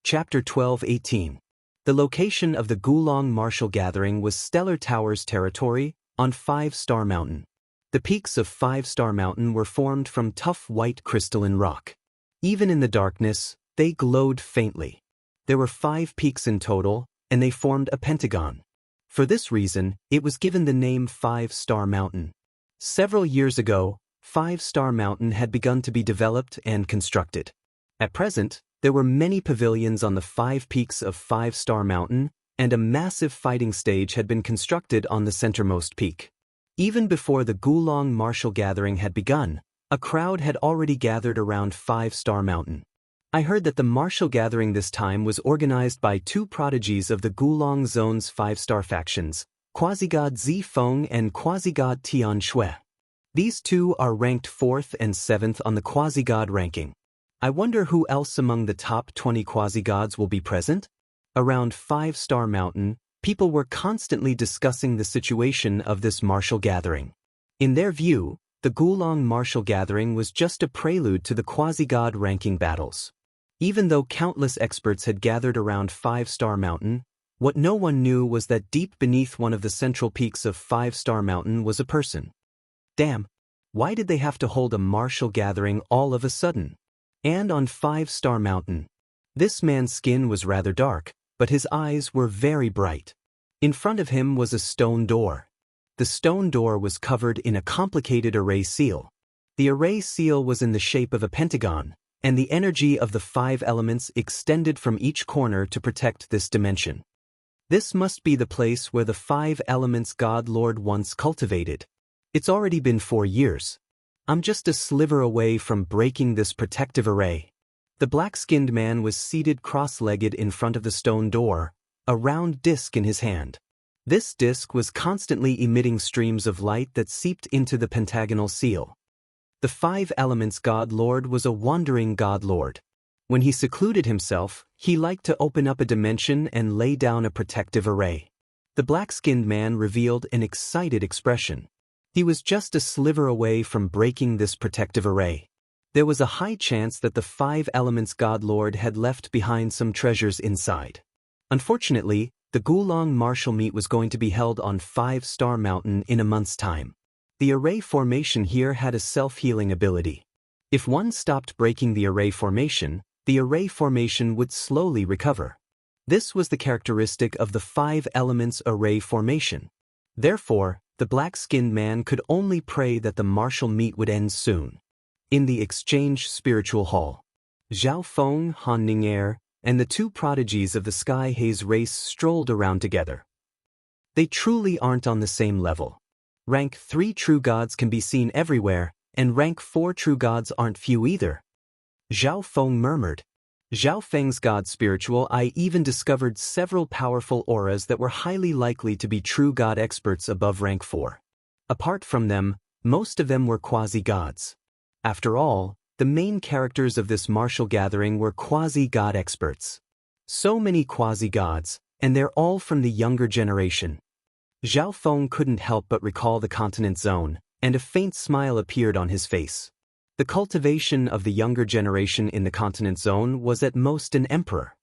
Chapter 12-18. The location of the Gulong Martial Gathering was Stellar Towers territory on 5-Star Mountain. The peaks of 5-Star Mountain were formed from tough white crystalline rock. Even in the darkness, they glowed faintly. There were 5 peaks in total, and they formed a pentagon. For this reason, it was given the name 5-Star Mountain. Several years ago, 5-Star Mountain had begun to be developed and constructed. At present, there were many pavilions on the 5 peaks of 5-Star Mountain, and a massive fighting stage had been constructed on the centermost peak. Even before the Gulong Martial Gathering had begun, a crowd had already gathered around 5-Star Mountain. I heard that the martial gathering this time was organized by 2 prodigies of the Gulong Zone's 5-Star factions, Quasi-God Zi Feng and Quasi-God Tian Shui. These 2 are ranked 4th and 7th on the Quasi-God ranking. I wonder who else among the top 20 Quasi-Gods will be present? Around 5-Star Mountain, people were constantly discussing the situation of this martial gathering. In their view, the Gulong Martial Gathering was just a prelude to the Quasi-God ranking battles. Even though countless experts had gathered around 5-Star Mountain, what no one knew was that deep beneath one of the central peaks of 5-Star Mountain was a person. Damn, why did they have to hold a martial gathering all of a sudden? And on 5-Star Mountain. This man's skin was rather dark, but his eyes were very bright. In front of him was a stone door. The stone door was covered in a complicated array seal. The array seal was in the shape of a pentagon, and the energy of the 5 elements extended from each corner to protect this dimension. This must be the place where the 5 elements God Lord once cultivated. It's already been 4 years. I'm just a sliver away from breaking this protective array. The black-skinned man was seated cross-legged in front of the stone door, a round disc in his hand. This disc was constantly emitting streams of light that seeped into the pentagonal seal. The 5 elements God Lord was a wandering God Lord. When he secluded himself, he liked to open up a dimension and lay down a protective array. The black-skinned man revealed an excited expression. He was just a sliver away from breaking this protective array. There was a high chance that the 5 elements God Lord had left behind some treasures inside. Unfortunately, the Gulong Martial Meet was going to be held on 5-Star Mountain in a month's time. The array formation here had a self-healing ability. If one stopped breaking the array formation would slowly recover. This was the characteristic of the 5 elements array formation. Therefore, the black-skinned man could only pray that the martial meet would end soon. In the Exchange Spiritual Hall, Zhao Feng, Han Ning'er, and the 2 prodigies of the Sky Haze race strolled around together. They truly aren't on the same level. Rank 3 true gods can be seen everywhere, and rank 4 true gods aren't few either. Zhao Feng murmured. Zhao Feng's god spiritual eye even discovered several powerful auras that were highly likely to be true god experts above rank 4. Apart from them, most of them were quasi-gods. After all, the main characters of this martial gathering were quasi-god experts. So many quasi-gods, and they're all from the younger generation. Zhao Feng couldn't help but recall the continent zone, and a faint smile appeared on his face. The cultivation of the younger generation in the continent zone was at most an emperor.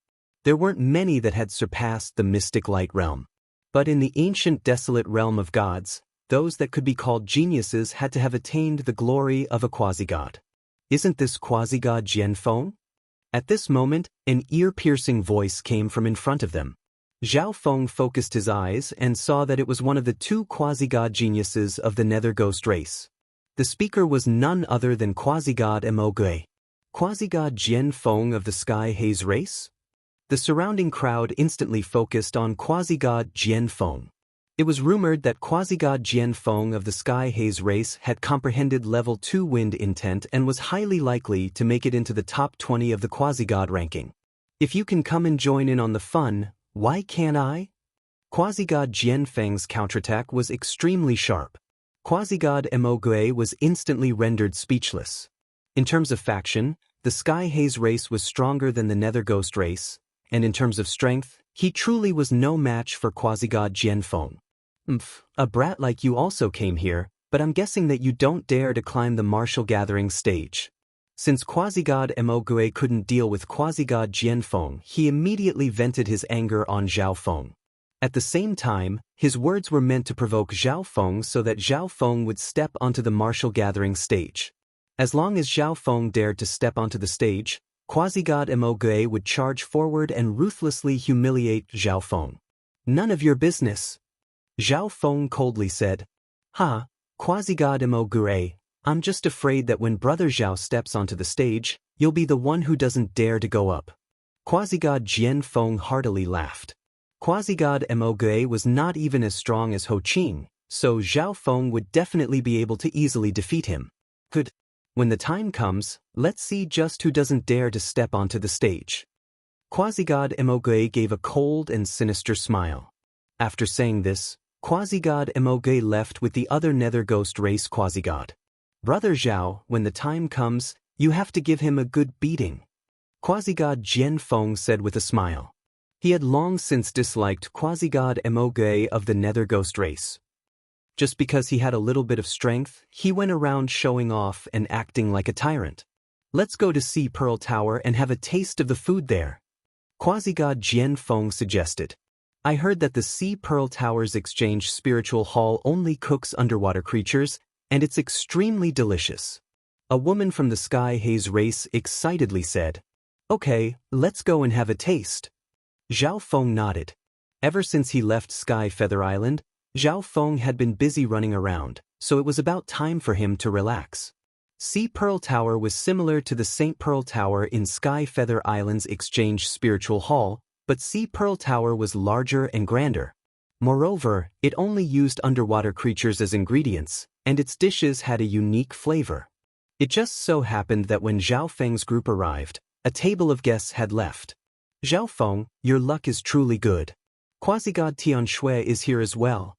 There weren't many that had surpassed the mystic light realm. But in the ancient desolate realm of gods, those that could be called geniuses had to have attained the glory of a quasi-god. Isn't this quasi-god Jian Feng? At this moment, an ear-piercing voice came from in front of them. Zhao Feng focused his eyes and saw that it was one of the 2 quasi-god geniuses of the Nether Ghost race. The speaker was none other than Quasi-God Embark. Quasi-God Jian Feng of the Sky Haze race? The surrounding crowd instantly focused on Quasi-God Jian Feng. It was rumored that Quasi-God Jian Feng of the Sky Haze race had comprehended level 2 wind intent and was highly likely to make it into the top 20 of the Quasi-God ranking. If you can come and join in on the fun, why can't I? Quasi-God Jian Feng's counterattack was extremely sharp. Quasi-God Embark was instantly rendered speechless. In terms of faction, the Sky Haze race was stronger than the Nether Ghost race, and in terms of strength, he truly was no match for Quasi-God Jian Feng. A brat like you also came here, but I'm guessing that you don't dare to climb the martial gathering stage. Since Quasi-God Mo couldn't deal with Quasi-God Jianfeng, he immediately vented his anger on Zhao Feng. At the same time, his words were meant to provoke Zhao Feng so that Zhao Feng would step onto the martial gathering stage. As long as Zhao Feng dared to step onto the stage, Quasi-God Mo would charge forward and ruthlessly humiliate Zhao Feng. "None of your business," Zhao Feng coldly said. "Ha, Quasi-God Mo, I'm just afraid that when Brother Zhao steps onto the stage, you'll be the one who doesn't dare to go up." Quasi-God Jianfeng heartily laughed. Quasi-God Mo was not even as strong as Ho Qing, so Zhao Feng would definitely be able to easily defeat him. Good. When the time comes, let's see just who doesn't dare to step onto the stage. Quasi-God Mo gave a cold and sinister smile. After saying this, Quasi-God Mo left with the other Nether Ghost race Quasi-God. "Brother Zhao, when the time comes, you have to give him a good beating," Quasi-God Jianfeng said with a smile. He had long since disliked Quasi-God Mo of the Nether Ghost race. Just because he had a little bit of strength, he went around showing off and acting like a tyrant. "Let's go to Sea Pearl Tower and have a taste of the food there," Quasi-God Jianfeng suggested. "I heard that the Sea Pearl Tower's exchange spiritual hall only cooks underwater creatures, and it's extremely delicious," a woman from the Sky Haze race excitedly said. "Okay, let's go and have a taste." Zhao Feng nodded. Ever since he left Sky Feather Island, Zhao Feng had been busy running around, so it was about time for him to relax. Sea Pearl Tower was similar to the St. Pearl Tower in Sky Feather Island's exchange spiritual hall, but Sea Pearl Tower was larger and grander. Moreover, it only used underwater creatures as ingredients, and its dishes had a unique flavor. It just so happened that when Zhao Feng's group arrived, a table of guests had left. "Zhao Feng, your luck is truly good. Quasi-God Tian Shui is here as well,"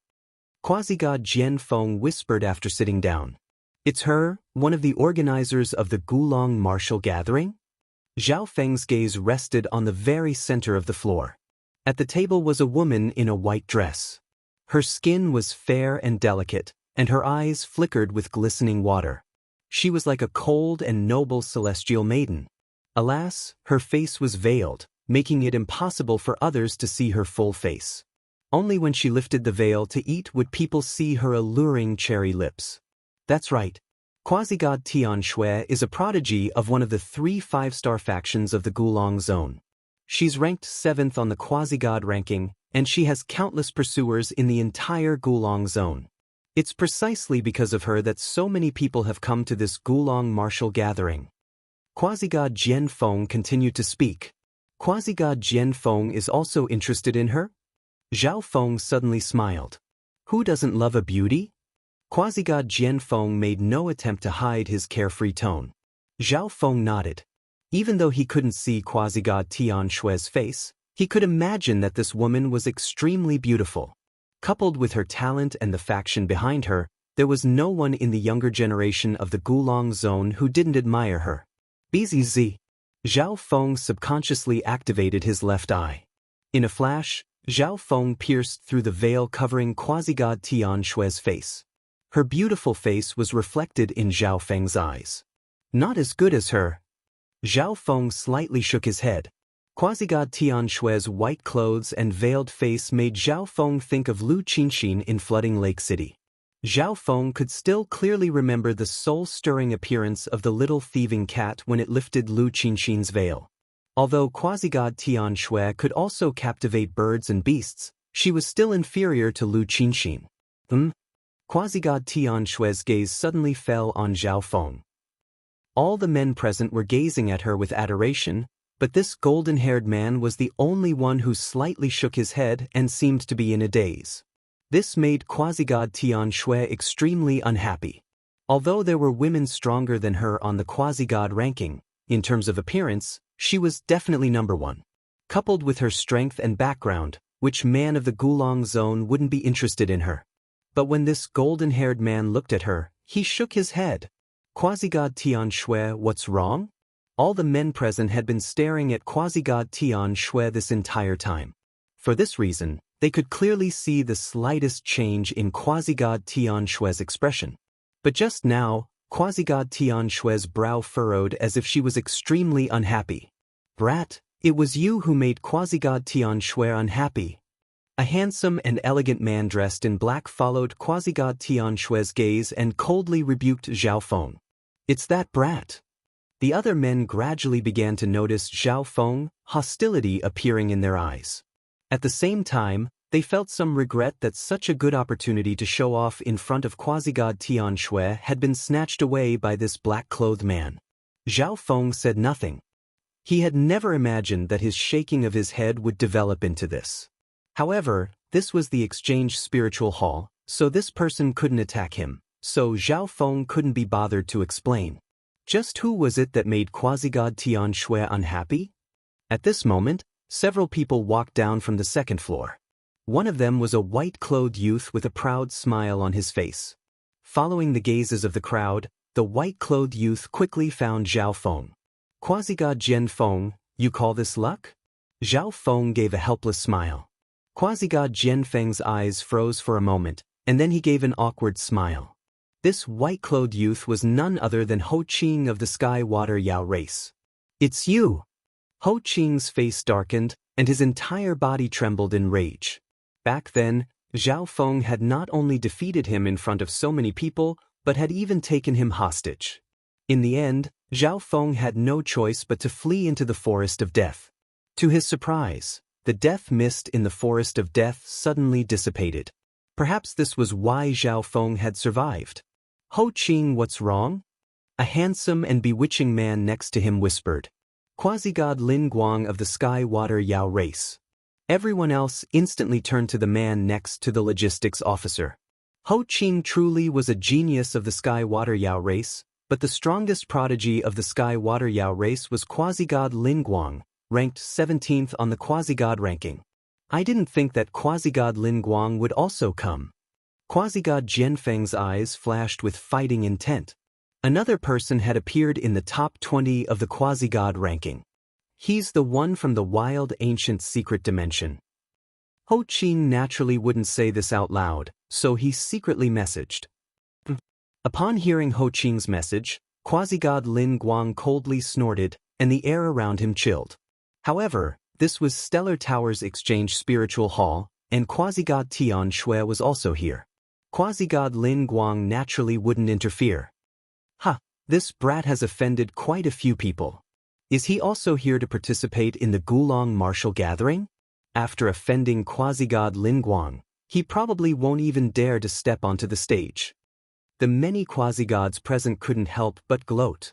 Quasi-God Jianfeng whispered after sitting down. "It's her, one of the organizers of the Gulong martial gathering?" Zhao Feng's gaze rested on the very center of the floor. At the table was a woman in a white dress. Her skin was fair and delicate, and her eyes flickered with glistening water. She was like a cold and noble celestial maiden. Alas, her face was veiled, making it impossible for others to see her full face. Only when she lifted the veil to eat would people see her alluring cherry lips. That's right. Quasi-God Tian Shui is a prodigy of one of the 3 5-star factions of the Gulong Zone. She's ranked 7th on the Quasi-God ranking, and she has countless pursuers in the entire Gulong Zone. It's precisely because of her that so many people have come to this Gulong martial gathering. Quasi-God Jianfeng continued to speak. Quasi-God Jianfeng is also interested in her? Zhao Feng suddenly smiled. Who doesn't love a beauty? Quasi-God Jianfeng made no attempt to hide his carefree tone. Zhao Feng nodded. Even though he couldn't see Quasi-God Tian Shui's face, he could imagine that this woman was extremely beautiful. Coupled with her talent and the faction behind her, there was no one in the younger generation of the Gulong Zone who didn't admire her. Bzz. Zhao Feng subconsciously activated his left eye. In a flash, Zhao Feng pierced through the veil covering Quasi-God Tian Shui's face. Her beautiful face was reflected in Zhao Feng's eyes. Not as good as her. Zhao Feng slightly shook his head. Quasi-God Tian Shui's white clothes and veiled face made Zhao Feng think of Lu Qinxin in Flooding Lake City. Zhao Feng could still clearly remember the soul-stirring appearance of the little thieving cat when it lifted Lu Qinxin's veil. Although Quasi-God Tian Shui could also captivate birds and beasts, she was still inferior to Lu Qinxin. Quasi-God Tian Shui's gaze suddenly fell on Zhao Feng. All the men present were gazing at her with adoration, but this golden-haired man was the only one who slightly shook his head and seemed to be in a daze. This made Quasi-God Tian Shui extremely unhappy. Although there were women stronger than her on the Quasi-God ranking, in terms of appearance, she was definitely number 1. Coupled with her strength and background, which man of the Gulong Zone wouldn't be interested in her? But when this golden-haired man looked at her, he shook his head. Quasi-God Tian Shui, what's wrong? All the men present had been staring at Quasi-God Tian Shui this entire time. For this reason, they could clearly see the slightest change in Quasi-God Tian Shui's expression. But just now, Quasi-God Tian Shui's brow furrowed as if she was extremely unhappy. Brat, it was you who made Quasi-God Tian Shui unhappy. A handsome and elegant man dressed in black followed Quasi-God Tian Shui's gaze and coldly rebuked Zhao Feng. It's that brat. The other men gradually began to notice Zhao Feng, hostility appearing in their eyes. At the same time, they felt some regret that such a good opportunity to show off in front of Quasi-God Tian Shui had been snatched away by this black-clothed man. Zhao Feng said nothing. He had never imagined that his shaking of his head would develop into this. However, this was the exchange spiritual hall, so this person couldn't attack him, so Zhao Feng couldn't be bothered to explain. Just who was it that made Quasi-God Tian Shui unhappy? At this moment, several people walked down from the second floor. One of them was a white-clothed youth with a proud smile on his face. Following the gazes of the crowd, the white-clothed youth quickly found Zhao Feng. Quasi-God Jian Feng, you call this luck? Zhao Feng gave a helpless smile. Quasi-God Jian Feng's eyes froze for a moment, and then he gave an awkward smile. This white-clothed youth was none other than Ho Qing of the Sky Water Yao race. It's you! Ho Qing's face darkened, and his entire body trembled in rage. Back then, Zhao Feng had not only defeated him in front of so many people, but had even taken him hostage. In the end, Zhao Feng had no choice but to flee into the forest of death. To his surprise, the death mist in the forest of death suddenly dissipated. Perhaps this was why Zhao Feng had survived. Ho Qing, what's wrong? A handsome and bewitching man next to him whispered. Quasi-God Lin Guang of the Sky Water Yao race. Everyone else instantly turned to the man next to the logistics officer. Ho Qing truly was a genius of the Sky Water Yao race, but the strongest prodigy of the Sky Water Yao race was Quasi-God Lin Guang, ranked 17th on the Quasi-God ranking. I didn't think that Quasi-God Lin Guang would also come. Quasi-God Jian Feng's eyes flashed with fighting intent. Another person had appeared in the top 20 of the Quasi-God ranking. He's the one from the wild ancient secret dimension. Ho Qing naturally wouldn't say this out loud, so he secretly messaged. Upon hearing Ho Qing's message, Quasi-God Lin Guang coldly snorted, and the air around him chilled. However, this was Stellar Tower's exchange spiritual hall, and Quasi-God Tian Shui was also here. Quasi-God Lin Guang naturally wouldn't interfere. This brat has offended quite a few people. Is he also here to participate in the Gulong martial gathering? After offending Quasi-God Lin Guang, he probably won't even dare to step onto the stage. The many quasi-gods present couldn't help but gloat.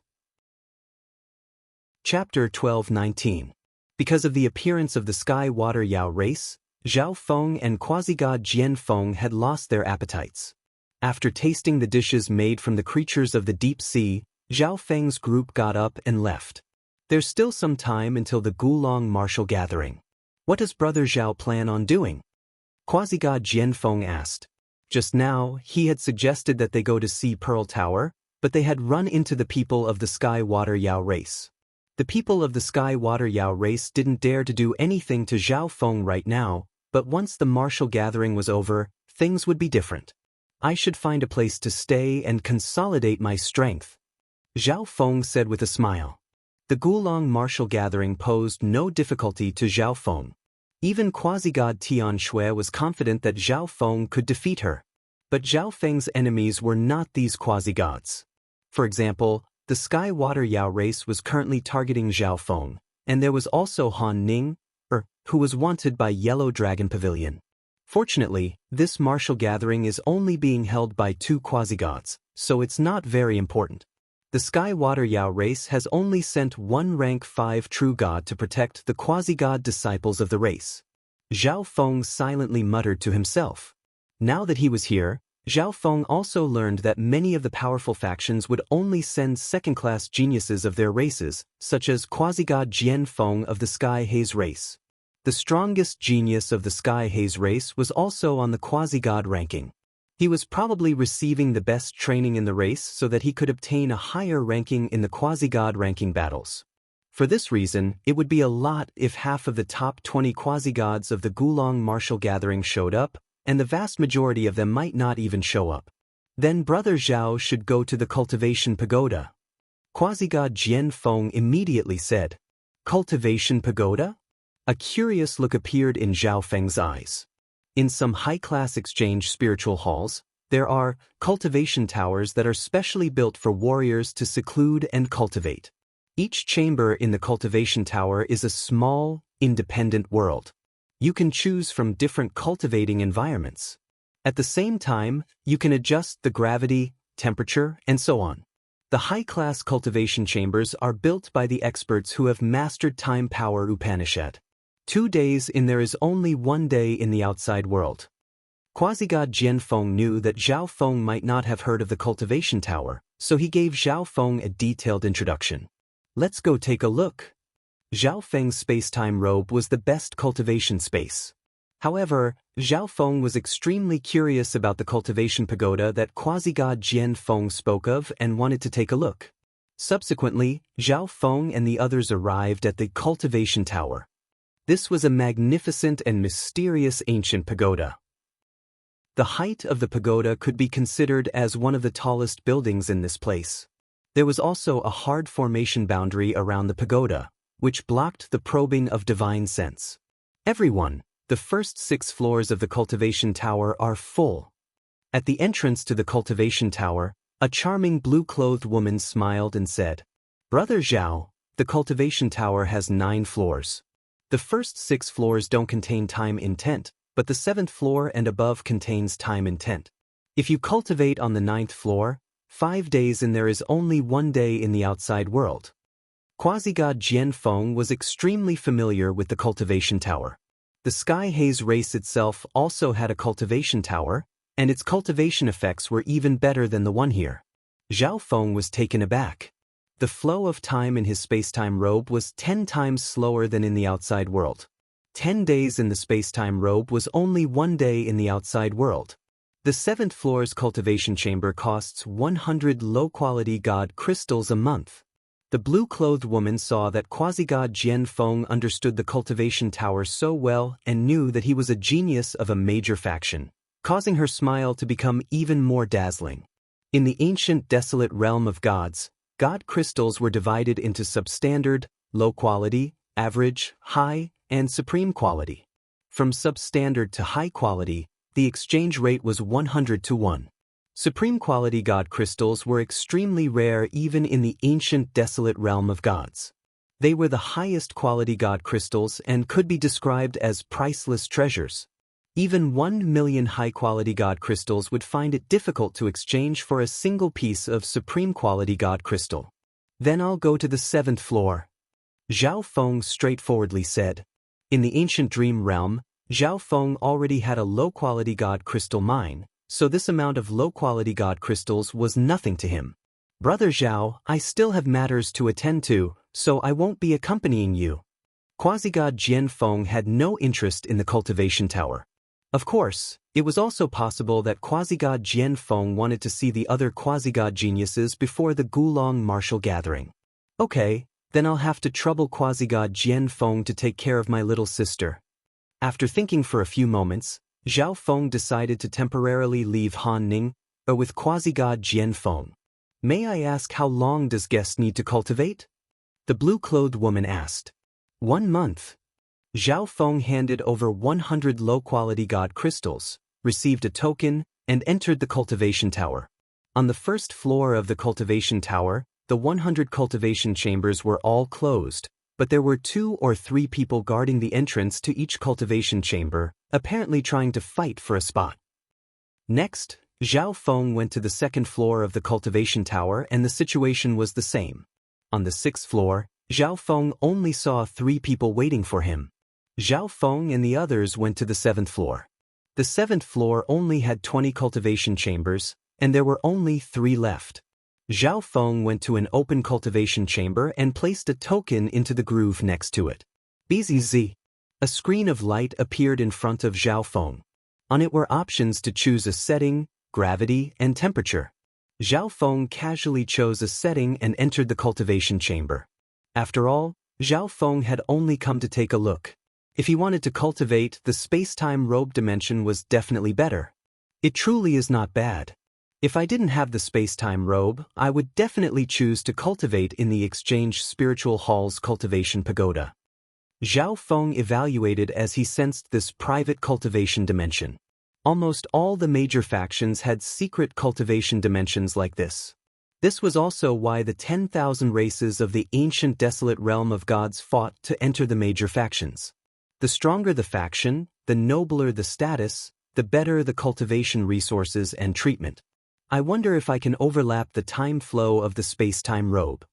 Chapter 12-19. Because of the appearance of the Sky Water Yao race, Zhao Feng and Quasi-God Jian Feng had lost their appetites. After tasting the dishes made from the creatures of the deep sea, Zhao Feng's group got up and left. There's still some time until the Gulong martial gathering. What does Brother Zhao plan on doing? Quasi-God Jian Feng asked. Just now, he had suggested that they go to see Pearl Tower, but they had run into the people of the Sky Water Yao race. The people of the Sky Water Yao race didn't dare to do anything to Zhao Feng right now, but once the martial gathering was over, things would be different. I should find a place to stay and consolidate my strength. Zhao Feng said with a smile. The Gulong martial gathering posed no difficulty to Zhao Feng. Even Quasi-God Tian Shui was confident that Zhao Feng could defeat her. But Zhao Feng's enemies were not these quasi-gods. For example, the Sky Water Yao race was currently targeting Zhao Feng, and there was also Han Ning, who was wanted by Yellow Dragon Pavilion. Fortunately, this martial gathering is only being held by 2 quasi-gods, so it's not very important. The Sky Water Yao race has only sent 1 rank 5 true god to protect the quasi-god disciples of the race. Zhao Feng silently muttered to himself. Now that he was here, Zhao Feng also learned that many of the powerful factions would only send second-class geniuses of their races, such as Quasi-God Jian Feng of the Sky Haze race. The strongest genius of the Sky Haze race was also on the quasi-god ranking. He was probably receiving the best training in the race so that he could obtain a higher ranking in the quasi-god ranking battles. For this reason, it would be a lot if half of the top 20 quasi-gods of the Gulong martial gathering showed up, and the vast majority of them might not even show up. Then Brother Zhao should go to the cultivation pagoda. Quasi-god Jian Feng immediately said, "Cultivation pagoda?" A curious look appeared in Zhao Feng's eyes. In some high-class exchange spiritual halls, there are cultivation towers that are specially built for warriors to seclude and cultivate. Each chamber in the cultivation tower is a small, independent world. You can choose from different cultivating environments. At the same time, you can adjust the gravity, temperature, and so on. The high-class cultivation chambers are built by the experts who have mastered time power Upanishad. 2 days in there is only 1 day in the outside world. Quasi-god Jian Feng knew that Zhao Feng might not have heard of the cultivation tower, so he gave Zhao Feng a detailed introduction. "Let's go take a look." Zhao Feng's space-time robe was the best cultivation space. However, Zhao Feng was extremely curious about the cultivation pagoda that quasi-god Jian Feng spoke of and wanted to take a look. Subsequently, Zhao Feng and the others arrived at the cultivation tower. This was a magnificent and mysterious ancient pagoda. The height of the pagoda could be considered as one of the tallest buildings in this place. There was also a hard formation boundary around the pagoda, which blocked the probing of divine sense. Everyone, the first 6 floors of the cultivation tower are full. At the entrance to the cultivation tower, a charming blue-clothed woman smiled and said, "Brother Zhao, the cultivation tower has 9 floors. The first 6 floors don't contain time intent, but the 7th floor and above contains time intent. If you cultivate on the 9th floor, 5 days in there is only 1 day in the outside world." Quasi-god Jian Feng was extremely familiar with the cultivation tower. The Sky Haze race itself also had a cultivation tower, and its cultivation effects were even better than the one here. Zhao Feng was taken aback. The flow of time in his space-time robe was 10 times slower than in the outside world. 10 days in the space-time robe was only 1 day in the outside world. The 7th floor's cultivation chamber costs 100 low-quality god crystals a month. The blue-clothed woman saw that quasi-god Jian Feng understood the cultivation tower so well and knew that he was a genius of a major faction, causing her smile to become even more dazzling. In the ancient desolate realm of gods, god crystals were divided into substandard, low-quality, average, high, and supreme quality. From substandard to high quality, the exchange rate was 100 to 1. Supreme quality god crystals were extremely rare even in the ancient desolate realm of gods. They were the highest quality god crystals and could be described as priceless treasures. Even 1 million high-quality god crystals would find it difficult to exchange for a single piece of supreme quality god crystal. "Then I'll go to the 7th floor," Zhao Feng straightforwardly said. In the ancient dream realm, Zhao Feng already had a low-quality god crystal mine, so this amount of low-quality god crystals was nothing to him. "Brother Zhao, I still have matters to attend to, so I won't be accompanying you." Quasi-god Jian Feng had no interest in the cultivation tower. Of course, it was also possible that quasi-god Jian Feng wanted to see the other quasi-god geniuses before the Gulong martial gathering. "Okay, then I'll have to trouble quasi-god Jian Feng to take care of my little sister." After thinking for a few moments, Zhao Feng decided to temporarily leave Han Ning, with quasi-god Jian Feng. "May I ask how long does guest need to cultivate?" the blue-clothed woman asked. 1 month. Zhao Feng handed over 100 low-quality god crystals, received a token, and entered the cultivation tower. On the first floor of the cultivation tower, the 100 cultivation chambers were all closed, but there were 2 or 3 people guarding the entrance to each cultivation chamber, apparently trying to fight for a spot. Next, Zhao Feng went to the 2nd floor of the cultivation tower and the situation was the same. On the 6th floor, Zhao Feng only saw 3 people waiting for him. Zhao Feng and the others went to the 7th floor. The 7th floor only had 20 cultivation chambers, and there were only 3 left. Zhao Feng went to an open cultivation chamber and placed a token into the groove next to it. BZZ. A screen of light appeared in front of Zhao Feng. On it were options to choose a setting, gravity, and temperature. Zhao Feng casually chose a setting and entered the cultivation chamber. After all, Zhao Feng had only come to take a look. If he wanted to cultivate, the space-time robe dimension was definitely better. It truly is not bad. If I didn't have the space-time robe, I would definitely choose to cultivate in the Exchange Spiritual Hall's cultivation pagoda. Zhao Feng evaluated as he sensed this private cultivation dimension. Almost all the major factions had secret cultivation dimensions like this. This was also why the 10,000 races of the ancient desolate realm of gods fought to enter the major factions. The stronger the faction, the nobler the status, the better the cultivation resources and treatment. I wonder if I can overlap the time flow of the space-time robe.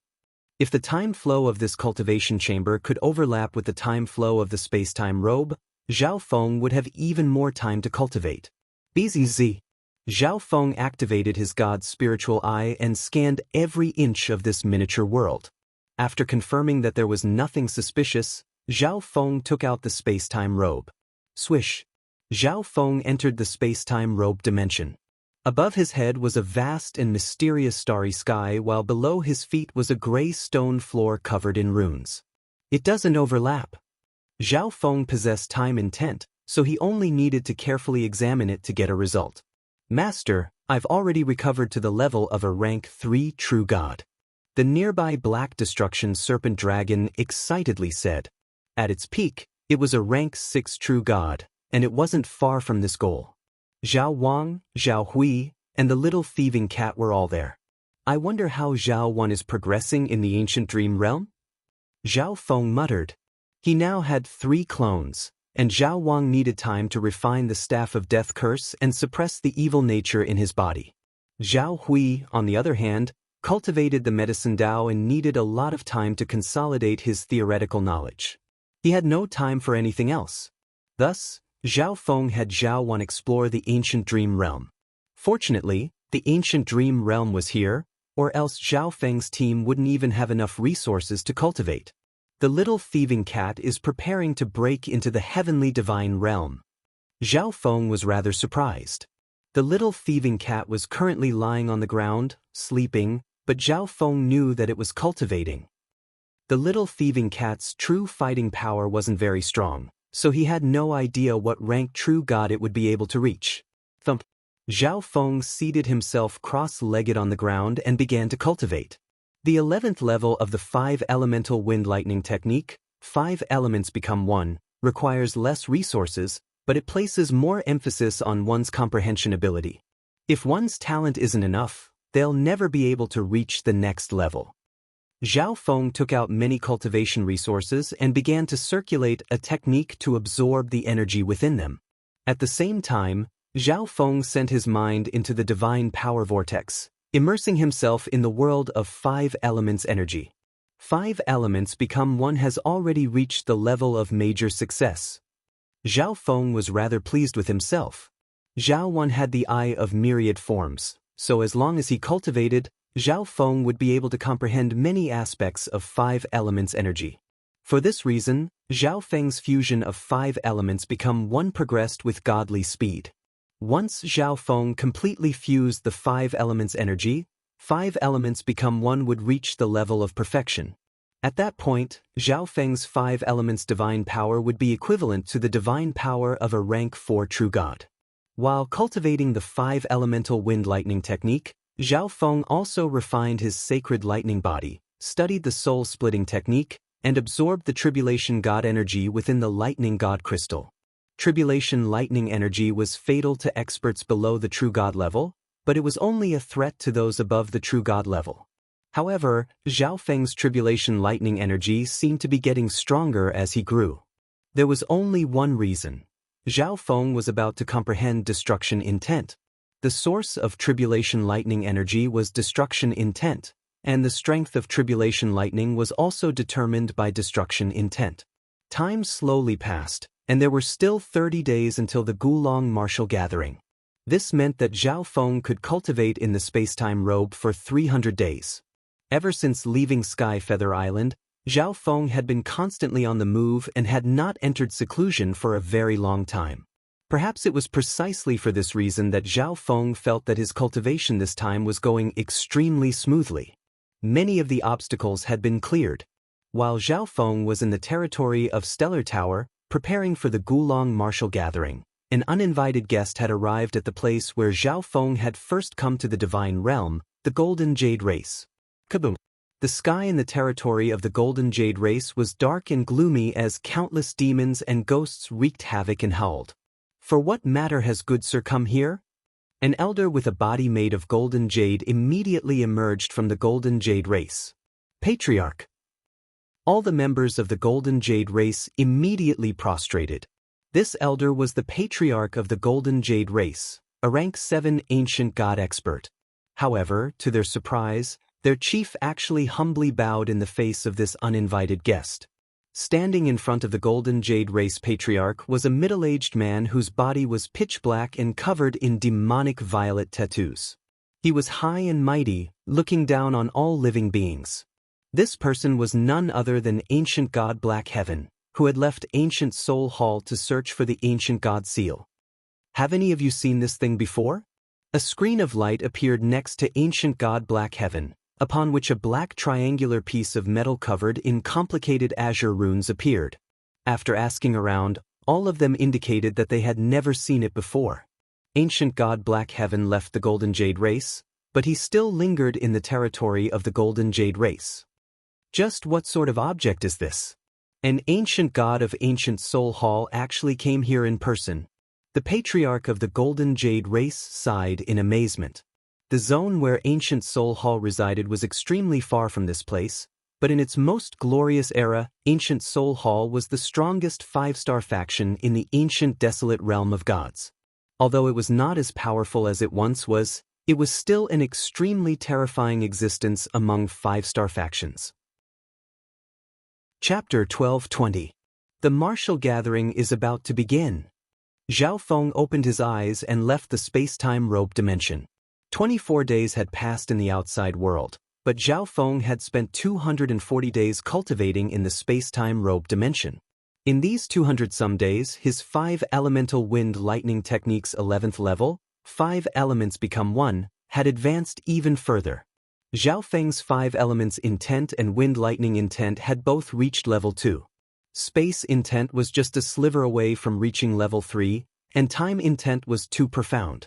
If the time flow of this cultivation chamber could overlap with the time flow of the space-time robe, Zhao Feng would have even more time to cultivate. BZZ. Zhao Feng activated his god's spiritual eye and scanned every inch of this miniature world. After confirming that there was nothing suspicious, Zhao Feng took out the space-time robe. Swish. Zhao Feng entered the space-time robe dimension. Above his head was a vast and mysterious starry sky, while below his feet was a gray stone floor covered in runes. It doesn't overlap. Zhao Feng possessed time intent, so he only needed to carefully examine it to get a result. Master, I've already recovered to the level of a rank 3 true god. The nearby black destruction serpent dragon excitedly said. At its peak, it was a rank 6 true god, and it wasn't far from this goal. Zhao Wang, Zhao Hui, and the little thieving cat were all there. I wonder how Zhao Wan is progressing in the ancient dream realm? Zhao Feng muttered. He now had 3 clones, and Zhao Wang needed time to refine the staff of death curse and suppress the evil nature in his body. Zhao Hui, on the other hand, cultivated the medicine Dao and needed a lot of time to consolidate his theoretical knowledge. He had no time for anything else. Thus, Zhao Feng had Zhao Wan explore the ancient dream realm. Fortunately, the ancient dream realm was here, or else Zhao Feng's team wouldn't even have enough resources to cultivate. The little thieving cat is preparing to break into the heavenly divine realm. Zhao Feng was rather surprised. The little thieving cat was currently lying on the ground, sleeping, but Zhao Feng knew that it was cultivating. The little thieving cat's true fighting power wasn't very strong, so he had no idea what rank true god it would be able to reach. Thump. Zhao Feng seated himself cross-legged on the ground and began to cultivate. The 11th level of the 5-elemental wind lightning technique, 5 elements become 1, requires less resources, but it places more emphasis on one's comprehension ability. If one's talent isn't enough, they'll never be able to reach the next level. Zhao Feng took out many cultivation resources and began to circulate a technique to absorb the energy within them. At the same time, Zhao Feng sent his mind into the divine power vortex, immersing himself in the world of 5 elements energy. 5 elements become 1 has already reached the level of major success. Zhao Feng was rather pleased with himself. Zhao Wan had the eye of myriad forms, so as long as he cultivated, Zhao Feng would be able to comprehend many aspects of 5 elements energy. For this reason, Zhao Feng's fusion of 5 elements become 1 progressed with godly speed. Once Zhao Feng completely fused the 5 elements energy, 5 elements become 1 would reach the level of perfection. At that point, Zhao Feng's 5 elements divine power would be equivalent to the divine power of a rank 4 true god. While cultivating the 5 elemental wind lightning technique, Zhao Feng also refined his sacred lightning body, studied the soul-splitting technique, and absorbed the tribulation god energy within the lightning god crystal. Tribulation lightning energy was fatal to experts below the true god level, but it was only a threat to those above the true god level. However, Zhao Feng's tribulation lightning energy seemed to be getting stronger as he grew. There was only one reason. Zhao Feng was about to comprehend destruction intent. The source of tribulation lightning energy was destruction intent, and the strength of tribulation lightning was also determined by destruction intent. Time slowly passed, and there were still 30 days until the Gulong martial gathering. This meant that Zhao Feng could cultivate in the space-time robe for 300 days. Ever since leaving Sky Feather Island, Zhao Feng had been constantly on the move and had not entered seclusion for a very long time. Perhaps it was precisely for this reason that Zhao Feng felt that his cultivation this time was going extremely smoothly. Many of the obstacles had been cleared. While Zhao Feng was in the territory of Stellar Tower, preparing for the Gulong martial gathering, An uninvited guest had arrived at the place where Zhao Feng had first come to the divine realm, the Golden Jade Race. Kaboom! The sky in the territory of the Golden Jade Race was dark and gloomy as countless demons and ghosts wreaked havoc and howled. For what matter has good sir come here? An elder with a body made of golden jade immediately emerged from the Golden Jade Race. Patriarch. All the members of the Golden Jade Race immediately prostrated. This elder was the Patriarch of the Golden Jade Race, a rank 7 ancient god expert. However, to their surprise, their chief actually humbly bowed in the face of this uninvited guest. Standing in front of the Golden Jade Race Patriarch was a middle-aged man whose body was pitch black and covered in demonic violet tattoos. He was high and mighty, looking down on all living beings. This person was none other than ancient god Black Heaven, who had left ancient Soul Hall to search for the ancient god seal. Have any of you seen this thing before? A screen of light appeared next to ancient god Black Heaven, upon which a black triangular piece of metal covered in complicated azure runes appeared. After asking around, all of them indicated that they had never seen it before. Ancient god Black Heaven left the Golden Jade Race, but he still lingered in the territory of the Golden Jade Race. Just what sort of object is this? An ancient god of ancient Soul Hall actually came here in person. The Patriarch of the Golden Jade Race sighed in amazement. The zone where ancient Soul Hall resided was extremely far from this place, but in its most glorious era, ancient Soul Hall was the strongest 5-star faction in the ancient desolate realm of gods. Although it was not as powerful as it once was, it was still an extremely terrifying existence among 5-star factions. Chapter 12:20. The martial gathering is about to begin. Zhao Feng opened his eyes and left the space-time rope dimension. 24 days had passed in the outside world, but Zhao Feng had spent 240 days cultivating in the space-time rope dimension. In these 200-some days, his 5 elemental wind lightning technique's 11th level, 5 elements become 1, had advanced even further. Zhao Feng's 5 elements intent and wind lightning intent had both reached level 2. Space intent was just a sliver away from reaching level 3, and time intent was too profound.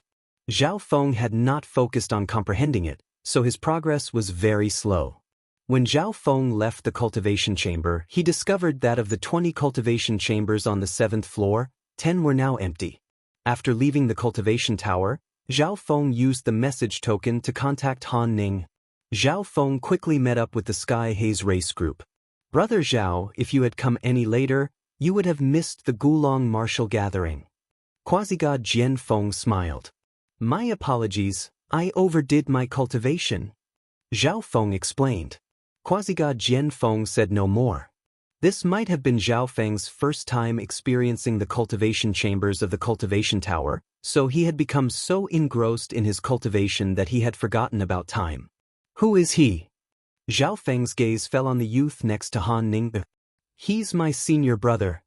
Zhao Feng had not focused on comprehending it, so his progress was very slow. When Zhao Feng left the cultivation chamber, he discovered that of the 20 cultivation chambers on the 7th floor, 10 were now empty. After leaving the cultivation tower, Zhao Feng used the message token to contact Han Ning. Zhao Feng quickly met up with the Sky Haze race group. Brother Zhao, if you had come any later, you would have missed the Gulong martial gathering. Quasi-god Jian Feng smiled. My apologies, I overdid my cultivation. Zhao Feng explained. Quasi-god Jian Feng said no more. This might have been Zhao Feng's first time experiencing the cultivation chambers of the cultivation tower, so he had become so engrossed in his cultivation that he had forgotten about time. Who is he? Zhao Feng's gaze fell on the youth next to Han Ning. He's my senior brother.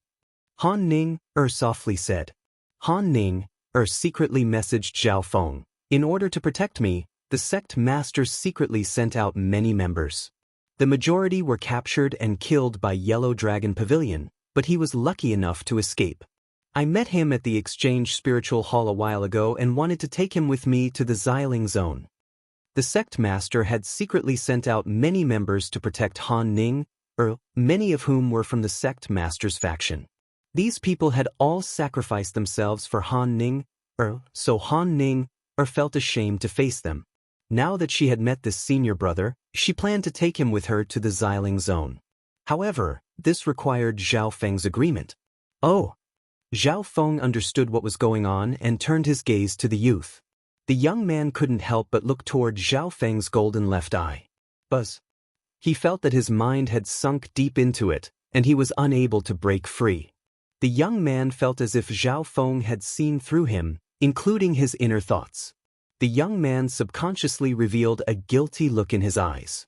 Han Ning, softly said. Han Ning, secretly messaged Zhao Feng. In order to protect me, the sect masters secretly sent out many members. The majority were captured and killed by Yellow Dragon Pavilion, but he was lucky enough to escape. I met him at the Exchange Spiritual Hall a while ago and wanted to take him with me to the Xiling Zone. The sect master had secretly sent out many members to protect Han Ning, many of whom were from the sect master's faction. These people had all sacrificed themselves for Han Ning, so Han Ning, felt ashamed to face them. Now that she had met this senior brother, she planned to take him with her to the Xiling Zone. However, this required Zhao Feng's agreement. Oh! Zhao Feng understood what was going on and turned his gaze to the youth. The young man couldn't help but look toward Zhao Feng's golden left eye. Buzz. He felt that his mind had sunk deep into it, and he was unable to break free. The young man felt as if Zhao Feng had seen through him, including his inner thoughts. The young man subconsciously revealed a guilty look in his eyes.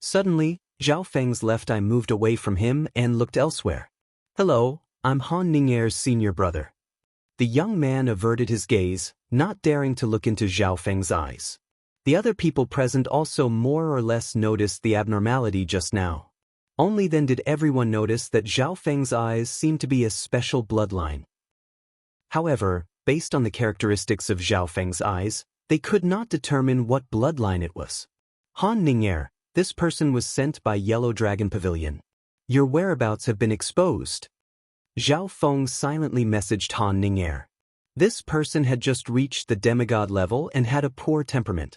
Suddenly, Zhao Feng's left eye moved away from him and looked elsewhere. Hello, I'm Han Ning'er's senior brother. The young man averted his gaze, not daring to look into Zhao Feng's eyes. The other people present also more or less noticed the abnormality just now. Only then did everyone notice that Zhao Feng's eyes seemed to be a special bloodline. However, based on the characteristics of Zhao Feng's eyes, they could not determine what bloodline it was. Han Ning'er, this person was sent by Yellow Dragon Pavilion. Your whereabouts have been exposed. Zhao Feng silently messaged Han Ning'er. This person had just reached the demigod level and had a poor temperament.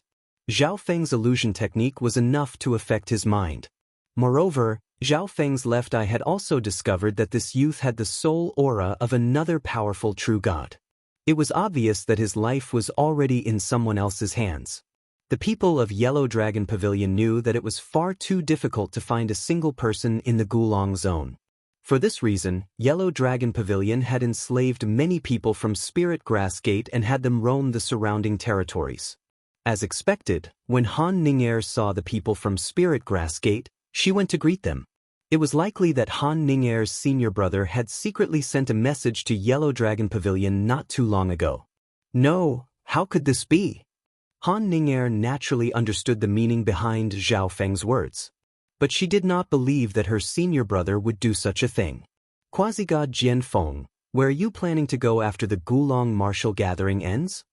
Zhao Feng's illusion technique was enough to affect his mind. Moreover, Zhao Feng's left eye had also discovered that this youth had the soul aura of another powerful true god. It was obvious that his life was already in someone else's hands. The people of Yellow Dragon Pavilion knew that it was far too difficult to find a single person in the Gulong Zone. For this reason, Yellow Dragon Pavilion had enslaved many people from Spirit Grass Gate and had them roam the surrounding territories. As expected, when Han Ning'er saw the people from Spirit Grass Gate, she went to greet them. It was likely that Han Ning'er's senior brother had secretly sent a message to Yellow Dragon Pavilion not too long ago. No, how could this be? Han Ning'er naturally understood the meaning behind Zhao Feng's words. But she did not believe that her senior brother would do such a thing. Quasi-God Jian Feng, where are you planning to go after the Gulong martial gathering ends?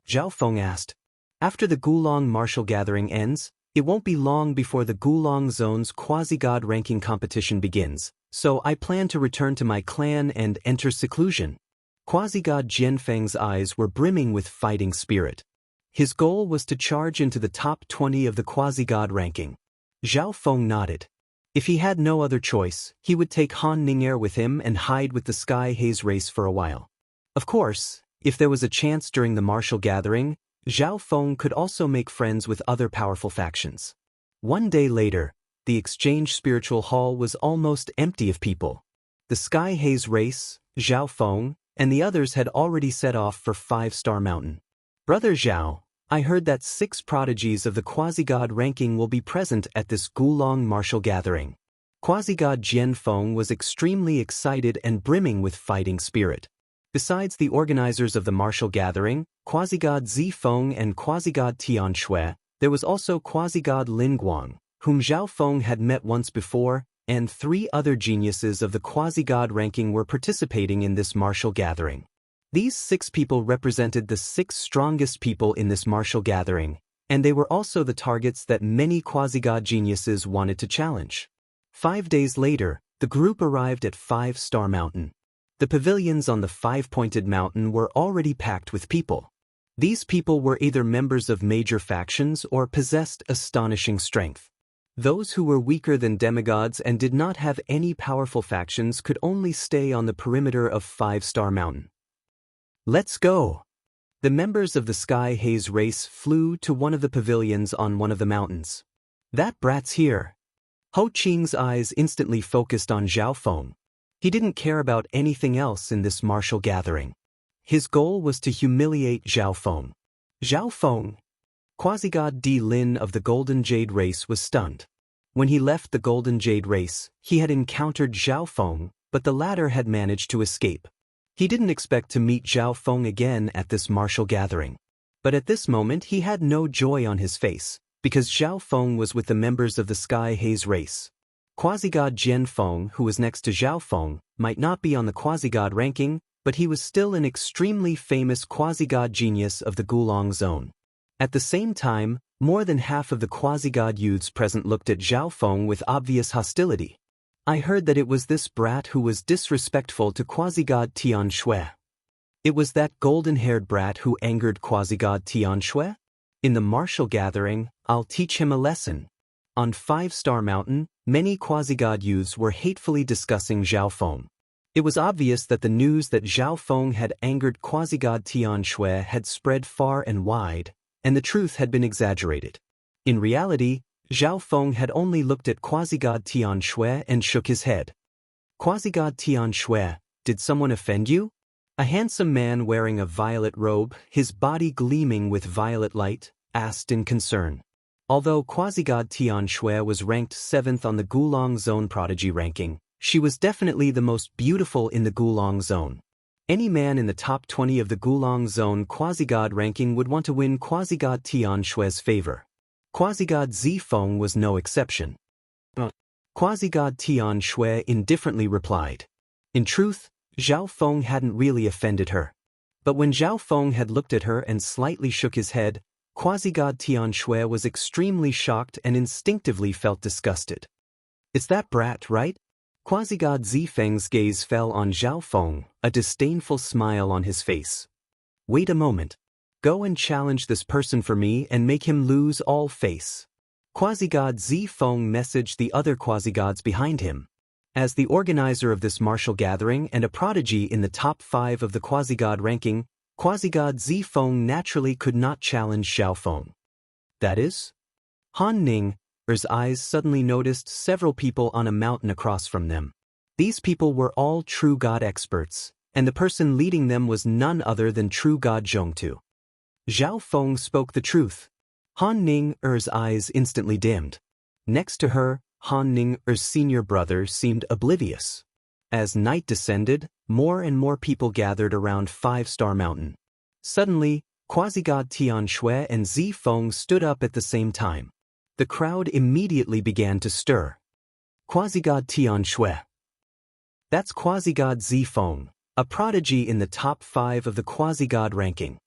Zhao Feng asked. After the Gulong martial gathering ends, it won't be long before the Gulong Zone's quasi-god ranking competition begins, so I plan to return to my clan and enter seclusion. Quasi-god Jian Feng's eyes were brimming with fighting spirit. His goal was to charge into the top 20 of the quasi-god ranking. Zhao Feng nodded. If he had no other choice, he would take Han Ning'er with him and hide with the Sky Haze race for a while. Of course, if there was a chance during the martial gathering, Zhao Feng could also make friends with other powerful factions. One day later, the exchange spiritual hall was almost empty of people. The Sky Haze race, Zhao Feng, and the others had already set off for 5-Star Mountain. Brother Zhao, I heard that 6 prodigies of the quasi-god ranking will be present at this Gulong martial gathering. Quasi-god Jian Feng was extremely excited and brimming with fighting spirit. Besides the organizers of the martial gathering, Quasi-God Zi Feng and Quasi-God Tian Shui, there was also Quasi-God Lin Guang, whom Zhao Feng had met once before, and 3 other geniuses of the Quasi-God ranking were participating in this martial gathering. These 6 people represented the 6 strongest people in this martial gathering, and they were also the targets that many Quasi-God geniuses wanted to challenge. 5 days later, the group arrived at 5-Star Mountain. The pavilions on the 5-pointed mountain were already packed with people. These people were either members of major factions or possessed astonishing strength. Those who were weaker than demigods and did not have any powerful factions could only stay on the perimeter of 5-Star Mountain. Let's go! The members of the Sky Haze race flew to one of the pavilions on one of the mountains. That brat's here. Ho Qing's eyes instantly focused on Zhao Feng. He didn't care about anything else in this martial gathering. His goal was to humiliate Zhao Feng. Zhao Feng, Quasi-God Di Lin of the Golden Jade race, was stunned. When he left the Golden Jade race, he had encountered Zhao Feng, but the latter had managed to escape. He didn't expect to meet Zhao Feng again at this martial gathering. But at this moment he had no joy on his face, because Zhao Feng was with the members of the Sky Haze race. Quasi-God Jian Feng, who was next to Zhao Feng, might not be on the quasi-god ranking, but he was still an extremely famous quasi-god genius of the Gulong Zone. At the same time, more than half of the quasi-god youths present looked at Zhao Feng with obvious hostility. I heard that it was this brat who was disrespectful to quasi-god Tian Shui. It was that golden-haired brat who angered quasi-god Tian Shui? In the martial gathering, I'll teach him a lesson. On 5-Star Mountain, many quasi-god youths were hatefully discussing Zhao Feng. It was obvious that the news that Zhao Feng had angered quasi-god Tian Shui had spread far and wide, and the truth had been exaggerated. In reality, Zhao Feng had only looked at quasi-god Tian Shui and shook his head. Quasi-god Tian Shui, did someone offend you? A handsome man wearing a violet robe, his body gleaming with violet light, asked in concern. Although quasi-god Tian Shui was ranked 7th on the Gulong Zone prodigy ranking, she was definitely the most beautiful in the Gulong Zone. Any man in the top 20 of the Gulong Zone quasi-god ranking would want to win quasi-god Tian Shui's favor. Quasi-god Zi Feng was no exception. Quasi-god Tian Shui indifferently replied. In truth, Zhao Feng hadn't really offended her. But when Zhao Feng had looked at her and slightly shook his head, Quasi-God Tian Shui was extremely shocked and instinctively felt disgusted. "It's that brat, right?" Quasi-God Zifeng's gaze fell on Zhao Feng, a disdainful smile on his face. "Wait a moment. Go and challenge this person for me and make him lose all face." Quasi-God Zifeng messaged the other quasi-gods behind him. As the organizer of this martial gathering and a prodigy in the top 5 of the quasi-god ranking, Quasi-God Zifeng naturally could not challenge Zhao Feng. That is? Han Ning's eyes suddenly noticed several people on a mountain across from them. These people were all true god experts, and the person leading them was none other than true god Zhongtu. Zhao Feng spoke the truth. Han Ning's eyes instantly dimmed. Next to her, Han Ning's senior brother seemed oblivious. As night descended, more and more people gathered around 5-Star Mountain. Suddenly, Quasi-God Tian Shui and Zifeng stood up at the same time. The crowd immediately began to stir. Quasi-God Tian Shui. That's Quasi-God Zifeng, a prodigy in the top 5 of the quasi-god ranking.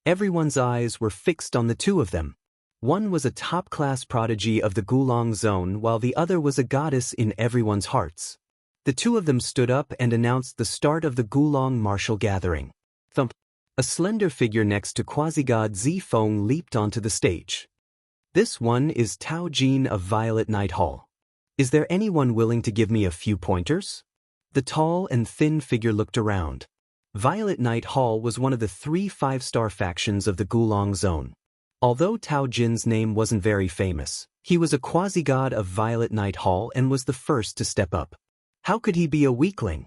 Everyone's eyes were fixed on the two of them. One was a top-class prodigy of the Gulong zone while the other was a goddess in everyone's hearts. The two of them stood up and announced the start of the Gulong martial gathering. Thump. A slender figure next to Quasi-God Zifeng leaped onto the stage. "This one is Tao Jin of Violet Night Hall. Is there anyone willing to give me a few pointers?" The tall and thin figure looked around. Violet Night Hall was one of the 3 5-star factions of the Gulong zone. Although Tao Jin's name wasn't very famous, he was a quasi-god of Violet Night Hall and was the first to step up. How could he be a weakling?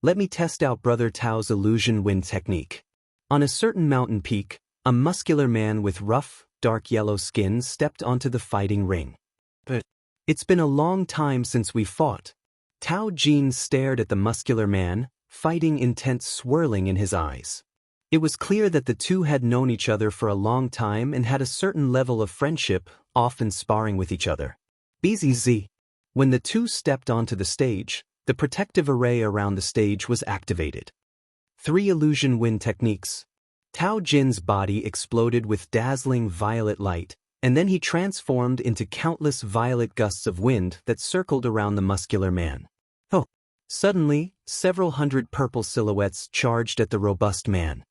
"Let me test out Brother Tao's illusion wind technique." On a certain mountain peak, a muscular man with rough, dark yellow skin stepped onto the fighting ring. "But it's been a long time since we fought." Tao Jin stared at the muscular man, fighting intent swirling in his eyes. It was clear that the two had known each other for a long time and had a certain level of friendship, often sparring with each other. BZZ. When the two stepped onto the stage, the protective array around the stage was activated. 3 illusion wind techniques. Tao Jin's body exploded with dazzling violet light, and then he transformed into countless violet gusts of wind that circled around the muscular man. Oh! Suddenly, several hundred purple silhouettes charged at the robust man.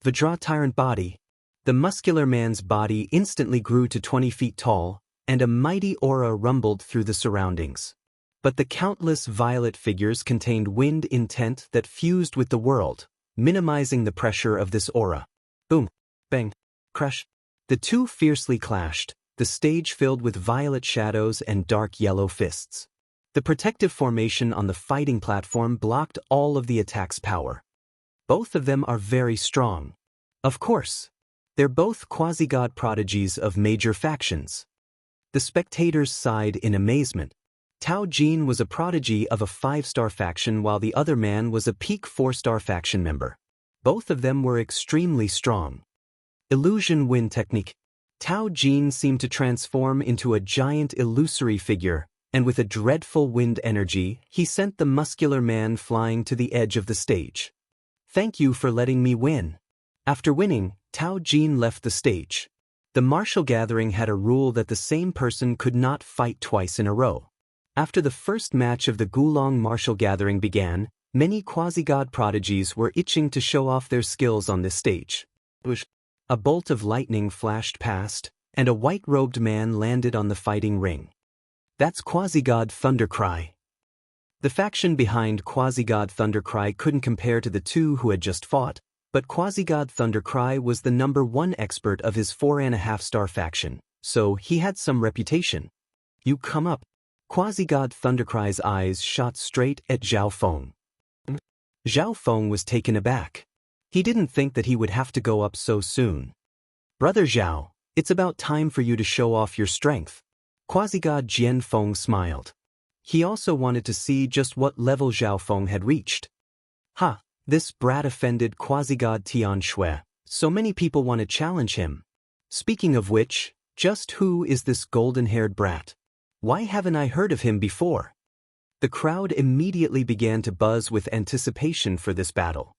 Vajra tyrant body. The muscular man's body instantly grew to 20 feet tall, and a mighty aura rumbled through the surroundings. But the countless violet figures contained wind intent that fused with the world, minimizing the pressure of this aura. Boom! Bang! Crash! The two fiercely clashed, the stage filled with violet shadows and dark yellow fists. The protective formation on the fighting platform blocked all of the attack's power. Both of them are very strong. Of course. They're both quasi-god prodigies of major factions. The spectators sighed in amazement. Tao Jin was a prodigy of a 5-star faction while the other man was a peak 4-star faction member. Both of them were extremely strong. Illusion wind technique. Tao Jin seemed to transform into a giant illusory figure, and with a dreadful wind energy, he sent the muscular man flying to the edge of the stage. "Thank you for letting me win." After winning, Tao Jin left the stage. The martial gathering had a rule that the same person could not fight twice in a row. After the first match of the Gulong martial gathering began, many quasi-god prodigies were itching to show off their skills on this stage. A bolt of lightning flashed past, and a white-robed man landed on the fighting ring. That's Quasi-God Thundercry. The faction behind Quasi-God Thundercry couldn't compare to the two who had just fought, but Quasi-God Thundercry was the #1 expert of his 4.5-star faction, so he had some reputation. "You come up." Quasi-God Thundercry's eyes shot straight at Zhao Feng. Zhao Feng was taken aback. He didn't think that he would have to go up so soon. "Brother Zhao, it's about time for you to show off your strength." Quasi-God Jian Feng smiled. He also wanted to see just what level Zhao Feng had reached. "Ha, this brat offended Quasi-God Tian Shui. So many people want to challenge him. Speaking of which, just who is this golden-haired brat? Why haven't I heard of him before?" The crowd immediately began to buzz with anticipation for this battle.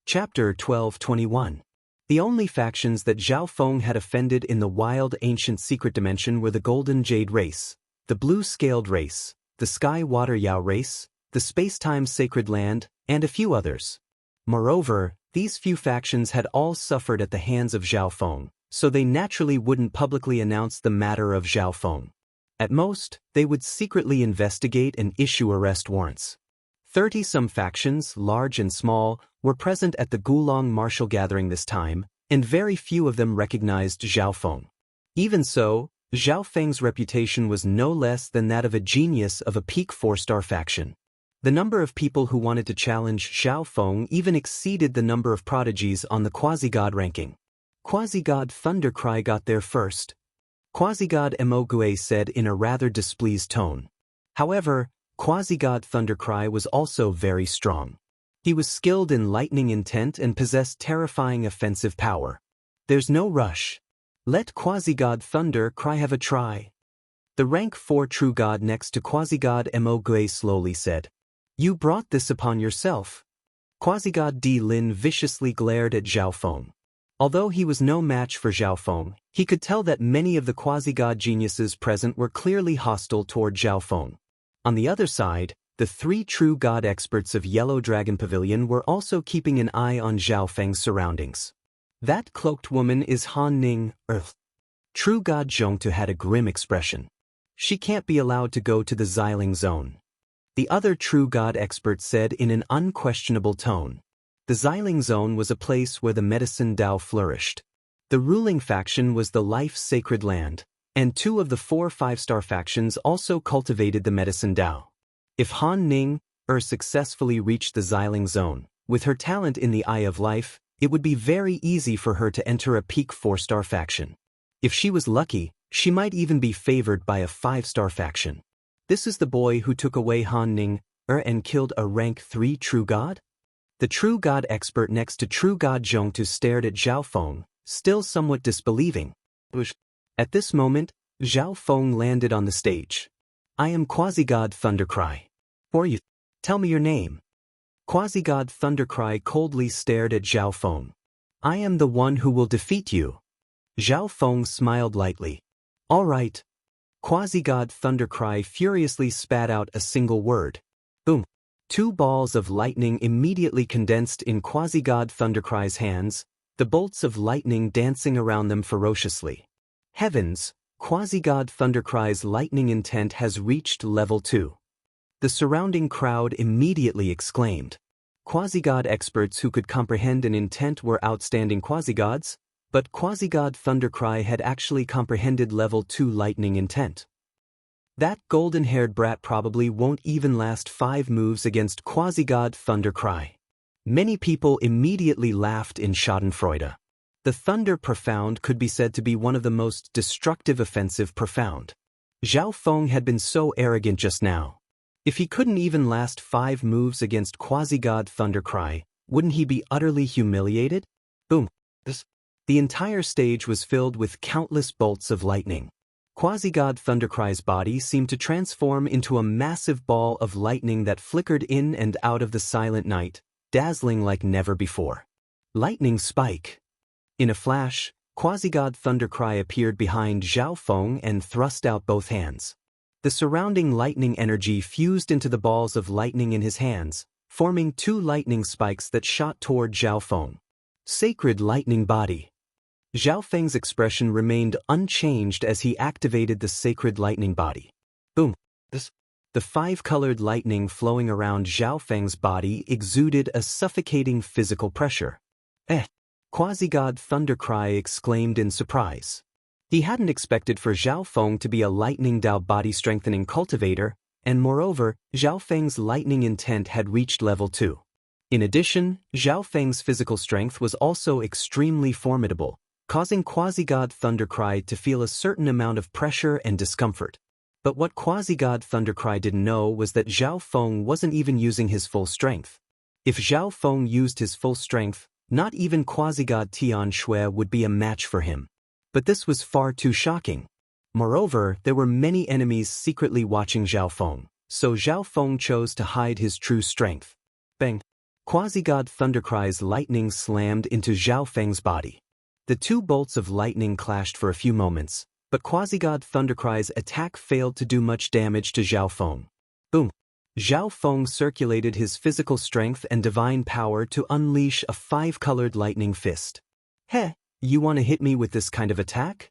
Chapter 1221. The only factions that Zhao Feng had offended in the wild ancient secret dimension were the Golden Jade race, the Blue Scaled race, the Sky Water Yao race, the Space-Time Sacred Land, and a few others. Moreover, these few factions had all suffered at the hands of Zhao Feng, so they naturally wouldn't publicly announce the matter of Zhao Feng. At most, they would secretly investigate and issue arrest warrants. 30-some factions, large and small, were present at the Gulong martial gathering this time, and very few of them recognized Zhao Feng. Even so, Zhao Feng's reputation was no less than that of a genius of a peak 4-star faction. The number of people who wanted to challenge Zhao Feng even exceeded the number of prodigies on the Quasi-God ranking. Quasi-God Thundercry got there first. Quasi-God Emogue said in a rather displeased tone. However, Quasi-God Thundercry was also very strong. He was skilled in lightning intent and possessed terrifying offensive power. There's no rush. Let Quasi-God Thundercry have a try. The rank 4 true god next to Quasi-God Emogue slowly said. You brought this upon yourself. Quasi-God Di Lin viciously glared at Zhao Feng. Although he was no match for Zhao Feng, he could tell that many of the Quasi-God geniuses present were clearly hostile toward Zhao Feng. On the other side, the 3 true god experts of Yellow Dragon Pavilion were also keeping an eye on Zhao Feng's surroundings. That cloaked woman is Han Ning, Earth. True God Zhongtu had a grim expression. She can't be allowed to go to the Xiling Zone. The other true god expert said in an unquestionable tone. The Xiling Zone was a place where the medicine Dao flourished. The ruling faction was the Life Sacred Land, and 2 of the 4 5-star factions also cultivated the medicine Dao. If Han Ning, successfully reached the Xiling Zone, with her talent in the Eye of Life, it would be very easy for her to enter a peak 4-star faction. If she was lucky, she might even be favored by a 5-star faction. This is the boy who took away Han Ning, and killed a rank 3 true god? The true god expert next to true god Zhongtu stared at Zhao Feng, still somewhat disbelieving. At this moment, Zhao Feng landed on the stage. I am Quasi-God Thundercry. Who are you? Tell me your name. Quasi-God Thundercry coldly stared at Zhao Feng. I am the one who will defeat you. Zhao Feng smiled lightly. All right. Quasi-God Thundercry furiously spat out a single word. Boom. 2 balls of lightning immediately condensed in Quasi-God Thundercry's hands, the bolts of lightning dancing around them ferociously. Heavens, Quasi-God Thundercry's lightning intent has reached level 2. The surrounding crowd immediately exclaimed. Quasi-God experts who could comprehend an intent were outstanding quasi-gods, but Quasi-God Thundercry had actually comprehended level 2 lightning intent. That golden-haired brat probably won't even last 5 moves against Quasi-God Thundercry. Many people immediately laughed in schadenfreude. The Thunder Profound could be said to be one of the most destructive offensive profound. Zhao Feng had been so arrogant just now. If he couldn't even last 5 moves against Quasi-God Thundercry, wouldn't he be utterly humiliated? Boom. The entire stage was filled with countless bolts of lightning. Quasi-God Thundercry's body seemed to transform into a massive ball of lightning that flickered in and out of the silent night, dazzling like never before. Lightning spike. In a flash, Quasi-God Thundercry appeared behind Zhao Feng and thrust out both hands. The surrounding lightning energy fused into the balls of lightning in his hands, forming 2 lightning spikes that shot toward Zhao Feng. Sacred lightning body. Zhao Feng's expression remained unchanged as he activated the sacred lightning body. Boom. The 5-colored lightning flowing around Zhao Feng's body exuded a suffocating physical pressure. Quasi-God Thundercry exclaimed in surprise. He hadn't expected for Zhao Feng to be a lightning Dao body-strengthening cultivator, and moreover, Zhao Feng's lightning intent had reached level 2. In addition, Zhao Feng's physical strength was also extremely formidable, causing Quasi-God Thundercry to feel a certain amount of pressure and discomfort. But what Quasi-God Thundercry didn't know was that Zhao Feng wasn't even using his full strength. If Zhao Feng used his full strength, not even Quasi-God Tian Shui would be a match for him. But this was far too shocking. Moreover, there were many enemies secretly watching Zhao Feng, so Zhao Feng chose to hide his true strength. Bang! Quasi-God Thundercry's lightning slammed into Zhao Feng's body. The two bolts of lightning clashed for a few moments, but Quasi-God Thundercry's attack failed to do much damage to Zhao Feng. Boom! Zhao Feng circulated his physical strength and divine power to unleash a five-colored lightning fist. Heh, you want to hit me with this kind of attack?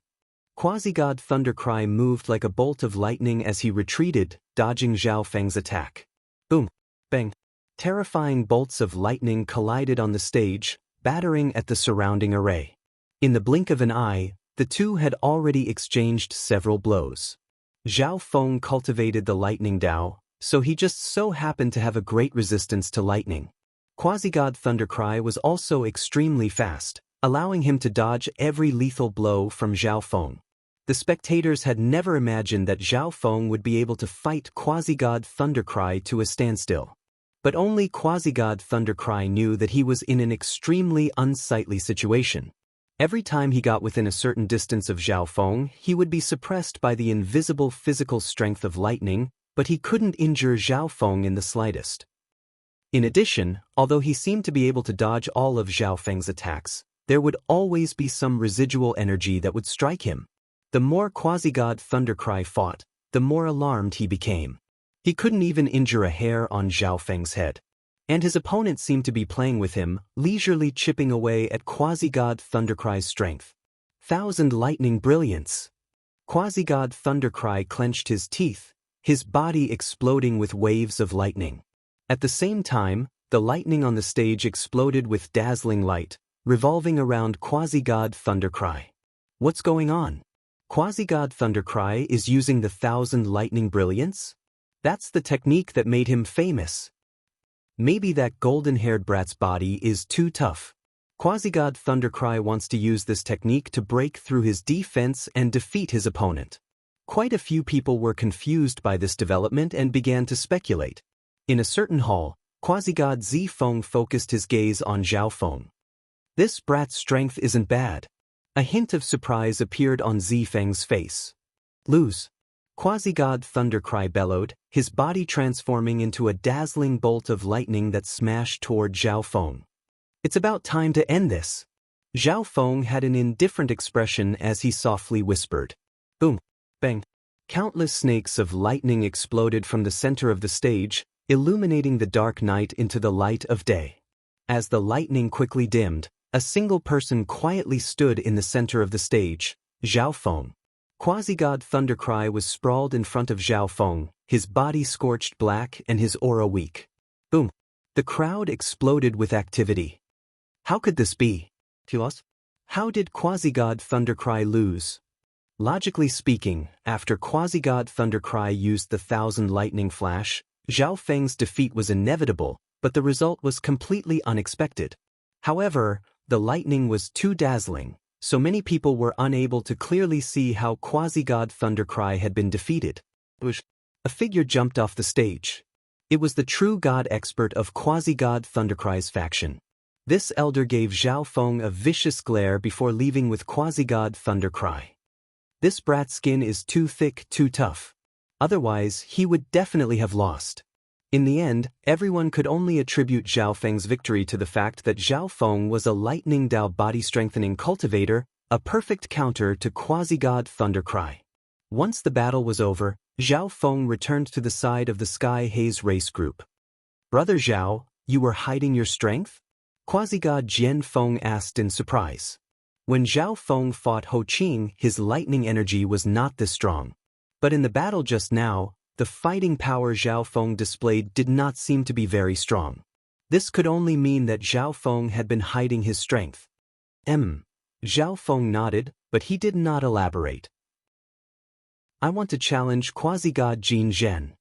Quasi-God Thundercry moved like a bolt of lightning as he retreated, dodging Zhao Feng's attack. Boom! Bang! Terrifying bolts of lightning collided on the stage, battering at the surrounding array. In the blink of an eye, the two had already exchanged several blows. Zhao Feng cultivated the lightning Dao, so he just so happened to have a great resistance to lightning. Quasi-God Thundercry was also extremely fast, allowing him to dodge every lethal blow from Zhao Feng. The spectators had never imagined that Zhao Feng would be able to fight Quasi-God Thundercry to a standstill. But only Quasi-God Thundercry knew that he was in an extremely unsightly situation. Every time he got within a certain distance of Zhao Feng, he would be suppressed by the invisible physical strength of lightning, but he couldn't injure Zhao Feng in the slightest. In addition, although he seemed to be able to dodge all of Zhao Feng's attacks, there would always be some residual energy that would strike him. The more Quasi-God Thundercry fought, the more alarmed he became. He couldn't even injure a hair on Zhao Feng's head. And his opponent seemed to be playing with him, leisurely chipping away at Quasi-God Thundercry's strength. Thousand lightning brilliance! Quasi-God Thundercry clenched his teeth, his body exploding with waves of lightning. At the same time, the lightning on the stage exploded with dazzling light, revolving around Quasi-God Thundercry. What's going on? Quasi-God Thundercry is using the thousand lightning brilliance? That's the technique that made him famous. Maybe that golden-haired brat's body is too tough. Quasi-God Thundercry wants to use this technique to break through his defense and defeat his opponent. Quite a few people were confused by this development and began to speculate. In a certain hall, Quasi-God Zifeng focused his gaze on Zhao Feng. This brat's strength isn't bad. A hint of surprise appeared on Zifeng's face. Lose. Quasi-God Thundercry bellowed, his body transforming into a dazzling bolt of lightning that smashed toward Zhao Feng. It's about time to end this. Zhao Feng had an indifferent expression as he softly whispered. Boom! Bang! Countless snakes of lightning exploded from the center of the stage, illuminating the dark night into the light of day. As the lightning quickly dimmed, a single person quietly stood in the center of the stage, Zhao Feng. Quasi-God Thundercry was sprawled in front of Zhao Feng, his body scorched black and his aura weak. Boom! The crowd exploded with activity. How could this be? How did Quasi-God Thundercry lose? Logically speaking, after Quasi-God Thundercry used the thousand lightning flash, Zhao Feng's defeat was inevitable, but the result was completely unexpected. However, the lightning was too dazzling, so many people were unable to clearly see how Quasi-God Thundercry had been defeated. A figure jumped off the stage. It was the true god expert of Quasi-God Thundercry's faction. This elder gave Zhao Feng a vicious glare before leaving with Quasi-God Thundercry. This brat's skin is too thick, too tough. Otherwise, he would definitely have lost. In the end, everyone could only attribute Zhao Feng's victory to the fact that Zhao Feng was a lightning Dao body-strengthening cultivator, a perfect counter to Quasi-God Thundercry. Once the battle was over, Zhao Feng returned to the side of the Sky Haze race group. Brother Zhao, you were hiding your strength? Quasi-God Jian Feng asked in surprise. When Zhao Feng fought Ho Qing, his lightning energy was not this strong. But in the battle just now, the fighting power Zhao Feng displayed did not seem to be very strong. This could only mean that Zhao Feng had been hiding his strength. Zhao Feng nodded, but he did not elaborate. I want to challenge Quasi-God Jin Zhen.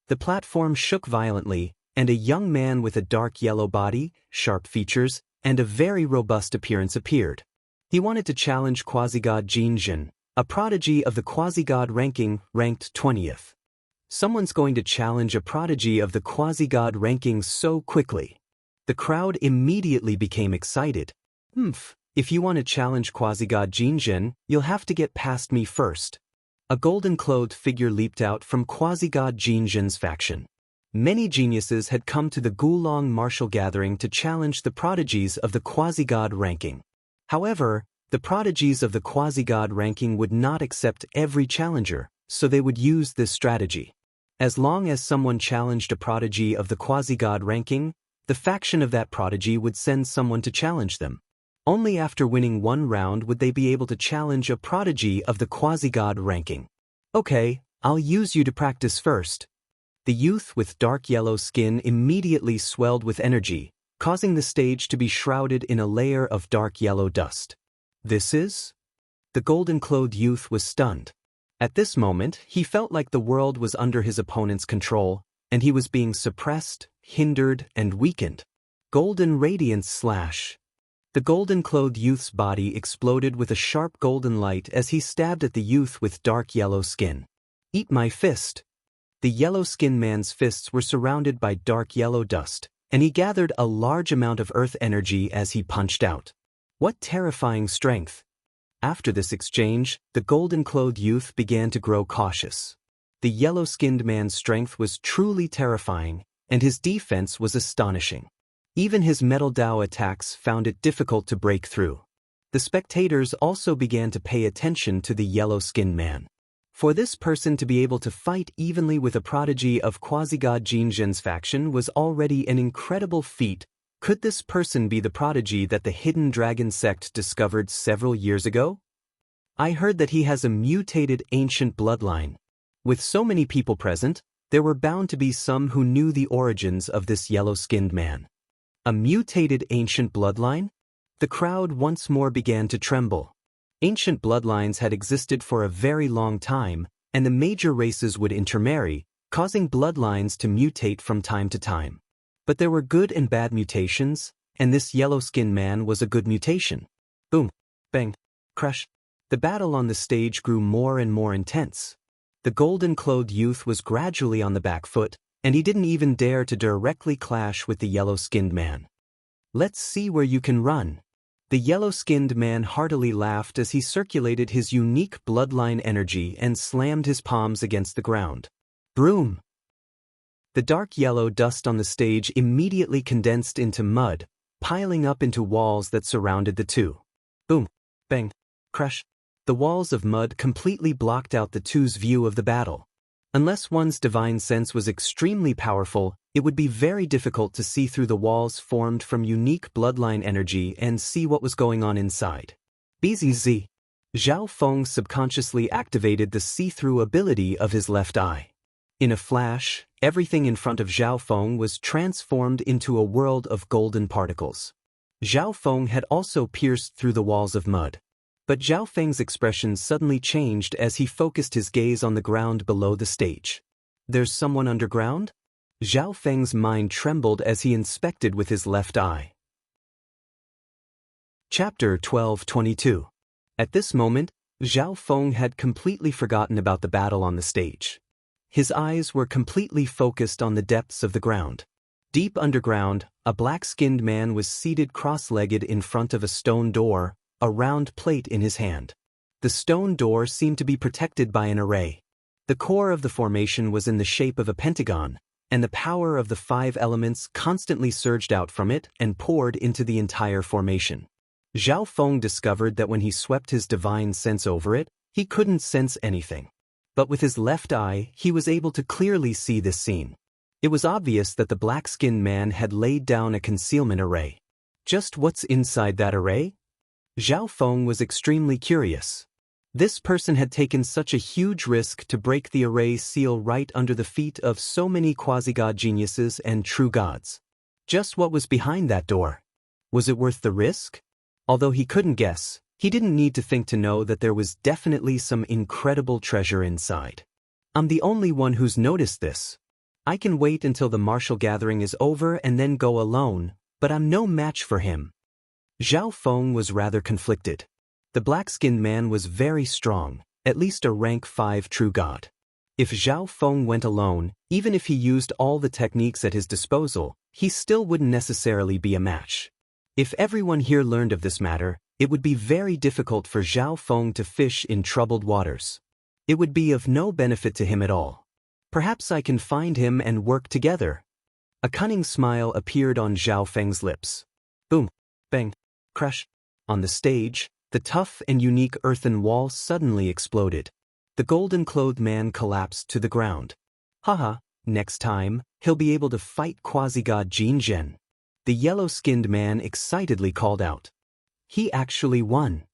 The platform shook violently, and a young man with a dark yellow body, sharp features, and a very robust appearance appeared. He wanted to challenge Quasi-God Jin Zhen, a prodigy of the Quasi-God ranking, ranked 20th. Someone's going to challenge a prodigy of the Quasi-God ranking so quickly. The crowd immediately became excited. If you want to challenge Quasi-God Jin Zhen, you'll have to get past me first. A golden-clothed figure leaped out from Quasi-God Jin Zhen's faction. Many geniuses had come to the Gulong martial gathering to challenge the prodigies of the quasi-god ranking. However, the prodigies of the quasi-god ranking would not accept every challenger, so they would use this strategy. As long as someone challenged a prodigy of the quasi-god ranking, the faction of that prodigy would send someone to challenge them. Only after winning one round would they be able to challenge a prodigy of the quasi-god ranking. Okay, I'll use you to practice first. The youth with dark yellow skin immediately swelled with energy, causing the stage to be shrouded in a layer of dark yellow dust. This is? The golden-clothed youth was stunned. At this moment, he felt like the world was under his opponent's control, and he was being suppressed, hindered, and weakened. Golden radiance slash. The golden-clothed youth's body exploded with a sharp golden light as he stabbed at the youth with dark yellow skin. Eat my fist. The yellow-skinned man's fists were surrounded by dark yellow dust, and he gathered a large amount of earth energy as he punched out. What terrifying strength! After this exchange, the golden-clothed youth began to grow cautious. The yellow-skinned man's strength was truly terrifying, and his defense was astonishing. Even his metal Dao attacks found it difficult to break through. The spectators also began to pay attention to the yellow-skinned man. For this person to be able to fight evenly with a prodigy of quasi-god Jin Zhen's faction was already an incredible feat. Could this person be the prodigy that the Hidden Dragon sect discovered several years ago? I heard that he has a mutated ancient bloodline. With so many people present, there were bound to be some who knew the origins of this yellow-skinned man. A mutated ancient bloodline? The crowd once more began to tremble. Ancient bloodlines had existed for a very long time, and the major races would intermarry, causing bloodlines to mutate from time to time. But there were good and bad mutations, and this yellow-skinned man was a good mutation. Boom, bang, crush. The battle on the stage grew more and more intense. The golden-clothed youth was gradually on the back foot, and he didn't even dare to directly clash with the yellow-skinned man. Let's see where you can run. The yellow-skinned man heartily laughed as he circulated his unique bloodline energy and slammed his palms against the ground. Broom! The dark yellow dust on the stage immediately condensed into mud, piling up into walls that surrounded the two. Boom! Bang! Crush! The walls of mud completely blocked out the two's view of the battle. Unless one's divine sense was extremely powerful, it would be very difficult to see through the walls formed from unique bloodline energy and see what was going on inside. BZZ. Zhao Feng subconsciously activated the see-through ability of his left eye. In a flash, everything in front of Zhao Feng was transformed into a world of golden particles. Zhao Feng had also pierced through the walls of mud. But Zhao Feng's expression suddenly changed as he focused his gaze on the ground below the stage. There's someone underground? Zhao Feng's mind trembled as he inspected with his left eye. Chapter 12:22. At this moment, Zhao Feng had completely forgotten about the battle on the stage. His eyes were completely focused on the depths of the ground. Deep underground, a black-skinned man was seated cross-legged in front of a stone door, a round plate in his hand. The stone door seemed to be protected by an array. The core of the formation was in the shape of a pentagon, and the power of the 5 elements constantly surged out from it and poured into the entire formation. Zhao Feng discovered that when he swept his divine sense over it, he couldn't sense anything. But with his left eye, he was able to clearly see this scene. It was obvious that the black-skinned man had laid down a concealment array. Just what's inside that array? Zhao Feng was extremely curious. This person had taken such a huge risk to break the array seal right under the feet of so many quasi-god geniuses and true gods. Just what was behind that door? Was it worth the risk? Although he couldn't guess, he didn't need to think to know that there was definitely some incredible treasure inside. I'm the only one who's noticed this. I can wait until the martial gathering is over and then go alone, but I'm no match for him. Zhao Feng was rather conflicted. The black-skinned man was very strong, at least a rank 5 true god. If Zhao Feng went alone, even if he used all the techniques at his disposal, he still wouldn't necessarily be a match. If everyone here learned of this matter, it would be very difficult for Zhao Feng to fish in troubled waters. It would be of no benefit to him at all. Perhaps I can find him and work together. A cunning smile appeared on Zhao Feng's lips. Boom, bang, crash. On the stage, the tough and unique earthen wall suddenly exploded. The golden-clothed man collapsed to the ground. Haha, next time, he'll be able to fight quasi-god Jin Zhen. The yellow-skinned man excitedly called out. He actually won.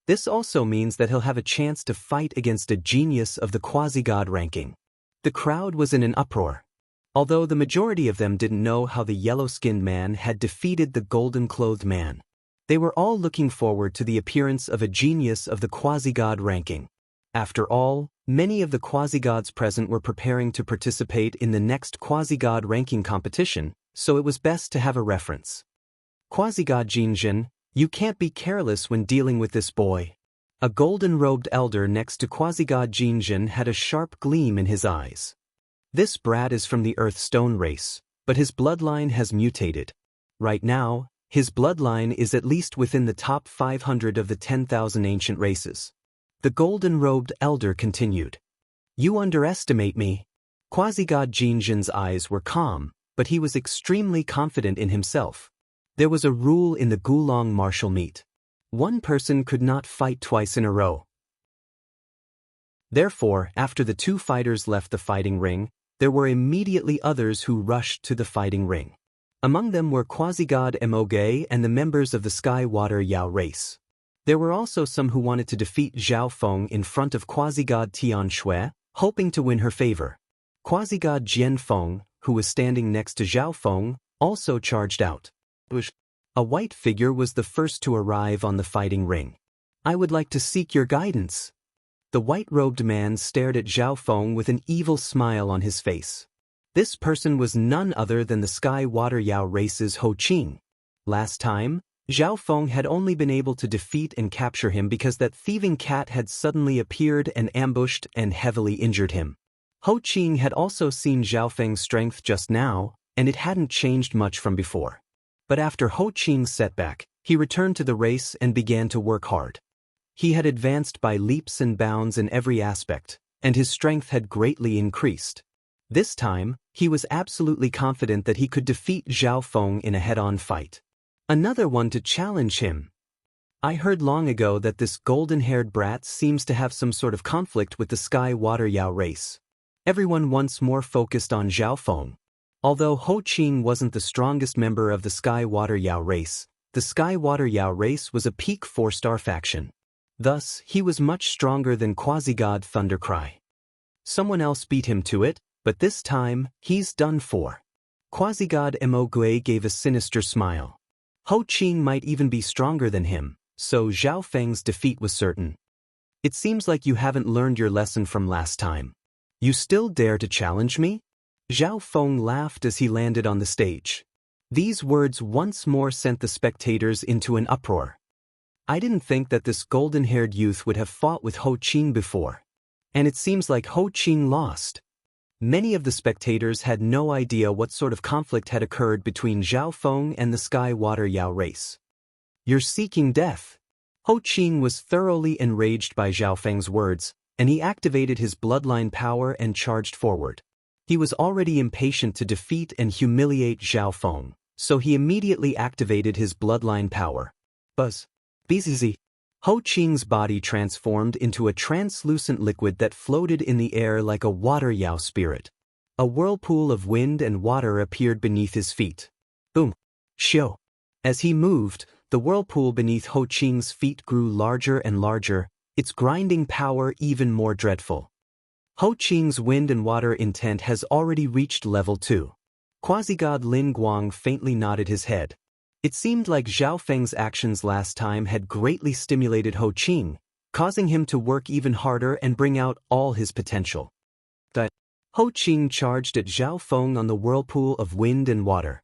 This also means that he'll have a chance to fight against a genius of the quasi-god ranking. The crowd was in an uproar. Although the majority of them didn't know how the yellow-skinned man had defeated the golden-clothed man, they were all looking forward to the appearance of a genius of the quasi-god ranking. After all, many of the quasi-gods present were preparing to participate in the next quasi-god ranking competition, so it was best to have a reference. Quasi-god Jin Zhen, you can't be careless when dealing with this boy. A golden-robed elder next to quasi-god Jin Zhen had a sharp gleam in his eyes. This brat is from the Earthstone race, but his bloodline has mutated. Right now, his bloodline is at least within the top 500 of the 10,000 ancient races. The golden-robed elder continued. You underestimate me. Quasi-god Jin Zhen's eyes were calm, but he was extremely confident in himself. There was a rule in the Gulong martial meet. One person could not fight twice in a row. Therefore, after the two fighters left the fighting ring, there were immediately others who rushed to the fighting ring. Among them were quasi-god Moge and the members of the Sky Water Yao race. There were also some who wanted to defeat Zhao Feng in front of quasi-god Tian Shui, hoping to win her favor. Quasi-god Jian Feng, who was standing next to Zhao Feng, also charged out. A white figure was the first to arrive on the fighting ring. I would like to seek your guidance. The white-robed man stared at Zhao Feng with an evil smile on his face. This person was none other than the Sky Water Yao race's Ho Qing. Last time, Zhao Feng had only been able to defeat and capture him because that thieving cat had suddenly appeared and ambushed and heavily injured him. Ho Qing had also seen Zhao Feng's strength just now, and it hadn't changed much from before. But after Ho Qing's setback, he returned to the race and began to work hard. He had advanced by leaps and bounds in every aspect, and his strength had greatly increased. This time, he was absolutely confident that he could defeat Zhao Feng in a head-on fight. Another one to challenge him. I heard long ago that this golden-haired brat seems to have some sort of conflict with the Sky Water Yao race. Everyone once more focused on Zhao Feng. Although Ho Qing wasn't the strongest member of the Sky Water Yao race, the Sky Water Yao race was a peak 4-star faction. Thus, he was much stronger than quasi-god Thundercry. Someone else beat him to it, but this time, he's done for. Quasi-god Mogue gave a sinister smile. Ho Qing might even be stronger than him, so Zhao Feng's defeat was certain. It seems like you haven't learned your lesson from last time. You still dare to challenge me? Zhao Feng laughed as he landed on the stage. These words once more sent the spectators into an uproar. I didn't think that this golden-haired youth would have fought with Ho Qing before. And it seems like Ho Qing lost. Many of the spectators had no idea what sort of conflict had occurred between Zhao Feng and the Sky Water Yao race. You're seeking death. Ho Qing was thoroughly enraged by Zhao Feng's words, and he activated his bloodline power and charged forward. He was already impatient to defeat and humiliate Zhao Feng, so he immediately activated his bloodline power. Buzz. Bzz. Ho Qing's body transformed into a translucent liquid that floated in the air like a water Yao spirit. A whirlpool of wind and water appeared beneath his feet. Boom. Shio. As he moved, the whirlpool beneath Ho Qing's feet grew larger and larger, its grinding power even more dreadful. Ho Qing's wind and water intent has already reached level 2. Quasi-god Lin Guang faintly nodded his head. It seemed like Zhao Feng's actions last time had greatly stimulated Ho Qing, causing him to work even harder and bring out all his potential. Ho Qing charged at Zhao Feng on the whirlpool of wind and water.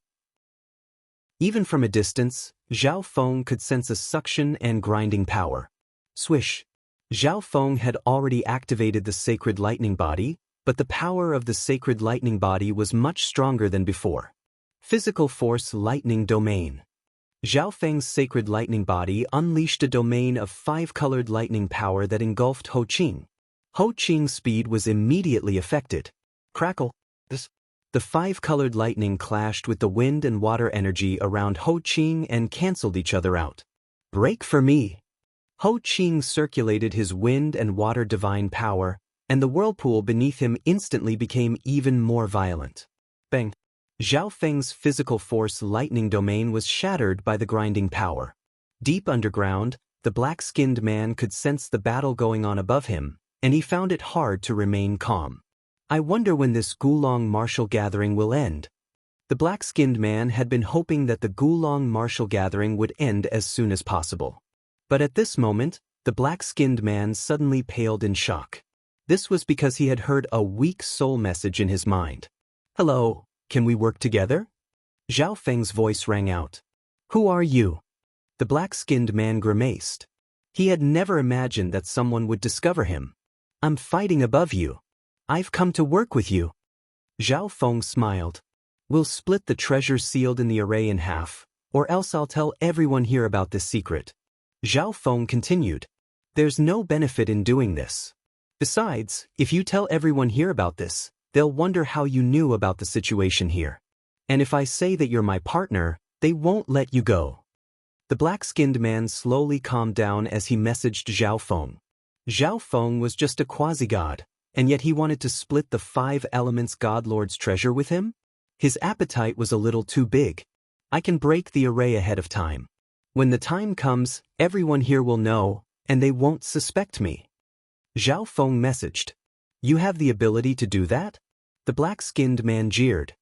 Even from a distance, Zhao Feng could sense a suction and grinding power. Swish. Zhao Feng had already activated the sacred lightning body, but the power of the sacred lightning body was much stronger than before. Physical force lightning domain. Zhao Feng's sacred lightning body unleashed a domain of 5-colored lightning power that engulfed Ho Qing. Ho Qing's speed was immediately affected. crackle. The five-colored lightning clashed with the wind and water energy around Ho Ching and canceled each other out. Break for me! Ho Ching circulated his wind and water divine power, and the whirlpool beneath him instantly became even more violent. Bang! Zhao Feng's physical force lightning domain was shattered by the grinding power. Deep underground, the black-skinned man could sense the battle going on above him, and he found it hard to remain calm. I wonder when this Gulong martial gathering will end. The black-skinned man had been hoping that the Gulong martial gathering would end as soon as possible. But at this moment, the black-skinned man suddenly paled in shock. This was because he had heard a weak soul message in his mind. Hello, can we work together? Zhao Feng's voice rang out. Who are you? The black-skinned man grimaced. He had never imagined that someone would discover him. I'm fighting above you. I've come to work with you. Zhao Feng smiled. We'll split the treasure sealed in the array in half, or else I'll tell everyone here about this secret. Zhao Feng continued. There's no benefit in doing this. Besides, if you tell everyone here about this, they'll wonder how you knew about the situation here. And if I say that you're my partner, they won't let you go. The black-skinned man slowly calmed down as he messaged Zhao Feng. Zhao Feng was just a quasi-god, and yet he wanted to split the 5 elements Godlord's treasure with him? His appetite was a little too big. I can break the array ahead of time. When the time comes, everyone here will know, and they won't suspect me. Zhao Feng messaged. You have the ability to do that? The black-skinned man jeered.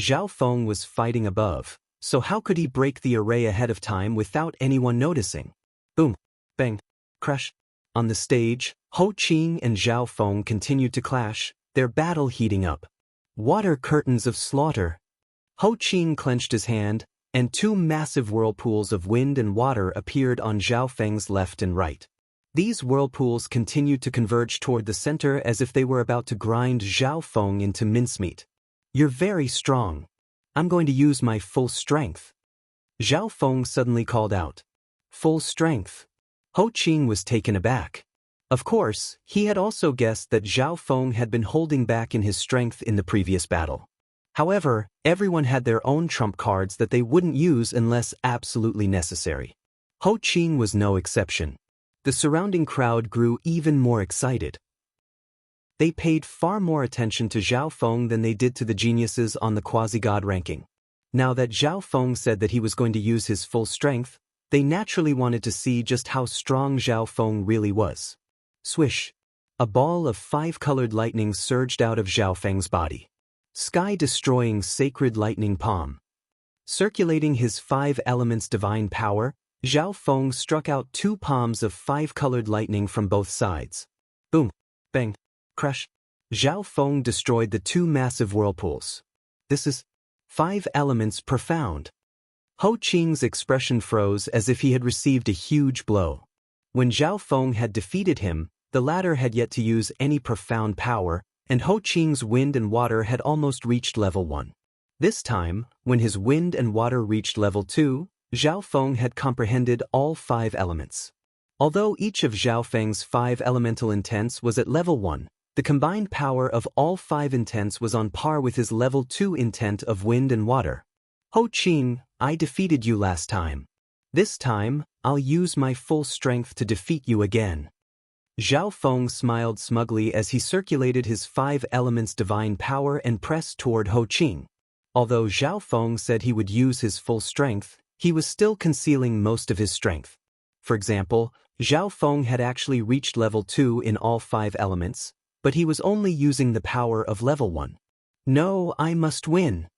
Zhao Feng was fighting above, so how could he break the array ahead of time without anyone noticing? Boom, bang, crash. On the stage, Ho Ching and Zhao Feng continued to clash, their battle heating up. Water curtains of slaughter. Ho Ching clenched his hand, and 2 massive whirlpools of wind and water appeared on Zhao Feng's left and right. These whirlpools continued to converge toward the center as if they were about to grind Zhao Feng into mincemeat. You're very strong. I'm going to use my full strength. Zhao Feng suddenly called out. Full strength. Ho Ching was taken aback. Of course, he had also guessed that Zhao Feng had been holding back in his strength in the previous battle. However, everyone had their own trump cards that they wouldn't use unless absolutely necessary. Ho Ching was no exception. The surrounding crowd grew even more excited. They paid far more attention to Zhao Feng than they did to the geniuses on the quasi-god ranking. Now that Zhao Feng said that he was going to use his full strength, they naturally wanted to see just how strong Zhao Feng really was. Swish! A ball of 5-colored lightning surged out of Zhao Feng's body. Sky-destroying sacred lightning palm. Circulating his 5 elements divine power, Zhao Feng struck out 2 palms of 5-colored lightning from both sides. Boom! Bang! Crash! Zhao Feng destroyed the 2 massive whirlpools. This is 5 elements profound. Ho Ching's expression froze as if he had received a huge blow. When Zhao Feng had defeated him, the latter had yet to use any profound power, and Ho Ching's wind and water had almost reached level 1. This time, when his wind and water reached level 2, Zhao Feng had comprehended all 5 elements. Although each of Zhao Feng's 5 elemental intents was at level 1, the combined power of all 5 intents was on par with his level 2 intent of wind and water. Ho Ching, I defeated you last time. This time, I'll use my full strength to defeat you again. Zhao Feng smiled smugly as he circulated his 5 elements divine power and pressed toward Ho Ching. Although Zhao Feng said he would use his full strength, he was still concealing most of his strength. For example, Zhao Feng had actually reached level 2 in all 5 elements, but he was only using the power of level 1. No, I must win.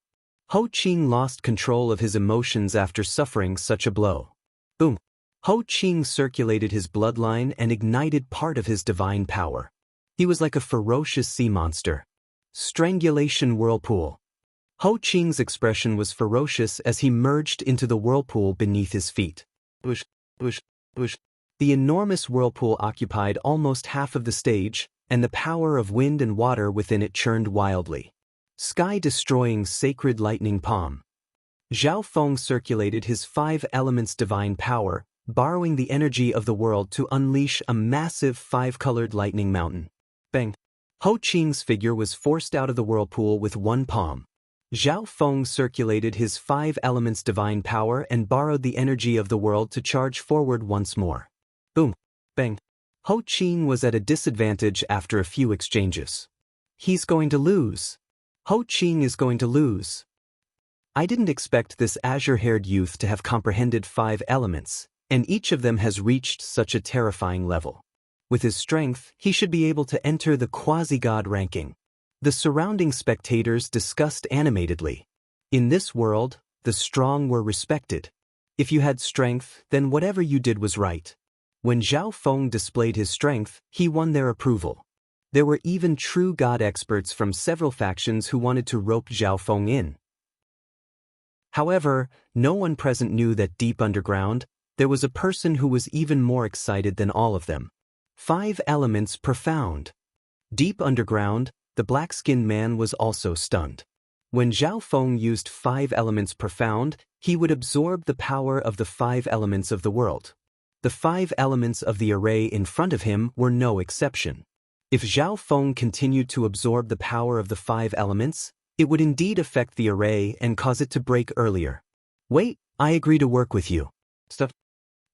Ho Ching lost control of his emotions after suffering such a blow. Boom! Ho Ching circulated his bloodline and ignited part of his divine power. He was like a ferocious sea monster. Strangulation whirlpool. Ho Ching's expression was ferocious as he merged into the whirlpool beneath his feet. Bush, bush, bush. The enormous whirlpool occupied almost half of the stage, and the power of wind and water within it churned wildly. Sky-destroying sacred lightning palm. Zhao Feng circulated his 5 elements divine power, borrowing the energy of the world to unleash a massive 5-colored lightning mountain. Bang! Ho Qing's figure was forced out of the whirlpool with one palm. Zhao Feng circulated his 5 elements divine power and borrowed the energy of the world to charge forward once more. Boom! Bang! Ho Qing was at a disadvantage after a few exchanges. He's going to lose. Ho Qing is going to lose. I didn't expect this azure-haired youth to have comprehended 5 elements, and each of them has reached such a terrifying level. With his strength, he should be able to enter the quasi-god ranking. The surrounding spectators discussed animatedly. In this world, the strong were respected. If you had strength, then whatever you did was right. When Zhao Feng displayed his strength, he won their approval. There were even true god experts from several factions who wanted to rope Zhao Feng in. However, no one present knew that deep underground, there was a person who was even more excited than all of them. 5 elements profound. Deep underground, the black-skinned man was also stunned. When Zhao Feng used 5 elements profound, he would absorb the power of the 5 elements of the world. The 5 elements of the array in front of him were no exception. If Zhao Feng continued to absorb the power of the 5 elements, it would indeed affect the array and cause it to break earlier. Wait, I agree to work with you. Stuff.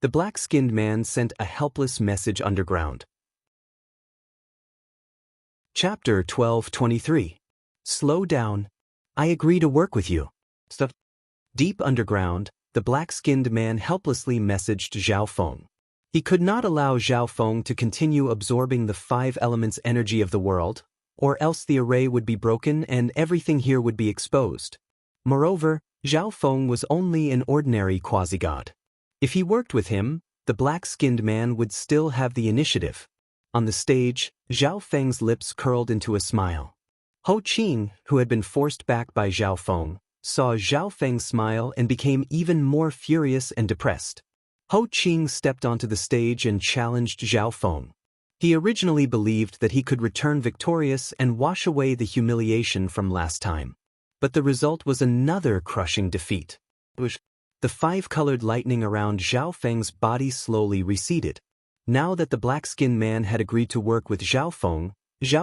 The black-skinned man sent a helpless message underground. Chapter 12:23. Slow down. I agree to work with you. Stuff. Deep underground, the black-skinned man helplessly messaged Zhao Feng. He could not allow Zhao Feng to continue absorbing the 5 elements energy of the world, or else the array would be broken and everything here would be exposed. Moreover, Zhao Feng was only an ordinary quasi-god. If he worked with him, the black-skinned man would still have the initiative. On the stage, Zhao Feng's lips curled into a smile. Ho Qing, who had been forced back by Zhao Feng, saw Zhao Feng smile and became even more furious and depressed. Ho Qing stepped onto the stage and challenged Zhao Feng. He originally believed that he could return victorious and wash away the humiliation from last time. But the result was another crushing defeat. The 5-colored lightning around Zhao Feng's body slowly receded. Now that the black-skinned man had agreed to work with Zhao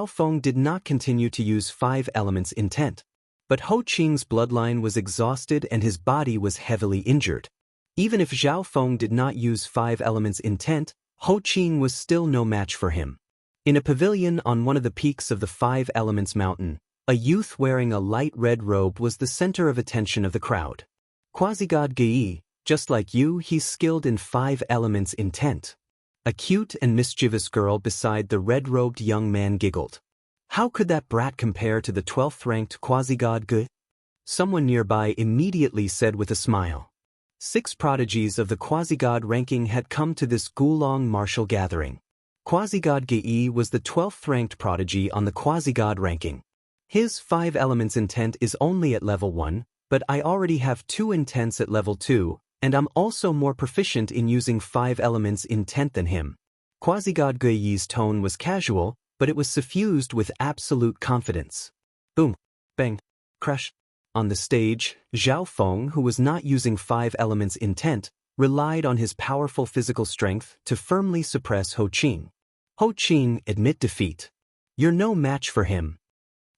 Feng did not continue to use 5 elements intent. But Ho Qing's bloodline was exhausted and his body was heavily injured. Even if Zhao Feng did not use 5 elements intent, Ho Qing was still no match for him. In a pavilion on one of the peaks of the 5 Elements Mountain, a youth wearing a light red robe was the center of attention of the crowd. Quasi-god Gei, just like you, he's skilled in 5 elements intent. A cute and mischievous girl beside the red-robed young man giggled. How could that brat compare to the 12th-ranked quasi-god Ge? Someone nearby immediately said with a smile. 6 prodigies of the quasi-god ranking had come to this Gulong martial gathering. Quasi-god Gei was the 12th-ranked prodigy on the quasi-god ranking. His 5 elements intent is only at level 1, but I already have 2 intents at level 2, and I'm also more proficient in using 5 elements intent than him. Quasi-god Gei's tone was casual, but it was suffused with absolute confidence. Boom! Bang! Crash! On the stage, Zhao Feng, who was not using 5 elements intent, relied on his powerful physical strength to firmly suppress Ho Qing. Ho Qing, admit defeat. You're no match for him.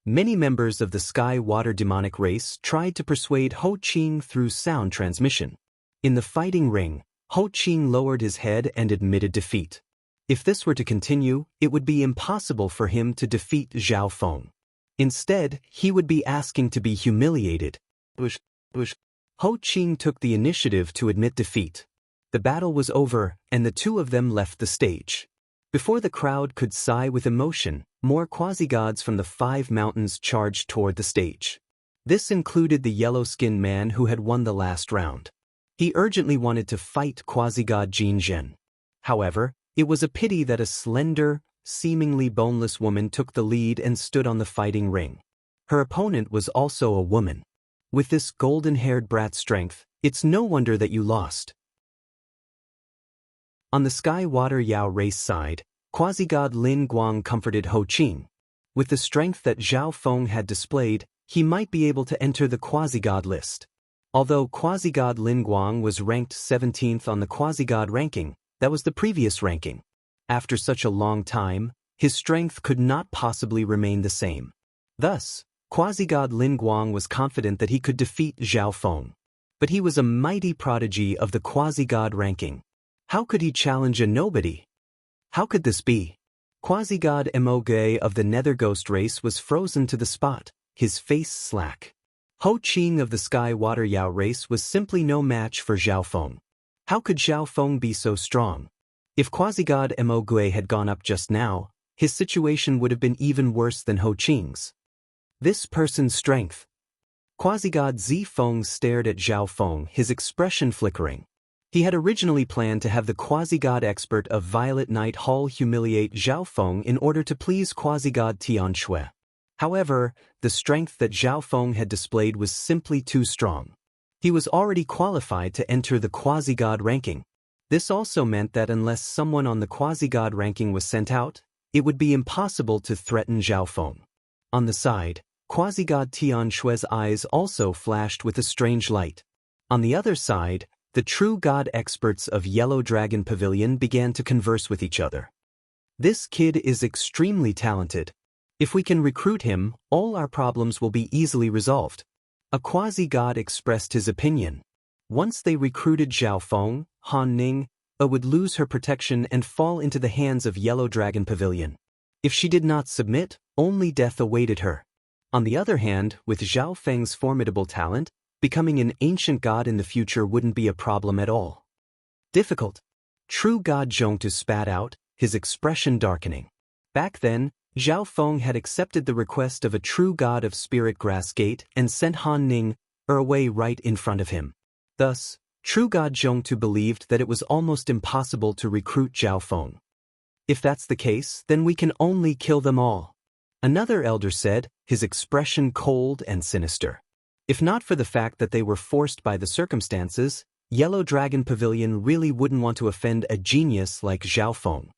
Many members of the Sky-Water demonic race tried to persuade Ho Qing through sound transmission. In the fighting ring, Ho Qing lowered his head and admitted defeat. If this were to continue, it would be impossible for him to defeat Zhao Feng. Instead, he would be asking to be humiliated. Ho Qing took the initiative to admit defeat. The battle was over, and the 2 of them left the stage. Before the crowd could sigh with emotion, more quasi-gods from the 5 mountains charged toward the stage. This included the yellow-skinned man who had won the last round. He urgently wanted to fight quasi-god Jin Zhen. However, it was a pity that a slender, seemingly boneless woman took the lead and stood on the fighting ring. Her opponent was also a woman. With this golden-haired brat's strength, it's no wonder that you lost. On the Sky-Water Yao race side, quasi-god Lin Guang comforted Ho Qing. With the strength that Zhao Feng had displayed, he might be able to enter the quasi-god list. Although quasi-god Lin Guang was ranked 17th on the quasi-god ranking, that was the previous ranking. After such a long time, his strength could not possibly remain the same. Thus, quasi-god Lin Guang was confident that he could defeat Zhao Feng. But he was a mighty prodigy of the quasi-god ranking. How could he challenge a nobody? How could this be? Quasi-god Emoge of the Nether Ghost race was frozen to the spot, his face slack. Ho Qing of the Sky Water Yao race was simply no match for Zhao Feng. How could Zhao Feng be so strong? If quasi-god Emoge had gone up just now, his situation would have been even worse than Ho Qing's. This person's strength. Quasi-god Zi Feng stared at Zhao Feng, his expression flickering. He had originally planned to have the quasi-god expert of Violet Night Hall humiliate Zhao Feng in order to please quasi-god Tian Shui. However, the strength that Zhao Feng had displayed was simply too strong. He was already qualified to enter the quasi-god ranking. This also meant that unless someone on the quasi-god ranking was sent out, it would be impossible to threaten Zhao Feng. On the side, quasi-god Tian Shui's eyes also flashed with a strange light. On the other side, the true god experts of Yellow Dragon Pavilion began to converse with each other. This kid is extremely talented. If we can recruit him, all our problems will be easily resolved. A quasi-god expressed his opinion. Once they recruited Zhao Feng, Han Ning would lose her protection and fall into the hands of Yellow Dragon Pavilion. If she did not submit, only death awaited her. On the other hand, with Zhao Feng's formidable talent, becoming an ancient god in the future wouldn't be a problem at all. Difficult. True God Zhongtu spat out, his expression darkening. Back then, Zhao Feng had accepted the request of a true god of Spirit Grass Gate and sent Han Ning away right in front of him. Thus, true God Zhongtu believed that it was almost impossible to recruit Zhao Feng. If that's the case, then we can only kill them all. Another elder said, his expression cold and sinister. If not for the fact that they were forced by the circumstances, Yellow Dragon Pavilion really wouldn't want to offend a genius like Zhao Feng.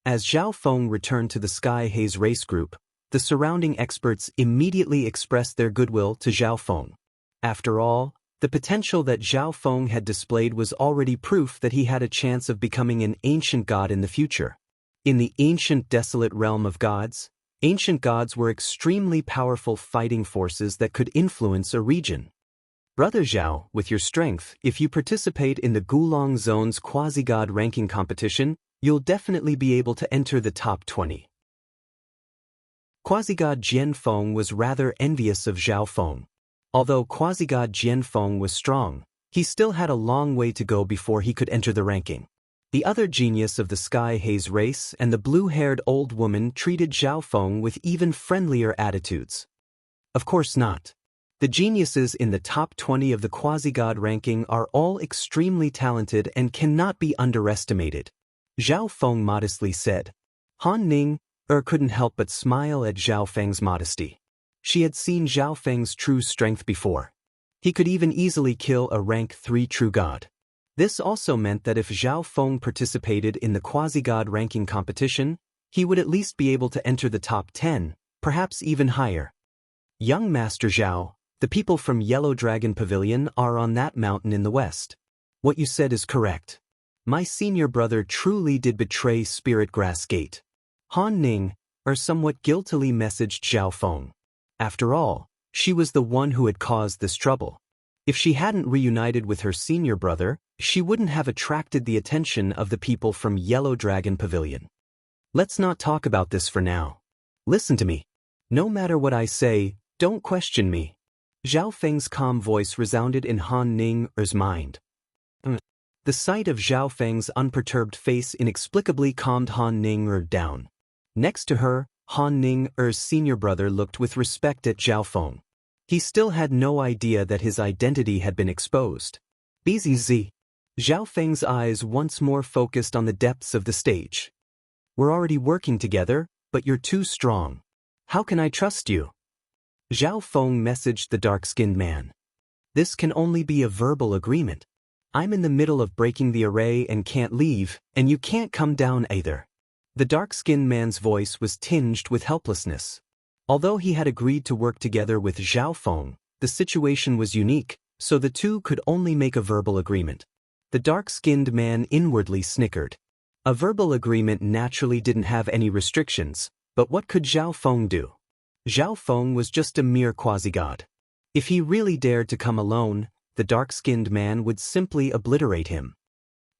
As Zhao Feng returned to the Sky Haze race group, the surrounding experts immediately expressed their goodwill to Zhao Feng. After all, the potential that Zhao Feng had displayed was already proof that he had a chance of becoming an ancient god in the future. In the ancient desolate realm of gods, ancient gods were extremely powerful fighting forces that could influence a region. Brother Zhao, with your strength, if you participate in the Gulong Zone's quasi-god ranking competition, you'll definitely be able to enter the top 20. Quasi-god Jian Feng was rather envious of Zhao Feng. Although quasi-god Jian Feng was strong, he still had a long way to go before he could enter the ranking. The other genius of the Sky Haze race and the blue-haired old woman treated Zhao Feng with even friendlier attitudes. Of course not. The geniuses in the top 20 of the quasi-god ranking are all extremely talented and cannot be underestimated. Zhao Feng modestly said. Han Ning couldn't help but smile at Zhao Feng's modesty. She had seen Zhao Feng's true strength before. He could even easily kill a rank 3 true god. This also meant that if Zhao Feng participated in the quasi-god ranking competition, he would at least be able to enter the top 10, perhaps even higher. Young Master Zhao, the people from Yellow Dragon Pavilion are on that mountain in the west. What you said is correct. My senior brother truly did betray Spirit Grass Gate. Han Ning somewhat guiltily messaged Zhao Feng. After all, she was the one who had caused this trouble. If she hadn't reunited with her senior brother, she wouldn't have attracted the attention of the people from Yellow Dragon Pavilion. Let's not talk about this for now. Listen to me. No matter what I say, don't question me. Zhao Feng's calm voice resounded in Han Ning's mind. The sight of Zhao Feng's unperturbed face inexplicably calmed Han Ning down. Next to her, Han Ning's senior brother looked with respect at Zhao Feng. He still had no idea that his identity had been exposed. BZZ. Zhao Feng's eyes once more focused on the depths of the stage. We're already working together, but you're too strong. How can I trust you? Zhao Feng messaged the dark-skinned man. This can only be a verbal agreement. I'm in the middle of breaking the array and can't leave, and you can't come down either. The dark-skinned man's voice was tinged with helplessness. Although he had agreed to work together with Zhao Feng, the situation was unique, so the two could only make a verbal agreement. The dark-skinned man inwardly snickered. A verbal agreement naturally didn't have any restrictions, but what could Zhao Feng do? Zhao Feng was just a mere quasi-god. If he really dared to come alone, the dark-skinned man would simply obliterate him.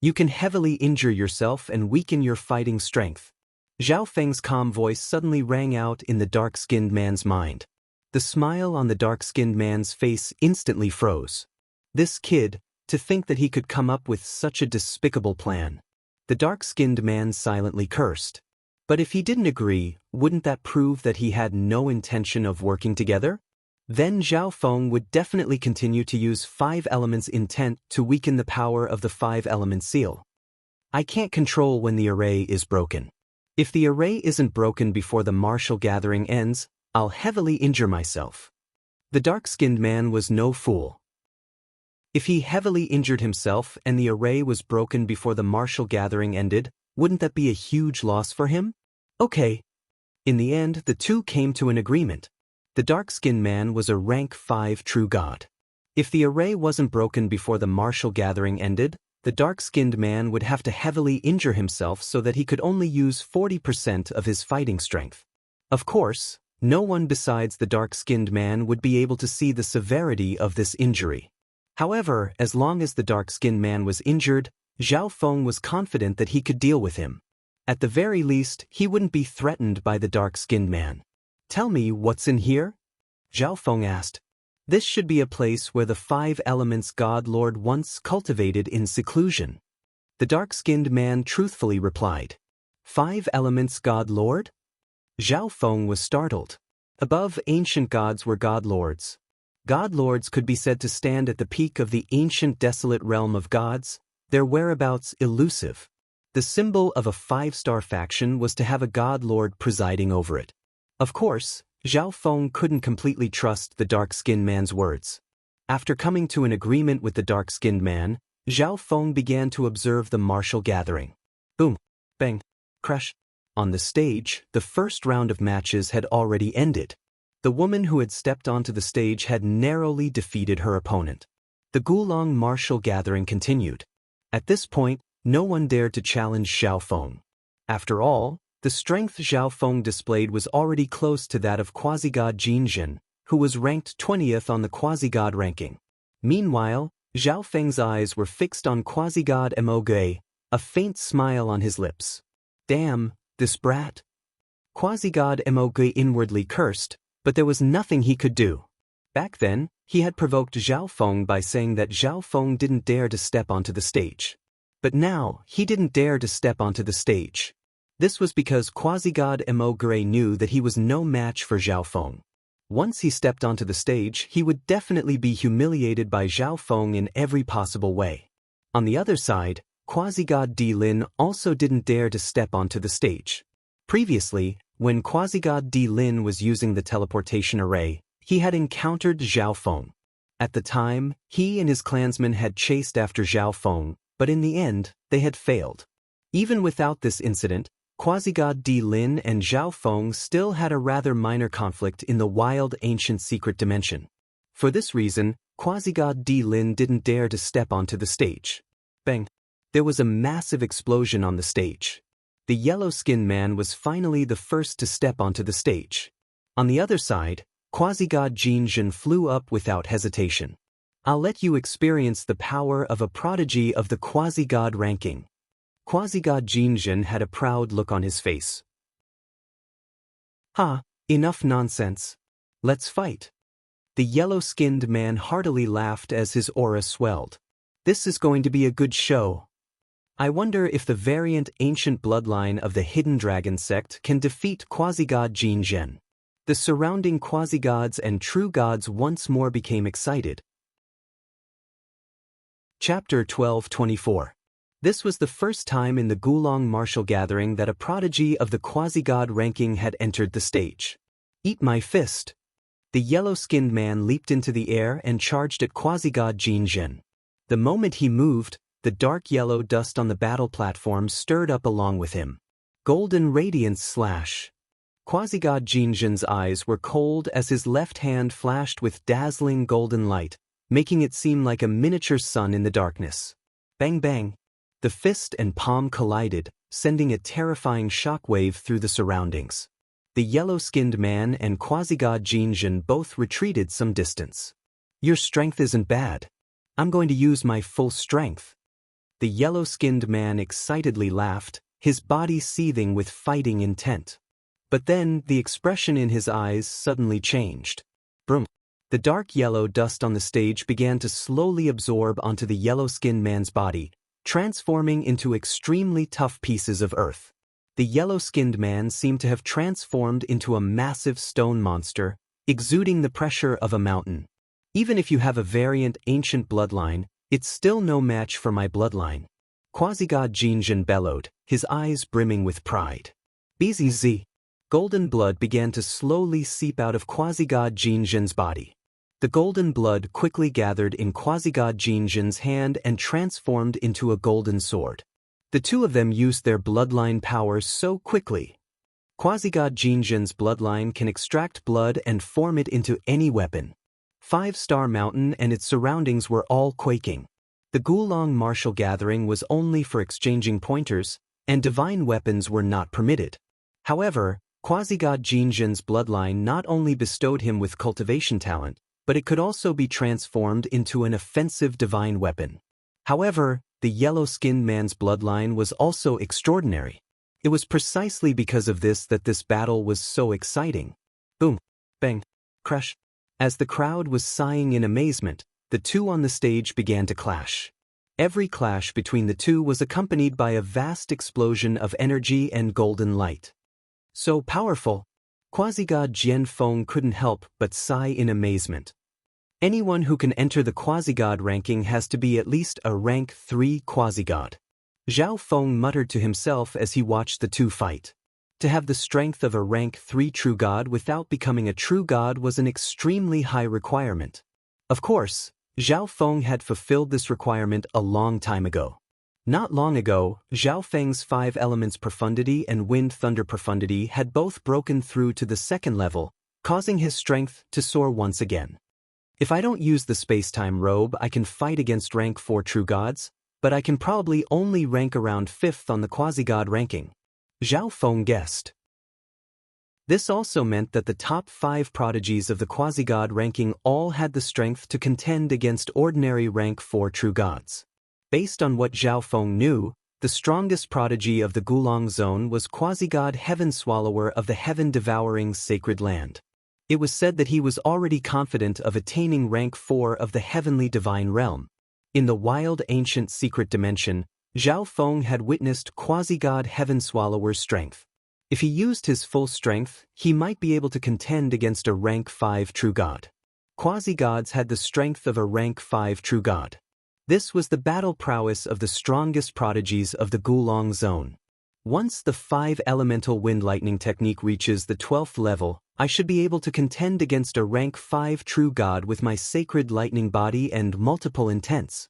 You can heavily injure yourself and weaken your fighting strength. Zhao Feng's calm voice suddenly rang out in the dark-skinned man's mind. The smile on the dark-skinned man's face instantly froze. This kid, to think that he could come up with such a despicable plan. The dark-skinned man silently cursed. But if he didn't agree, wouldn't that prove that he had no intention of working together? Then Zhao Feng would definitely continue to use 5 elements intent to weaken the power of the 5-element seal. I can't control when the array is broken. If the array isn't broken before the martial gathering ends, I'll heavily injure myself. The dark-skinned man was no fool. If he heavily injured himself and the array was broken before the martial gathering ended, wouldn't that be a huge loss for him? Okay. In the end, the two came to an agreement. The dark-skinned man was a rank 5 true god. If the array wasn't broken before the martial gathering ended, the dark-skinned man would have to heavily injure himself so that he could only use 40% of his fighting strength. Of course, no one besides the dark-skinned man would be able to see the severity of this injury. However, as long as the dark-skinned man was injured, Zhao Feng was confident that he could deal with him. At the very least, he wouldn't be threatened by the dark-skinned man. Tell me what's in here? Zhao Feng asked. This should be a place where the 5 elements God Lord once cultivated in seclusion. The dark-skinned man truthfully replied. 5 elements God Lord? Zhao Feng was startled. Above ancient gods were God Lords. God Lords could be said to stand at the peak of the ancient desolate realm of gods, their whereabouts elusive. The symbol of a 5-star faction was to have a God Lord presiding over it. Of course, Zhao Feng couldn't completely trust the dark-skinned man's words. After coming to an agreement with the dark-skinned man, Zhao Feng began to observe the martial gathering. Boom, bang, crash. On the stage, the first round of matches had already ended. The woman who had stepped onto the stage had narrowly defeated her opponent. The Gulong martial gathering continued. At this point, no one dared to challenge Zhao Feng. After all, the strength Zhao Feng displayed was already close to that of quasi-god Jinzhen, who was ranked 20th on the quasi-god ranking. Meanwhile, Zhao Feng's eyes were fixed on quasi-god Emogui, a faint smile on his lips. Damn, this brat. Quasi-god Emogui inwardly cursed, but there was nothing he could do. Back then, he had provoked Zhao Feng by saying that Zhao Feng didn't dare to step onto the stage. But now, he didn't dare to step onto the stage. This was because quasi-god Emogure knew that he was no match for Zhao Feng. Once he stepped onto the stage, he would definitely be humiliated by Zhao Feng in every possible way. On the other side, quasi-god Di Lin also didn't dare to step onto the stage. Previously, when quasi-god Di Lin was using the teleportation array, he had encountered Zhao Feng. At the time, he and his clansmen had chased after Zhao Feng, but in the end, they had failed. Even without this incident, quasi-god Di Lin and Zhao Feng still had a rather minor conflict in the wild ancient secret dimension. For this reason, quasi-god Di Lin didn't dare to step onto the stage. Bang! There was a massive explosion on the stage. The yellow-skinned man was finally the first to step onto the stage. On the other side, quasi-god Jinzhen flew up without hesitation. I'll let you experience the power of a prodigy of the quasi-god ranking. Quasi-god Jinzhen had a proud look on his face. Ha, enough nonsense. Let's fight. The yellow-skinned man heartily laughed as his aura swelled. This is going to be a good show. I wonder if the variant ancient bloodline of the Hidden Dragon sect can defeat quasi-god Jinzhen. The surrounding quasi-gods and true gods once more became excited. Chapter 12:24. This was the first time in the Gulong martial gathering that a prodigy of the quasi-god ranking had entered the stage. Eat my fist. The yellow-skinned man leaped into the air and charged at quasi-god Jinzhen. The moment he moved, the dark yellow dust on the battle platform stirred up along with him. Golden radiance slash. Quasi-god Jinzhen's eyes were cold as his left hand flashed with dazzling golden light, making it seem like a miniature sun in the darkness. Bang bang. The fist and palm collided, sending a terrifying shockwave through the surroundings. The yellow-skinned man and quasi-god Jinjin both retreated some distance. "Your strength isn't bad. I'm going to use my full strength." The yellow-skinned man excitedly laughed, his body seething with fighting intent. But then, the expression in his eyes suddenly changed. Broom. The dark yellow dust on the stage began to slowly absorb onto the yellow-skinned man's body, transforming into extremely tough pieces of earth. The yellow-skinned man seemed to have transformed into a massive stone monster, exuding the pressure of a mountain. "Even if you have a variant ancient bloodline, it's still no match for my bloodline," Quasi-God Jinjin bellowed, his eyes brimming with pride. "Bzz." Golden blood began to slowly seep out of Quasi-God Jinjin's body. The golden blood quickly gathered in Quasi-God Jinjin's hand and transformed into a golden sword. The two of them used their bloodline power so quickly. Quasi-God Jinjin's bloodline can extract blood and form it into any weapon. 5-Star Mountain and its surroundings were all quaking. The Gulong martial gathering was only for exchanging pointers, and divine weapons were not permitted. However, Quasi-God Jinjin's bloodline not only bestowed him with cultivation talent, but it could also be transformed into an offensive divine weapon. However, the yellow-skinned man's bloodline was also extraordinary. It was precisely because of this that this battle was so exciting. Boom, bang, crash. As the crowd was sighing in amazement, the two on the stage began to clash. Every clash between the two was accompanied by a vast explosion of energy and golden light. So powerful, Quasi-God Jianfeng couldn't help but sigh in amazement. Anyone who can enter the Quasi-God ranking has to be at least a rank 3 Quasi-God. Zhao Feng muttered to himself as he watched the two fight. To have the strength of a rank 3 true god without becoming a true god was an extremely high requirement. Of course, Zhao Feng had fulfilled this requirement a long time ago. Not long ago, Zhao Feng's 5 elements profundity and wind thunder profundity had both broken through to the 2nd level, causing his strength to soar once again. If I don't use the space-time robe, I can fight against rank 4 true gods, but I can probably only rank around 5th on the quasi-god ranking. Zhao Feng guessed. This also meant that the top 5 prodigies of the quasi-god ranking all had the strength to contend against ordinary rank 4 true gods. Based on what Zhao Feng knew, the strongest prodigy of the Gulong zone was quasi-god Heaven Swallower of the Heaven-Devouring Sacred Land. It was said that he was already confident of attaining rank 4 of the Heavenly Divine Realm. In the wild ancient secret dimension, Zhao Feng had witnessed quasi-god Heaven Swallower's strength. If he used his full strength, he might be able to contend against a rank 5 true god. Quasi-gods had the strength of a rank 5 true god. This was the battle prowess of the strongest prodigies of the Gulong zone. Once the 5 elemental wind lightning technique reaches the 12th level, I should be able to contend against a rank 5 true god with my sacred lightning body and multiple intents.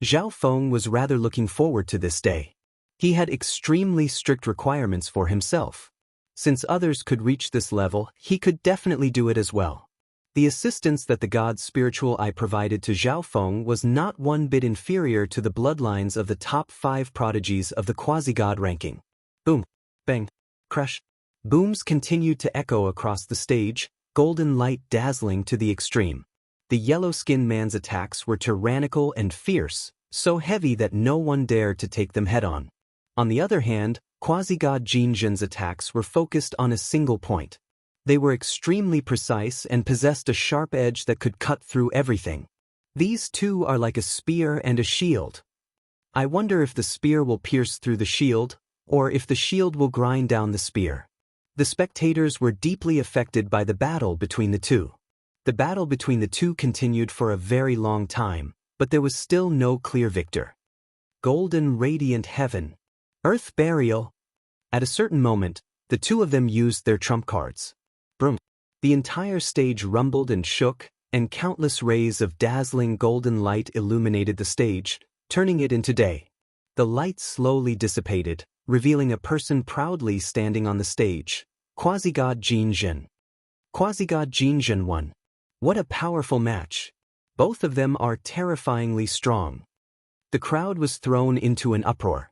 Zhao Feng was rather looking forward to this day. He had extremely strict requirements for himself. Since others could reach this level, he could definitely do it as well. The assistance that the god's spiritual eye provided to Zhao Feng was not one bit inferior to the bloodlines of the top 5 prodigies of the quasi-god ranking. Boom, bang, crash. Booms continued to echo across the stage, golden light dazzling to the extreme. The yellow-skinned man's attacks were tyrannical and fierce, so heavy that no one dared to take them head-on. On the other hand, quasi-god Jinjin's attacks were focused on a single point. They were extremely precise and possessed a sharp edge that could cut through everything. These two are like a spear and a shield. I wonder if the spear will pierce through the shield, or if the shield will grind down the spear. The spectators were deeply affected by the battle between the two. The battle between the two continued for a very long time, but there was still no clear victor. Golden radiant heaven. Earth burial. At a certain moment, the two of them used their trump cards. Broom. The entire stage rumbled and shook, and countless rays of dazzling golden light illuminated the stage, turning it into day. The light slowly dissipated, revealing a person proudly standing on the stage. Quasi-God Jinjin. Quasi-God Jinjin won. What a powerful match. Both of them are terrifyingly strong. The crowd was thrown into an uproar.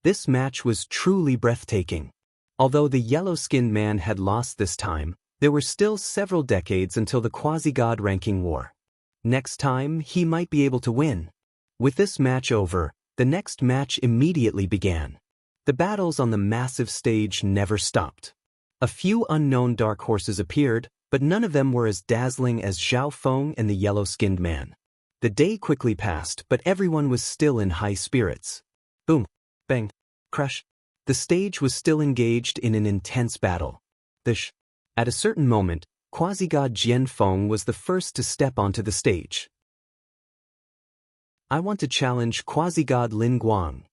This match was truly breathtaking. Although the yellow-skinned man had lost this time, there were still several decades until the quasi-god ranking war. Next time, he might be able to win. With this match over, the next match immediately began. The battles on the massive stage never stopped. A few unknown dark horses appeared, but none of them were as dazzling as Zhao Feng and the yellow-skinned man. The day quickly passed, but everyone was still in high spirits. Boom, bang, crash. The stage was still engaged in an intense battle. At a certain moment, quasi-god Jian Feng was the first to step onto the stage. I want to challenge quasi-god Lin Guang.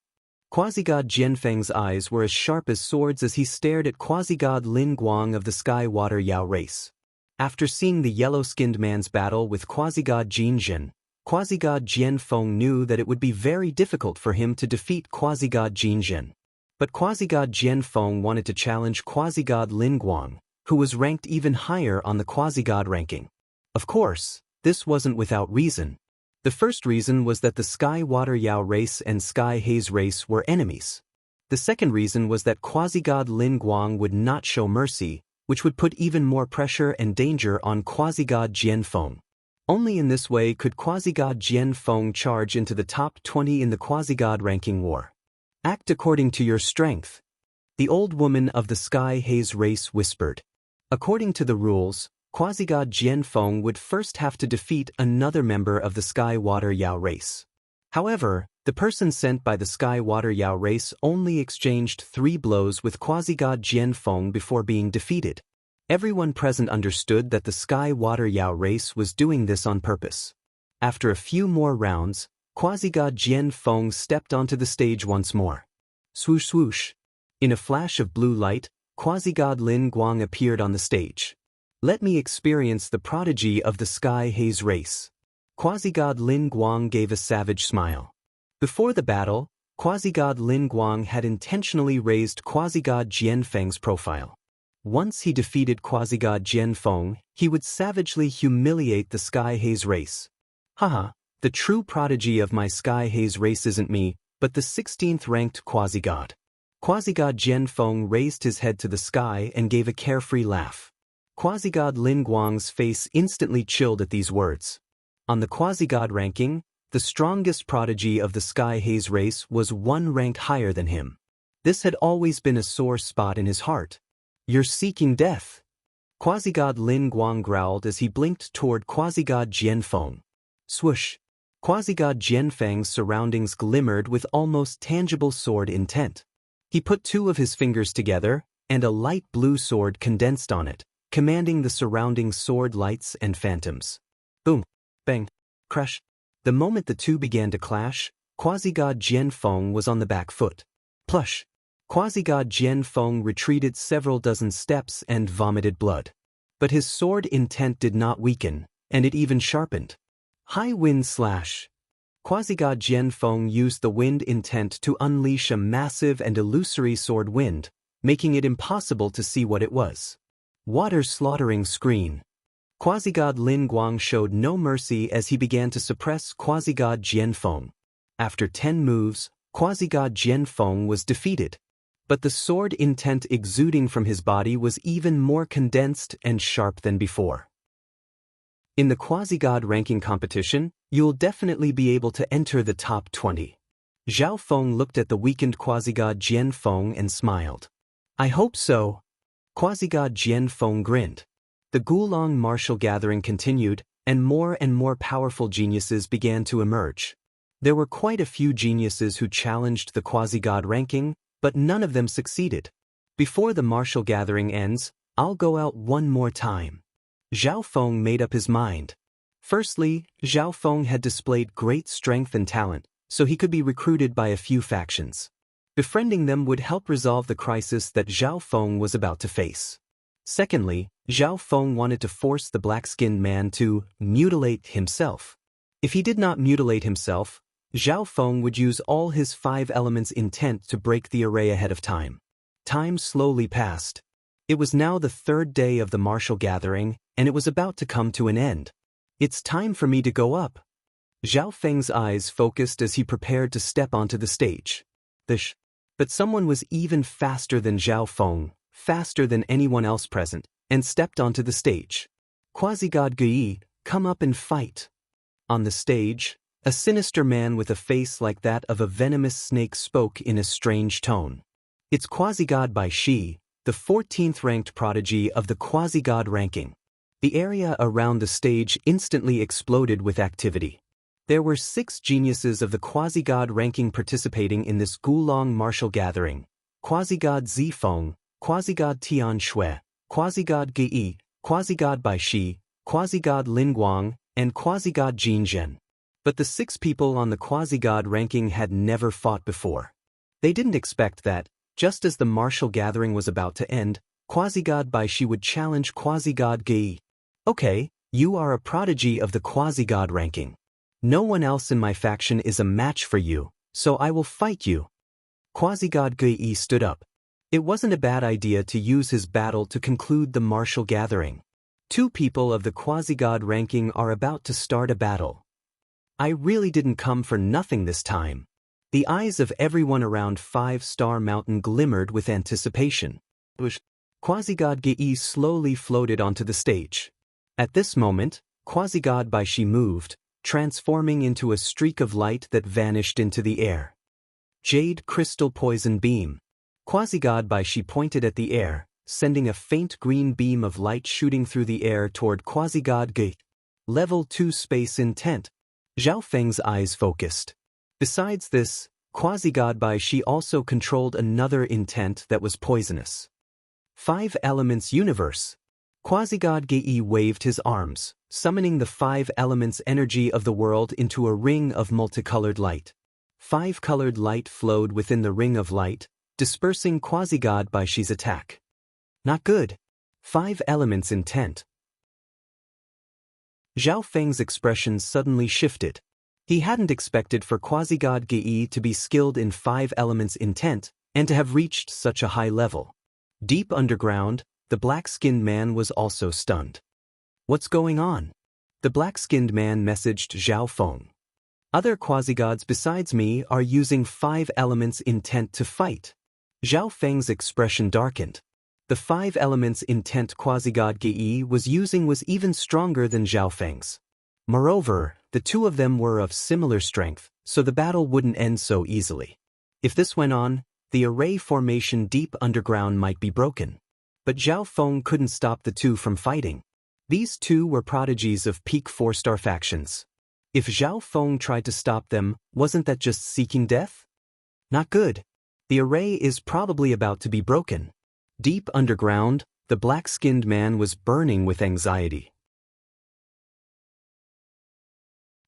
Quasi-god Jian Feng's eyes were as sharp as swords as he stared at quasi-god Lin Guang of the Sky Water Yao race. After seeing the yellow-skinned man's battle with quasi-god Jin Jin, quasi-god Jian Feng knew that it would be very difficult for him to defeat quasi-god Jin Jin. But quasi-god Jian Feng wanted to challenge quasi-god Lin Guang, who was ranked even higher on the quasi-god ranking. Of course, this wasn't without reason. The first reason was that the Sky Water Yao race and Sky Haze race were enemies. The second reason was that quasi-god Lin Guang would not show mercy, which would put even more pressure and danger on quasi-god Jian Feng. Only in this way could quasi-god Jian Feng charge into the top 20 in the quasi-god ranking war. Act according to your strength, the old woman of the Sky Haze race whispered. According to the rules, quasi-god Jian Feng would first have to defeat another member of the Sky Water Yao race. However, the person sent by the Sky Water Yao race only exchanged 3 blows with quasi-god Jian Feng before being defeated. Everyone present understood that the Sky Water Yao race was doing this on purpose. After a few more rounds, quasi-god Jian Feng stepped onto the stage once more. Swoosh swoosh. In a flash of blue light, quasi-god Lin Guang appeared on the stage. Let me experience the prodigy of the Sky Haze race. Quasi-god Lin Guang gave a savage smile. Before the battle, quasi-god Lin Guang had intentionally raised quasi-god Jian Feng's profile. Once he defeated quasi-god Jian Feng, he would savagely humiliate the Sky Haze race. Haha, the true prodigy of my Sky Haze race isn't me, but the 16th ranked quasi-god. Quasi-god Jian Feng raised his head to the sky and gave a carefree laugh. Quasi-god Lin Guang's face instantly chilled at these words. On the quasi-god ranking, the strongest prodigy of the Sky Haze race was 1 rank higher than him. This had always been a sore spot in his heart. You're seeking death. Quasi-god Lin Guang growled as he blinked toward quasi-god Jian Feng. Swoosh. Quasi-god Jian Feng's surroundings glimmered with almost tangible sword intent. He put 2 of his fingers together, and a light blue sword condensed on it, commanding the surrounding sword lights and phantoms. Boom, bang, crash. The moment the 2 began to clash, quasi-god Jian Feng was on the back foot. Plush. Quasi-god Jian Feng retreated several dozen steps and vomited blood. But his sword intent did not weaken, and it even sharpened. High wind slash. Quasi-god Jian Feng used the wind intent to unleash a massive and illusory sword wind, making it impossible to see what it was. Water slaughtering screen. Quasi-god Lin Guang showed no mercy as he began to suppress quasi-god Jian Feng. After 10 moves, quasi-god Jian Feng was defeated. But the sword intent exuding from his body was even more condensed and sharp than before. In the quasi-god ranking competition, you'll definitely be able to enter the top 20. Zhao Feng looked at the weakened quasi-god Jian Feng and smiled. I hope so. Quasi-god Jian Feng grinned. The Gulong martial gathering continued, and more powerful geniuses began to emerge. There were quite a few geniuses who challenged the quasi-god ranking, but none of them succeeded. Before the martial gathering ends, I'll go out one more time. Zhao Feng made up his mind. Firstly, Zhao Feng had displayed great strength and talent, so he could be recruited by a few factions. Befriending them would help resolve the crisis that Zhao Feng was about to face. Secondly, Zhao Feng wanted to force the black-skinned man to mutilate himself. If he did not mutilate himself, Zhao Feng would use all his 5 elements intent to break the array ahead of time. Time slowly passed. It was now the 3rd day of the martial gathering, and it was about to come to an end. It's time for me to go up. Zhao Feng's eyes focused as he prepared to step onto the stage. But But someone was even faster than Zhao Feng, faster than anyone else present, and stepped onto the stage. Quasi-God Gui, come up and fight. On the stage, a sinister man with a face like that of a venomous snake spoke in a strange tone. It's Quasi-God Bai Shi, the 14th ranked prodigy of the Quasi-God ranking. The area around the stage instantly exploded with activity. There were 6 geniuses of the Quasi-God ranking participating in this Gulong martial gathering: Quasi-God Zifeng, Quasi-God Tian Shui, Quasi-God Gei, Quasi-God Bai Shi, Quasi-God Linguang, and Quasi-God Jin Zhen. But the 6 people on the Quasi-God ranking had never fought before. They didn't expect that, just as the martial gathering was about to end, Quasi-God Bai Shi would challenge Quasi-God Gei. Okay, you are a prodigy of the Quasi-God ranking. No one else in my faction is a match for you, so I will fight you. Quasi-God Gei stood up. It wasn't a bad idea to use his battle to conclude the martial gathering. 2 people of the Quasi-God ranking are about to start a battle. I really didn't come for nothing this time. The eyes of everyone around 5-Star Mountain glimmered with anticipation. Quasi-God Gei slowly floated onto the stage. At this moment, Quasi-God Bai Shi moved, transforming into a streak of light that vanished into the air. Jade Crystal Poison Beam. Quasi-God Bai Shi pointed at the air, sending a faint green beam of light shooting through the air toward Quasi-God Gei. Level 2 Space Intent. Zhao Feng's eyes focused. Besides this, Quasi-God Bai Shi also controlled another intent that was poisonous. 5 Elements Universe. Quasi-God Gei waved his arms, summoning the 5 elements energy of the world into a ring of multicolored light. 5 colored light flowed within the ring of light, dispersing Quasi-God Bai Shi's attack. Not good. 5 elements intent. Zhao Feng's expression suddenly shifted. He hadn't expected for Quasi-God Gei to be skilled in 5 elements intent, and to have reached such a high level. Deep underground, the black-skinned man was also stunned. What's going on? The black-skinned man messaged Zhao Feng. Other quasi-gods besides me are using 5 elements intent to fight. Zhao Feng's expression darkened. The 5 elements intent quasi-god Gei was using was even stronger than Zhao Feng's. Moreover, the 2 of them were of similar strength, so the battle wouldn't end so easily. If this went on, the array formation deep underground might be broken. But Zhao Feng couldn't stop the 2 from fighting. These 2 were prodigies of peak 4-star factions. If Zhao Feng tried to stop them, wasn't that just seeking death? Not good. The array is probably about to be broken. Deep underground, the black-skinned man was burning with anxiety.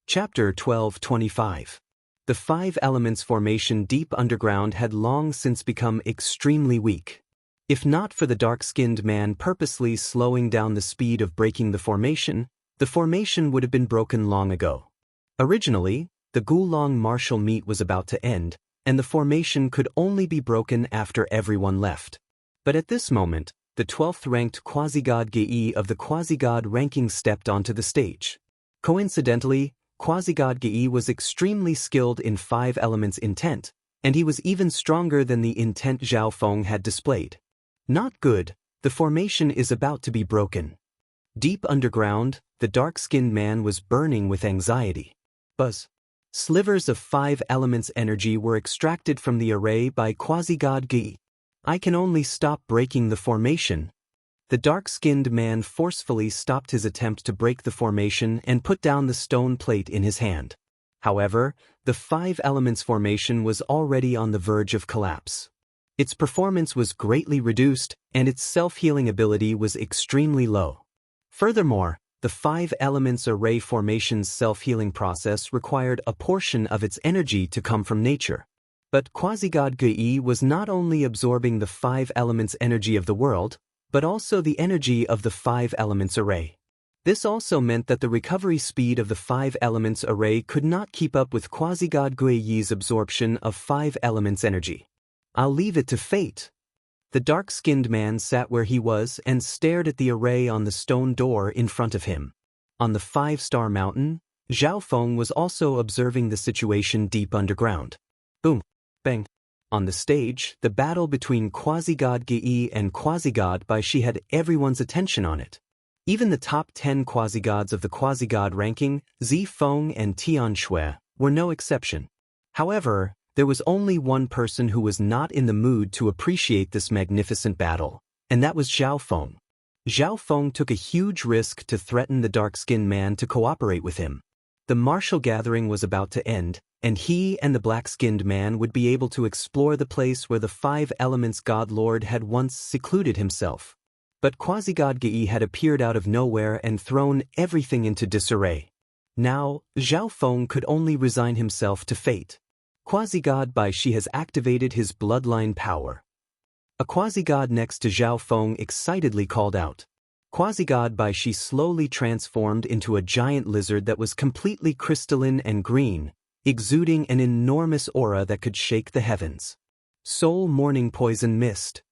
Chapter 12:25. The 5 elements formation deep underground had long since become extremely weak. If not for the dark-skinned man purposely slowing down the speed of breaking the formation would have been broken long ago. Originally, the Gulong martial meet was about to end, and the formation could only be broken after everyone left. But at this moment, the 12th-ranked quasi-god Gei of the quasi-god ranking stepped onto the stage. Coincidentally, quasi-god Gei was extremely skilled in 5 elements intent, and he was even stronger than the intent Zhao Feng had displayed. Not good, the formation is about to be broken. Deep underground, the dark-skinned man was burning with anxiety. Buzz. Slivers of 5 elements energy were extracted from the array by quasi-god Gei. I can only stop breaking the formation. The dark-skinned man forcefully stopped his attempt to break the formation and put down the stone plate in his hand. However, the 5 elements formation was already on the verge of collapse. Its performance was greatly reduced, and its self-healing ability was extremely low. Furthermore, the 5 elements array formation's self-healing process required a portion of its energy to come from nature. But quasi-god Gei was not only absorbing the 5 elements energy of the world, but also the energy of the 5 elements array. This also meant that the recovery speed of the 5 elements array could not keep up with quasi-god Gei's absorption of 5 elements energy. I'll leave it to fate. The dark-skinned man sat where he was and stared at the array on the stone door in front of him. On the 5-star mountain, Zhao Feng was also observing the situation deep underground. Boom. Bang. On the stage, the battle between quasi-god Ge and quasi-god Bai Shi had everyone's attention on it. Even the top 10 quasi-gods of the quasi-god ranking, Zi Feng and Tian Shui, were no exception. However, there was only one person who was not in the mood to appreciate this magnificent battle, and that was Zhao Feng. Zhao Feng took a huge risk to threaten the dark-skinned man to cooperate with him. The martial gathering was about to end, and he and the black-skinned man would be able to explore the place where the five elements god lord had once secluded himself. But quasi-god Ge had appeared out of nowhere and thrown everything into disarray. Now, Zhao Feng could only resign himself to fate. Quasi-god Bai Shi has activated his bloodline power. A quasi-god next to Zhao Feng excitedly called out. Quasi-god Bai Shi slowly transformed into a giant lizard that was completely crystalline and green, exuding an enormous aura that could shake the heavens. Soul Morning Poison Mist.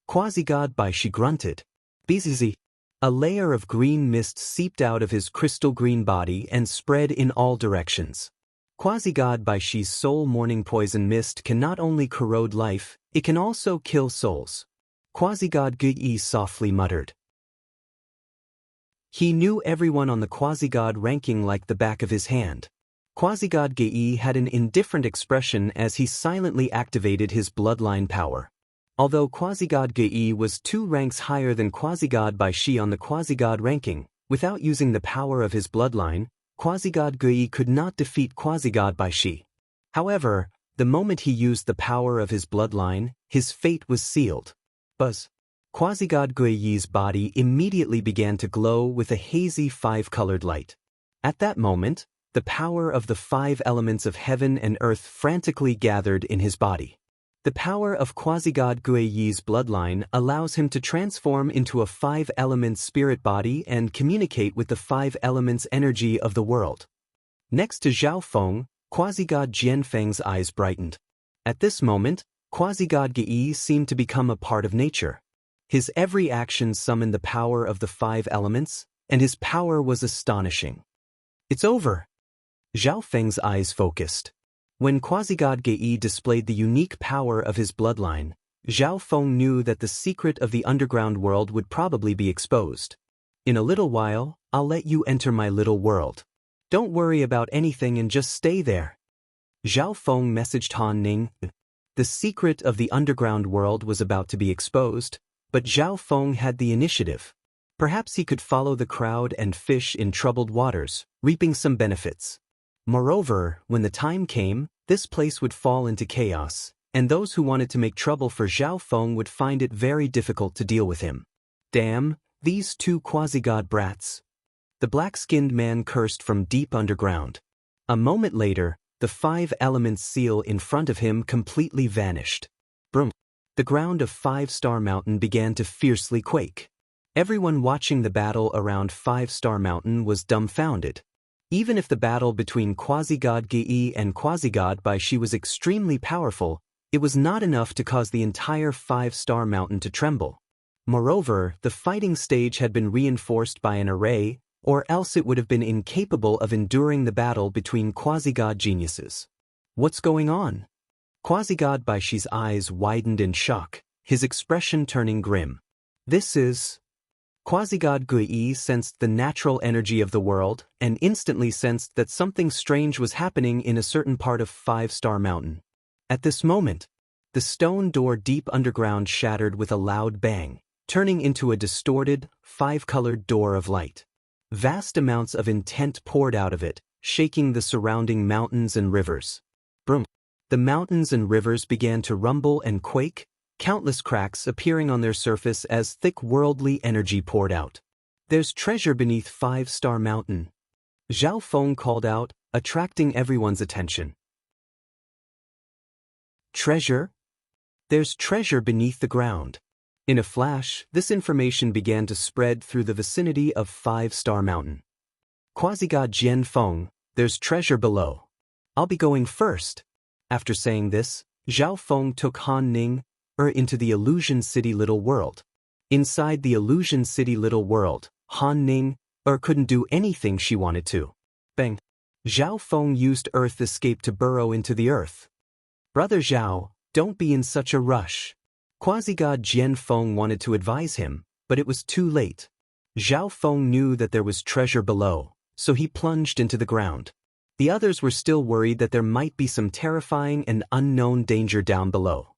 Quasi-god Bai Shi grunted. Bzz. A layer of green mist seeped out of his crystal green body and spread in all directions. Quasi-god Bai Shi's Soul Morning Poison Mist can not only corrode life, it can also kill souls. Quasi-god Ge softly muttered. He knew everyone on the quasi-god ranking like the back of his hand. Quasi-god Ge had an indifferent expression as he silently activated his bloodline power. Although quasi-god Ge was 2 ranks higher than quasi-god Bai Shi on the quasi-god ranking, without using the power of his bloodline, quasi-god Ge could not defeat quasi-god Bai Shi. However, the moment he used the power of his bloodline, his fate was sealed. Buzz. Quasi-god Ge's body immediately began to glow with a hazy 5-colored light. At that moment, the power of the 5 elements of heaven and earth frantically gathered in his body. The power of quasi-god Ge's bloodline allows him to transform into a 5-element spirit body and communicate with the 5 elements energy of the world. Next to Zhao Feng, quasi-god Jianfeng's eyes brightened. At this moment, quasi-god Ge seemed to become a part of nature. His every action summoned the power of the 5 elements, and his power was astonishing. It's over. Zhao Feng's eyes focused. When quasi-god Ge displayed the unique power of his bloodline, Zhao Feng knew that the secret of the underground world would probably be exposed. In a little while, I'll let you enter my little world. Don't worry about anything and just stay there. Zhao Feng messaged Han Ning. The secret of the underground world was about to be exposed, but Zhao Feng had the initiative. Perhaps he could follow the crowd and fish in troubled waters, reaping some benefits. Moreover, when the time came, this place would fall into chaos, and those who wanted to make trouble for Zhao Feng would find it very difficult to deal with him. Damn, these 2 quasi-god brats. The black-skinned man cursed from deep underground. A moment later, the 5 elements seal in front of him completely vanished. Brum. The ground of 5-Star Mountain began to fiercely quake. Everyone watching the battle around 5-Star Mountain was dumbfounded. Even if the battle between quasi-god Ge and quasi-god Bai Shi was extremely powerful, it was not enough to cause the entire 5-Star Mountain to tremble. Moreover, the fighting stage had been reinforced by an array, or else it would have been incapable of enduring the battle between quasi-god geniuses. What's going on? Quasi-god Bai Shi's eyes widened in shock, his expression turning grim. This is... Quasi-god Ge sensed the natural energy of the world and instantly sensed that something strange was happening in a certain part of 5-Star Mountain. At this moment, the stone door deep underground shattered with a loud bang, turning into a distorted, 5-colored door of light. Vast amounts of intent poured out of it, shaking the surrounding mountains and rivers. Brum. The mountains and rivers began to rumble and quake, countless cracks appearing on their surface as thick worldly energy poured out. There's treasure beneath 5-Star Mountain. Zhao Feng called out, attracting everyone's attention. Treasure? There's treasure beneath the ground. In a flash, this information began to spread through the vicinity of 5-Star Mountain. Quasi-god Jianfeng, there's treasure below. I'll be going first. After saying this, Zhao Feng took Han Ning into the Illusion City Little World. Inside the Illusion City Little World, Han Ning couldn't do anything she wanted to. Bang! Zhao Feng used Earth Escape to burrow into the earth. Brother Zhao, Don't be in such a rush. Quasi-god Jian Feng wanted to advise him, but it was too late. Zhao Feng knew that there was treasure below, so he plunged into the ground. The others were still worried that there might be some terrifying and unknown danger down below.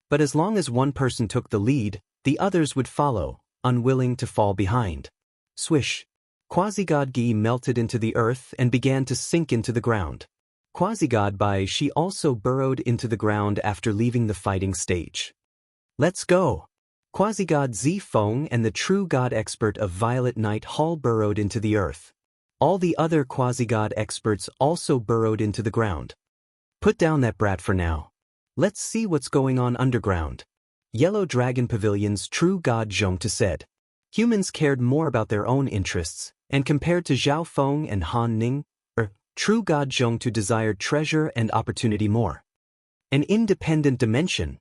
But as long as one person took the lead, the others would follow, unwilling to fall behind. Swish! Quasi-god Gi melted into the earth and began to sink into the ground. Quasi-god Bai Shi also burrowed into the ground after leaving the fighting stage. Let's go! Quasi-god Zi Feng and the true god expert of Violet Night Hall burrowed into the earth. All the other quasi-god experts also burrowed into the ground. Put down that brat for now. Let's see what's going on underground. Yellow Dragon Pavilion's true god Zhongta said. Humans cared more about their own interests, and compared to Zhao Feng and Han Ning, true god Zhongta desired treasure and opportunity more. An independent dimension.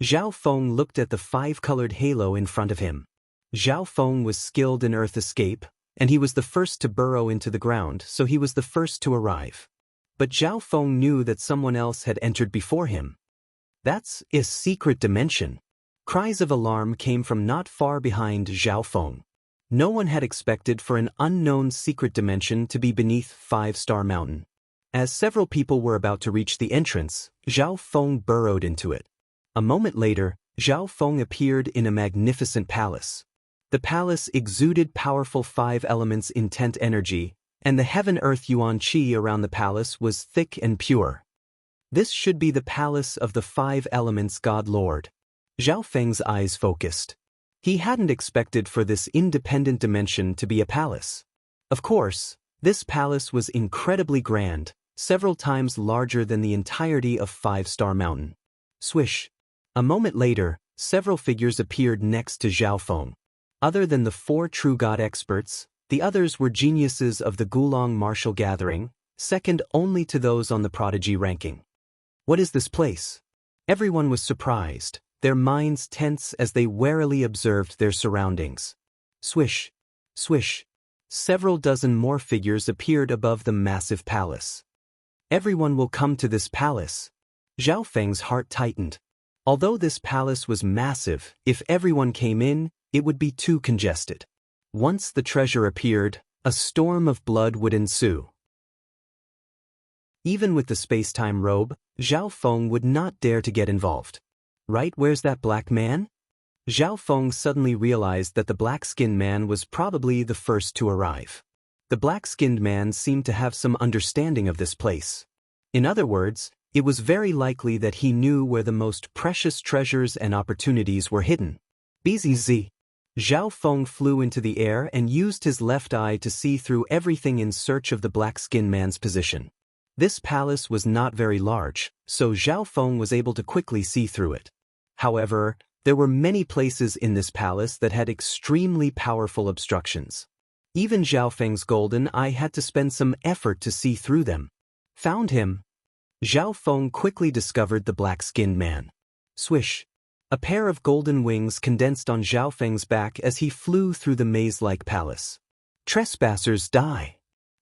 Zhao Feng looked at the five-colored halo in front of him. Zhao Feng was skilled in earth escape, and he was the first to burrow into the ground, so he was the first to arrive. But Zhao Feng knew that someone else had entered before him. That's a secret dimension. Cries of alarm came from not far behind Zhao Feng. No one had expected for an unknown secret dimension to be beneath Five-Star Mountain. As several people were about to reach the entrance, Zhao Feng burrowed into it. A moment later, Zhao Feng appeared in a magnificent palace. The palace exuded powerful five elements intent energy, and the heaven-earth yuan qi around the palace was thick and pure. This should be the palace of the five elements god lord. Zhao Feng's eyes focused. He hadn't expected for this independent dimension to be a palace. Of course, this palace was incredibly grand, several times larger than the entirety of Five-Star Mountain. Swish! A moment later, several figures appeared next to Zhao Feng. Other than the four true god experts, the others were geniuses of the Gulong Martial Gathering, second only to those on the prodigy ranking. What is this place? Everyone was surprised, their minds tense as they warily observed their surroundings. Swish! Swish! Several dozen more figures appeared above the massive palace. Everyone will come to this palace. Zhao Feng's heart tightened. Although this palace was massive, if everyone came in, it would be too congested. Once the treasure appeared, a storm of blood would ensue. Even with the space-time robe, Zhao Feng would not dare to get involved. Right, where's that black man? Zhao Feng suddenly realized that the black-skinned man was probably the first to arrive. The black-skinned man seemed to have some understanding of this place. In other words, it was very likely that he knew where the most precious treasures and opportunities were hidden. BZZ. Zhao Feng flew into the air and used his left eye to see through everything in search of the black-skinned man's position. This palace was not very large, so Zhao Feng was able to quickly see through it. However, there were many places in this palace that had extremely powerful obstructions. Even Zhao Feng's golden eye had to spend some effort to see through them. Found him. Zhao Feng quickly discovered the black-skinned man. Swish! A pair of golden wings condensed on Zhao Feng's back as he flew through the maze-like palace. Trespassers die!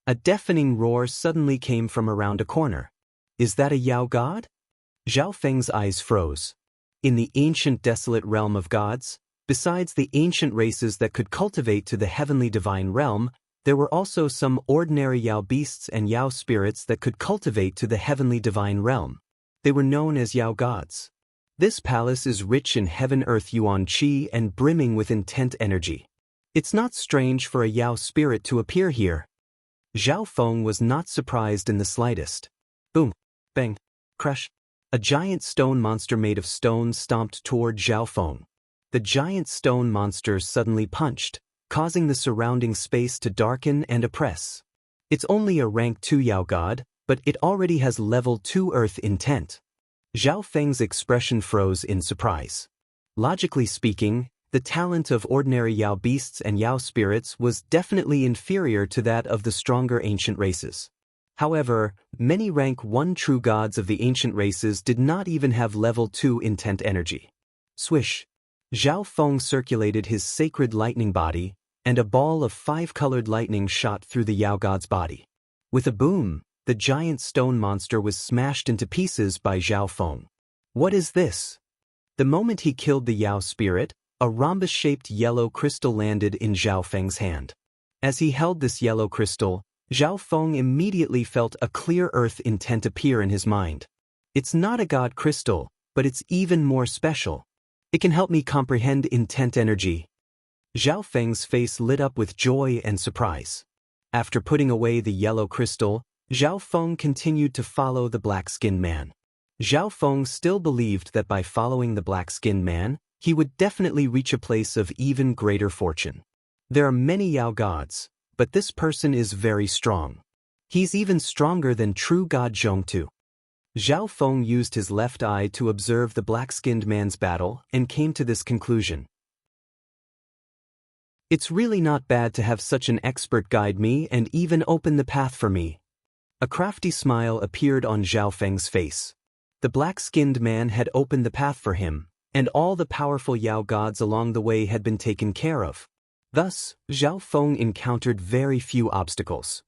A deafening roar suddenly came from around a corner. Is that a Yao god? Zhao Feng's eyes froze. In the ancient desolate realm of gods, besides the ancient races that could cultivate to the heavenly divine realm, there were also some ordinary Yao beasts and Yao spirits that could cultivate to the heavenly divine realm. They were known as Yao gods. This palace is rich in heaven-earth yuan qi and brimming with intent energy. It's not strange for a Yao spirit to appear here. Zhao Feng was not surprised in the slightest. Boom! Bang! Crash! A giant stone monster made of stone stomped toward Zhao Feng. The giant stone monster suddenly punched, causing the surrounding space to darken and oppress. It's only a rank 2 Yao god, but it already has level 2 earth intent. Zhao Feng's expression froze in surprise. Logically speaking, the talent of ordinary Yao beasts and Yao spirits was definitely inferior to that of the stronger ancient races. However, many rank 1 true gods of the ancient races did not even have level 2 intent energy. Swish! Zhao Feng circulated his sacred lightning body, and a ball of 5-colored lightning shot through the Yao god's body. With a boom, the giant stone monster was smashed into pieces by Zhao Feng. What is this? The moment he killed the Yao spirit, a rhombus-shaped yellow crystal landed in Zhao Feng's hand. As he held this yellow crystal, Zhao Feng immediately felt a clear earth intent appear in his mind. It's not a god crystal, but it's even more special. It can help me comprehend intent energy. Zhao Feng's face lit up with joy and surprise. After putting away the yellow crystal, Zhao Feng continued to follow the black-skinned man. Zhao Feng still believed that by following the black-skinned man, he would definitely reach a place of even greater fortune. There are many Yao gods, but this person is very strong. He's even stronger than true god Zhongtu. Zhao Feng used his left eye to observe the black-skinned man's battle and came to this conclusion. It's really not bad to have such an expert guide me and even open the path for me. A crafty smile appeared on Zhao Feng's face. The black-skinned man had opened the path for him, and all the powerful Yao gods along the way had been taken care of. Thus, Zhao Feng encountered very few obstacles.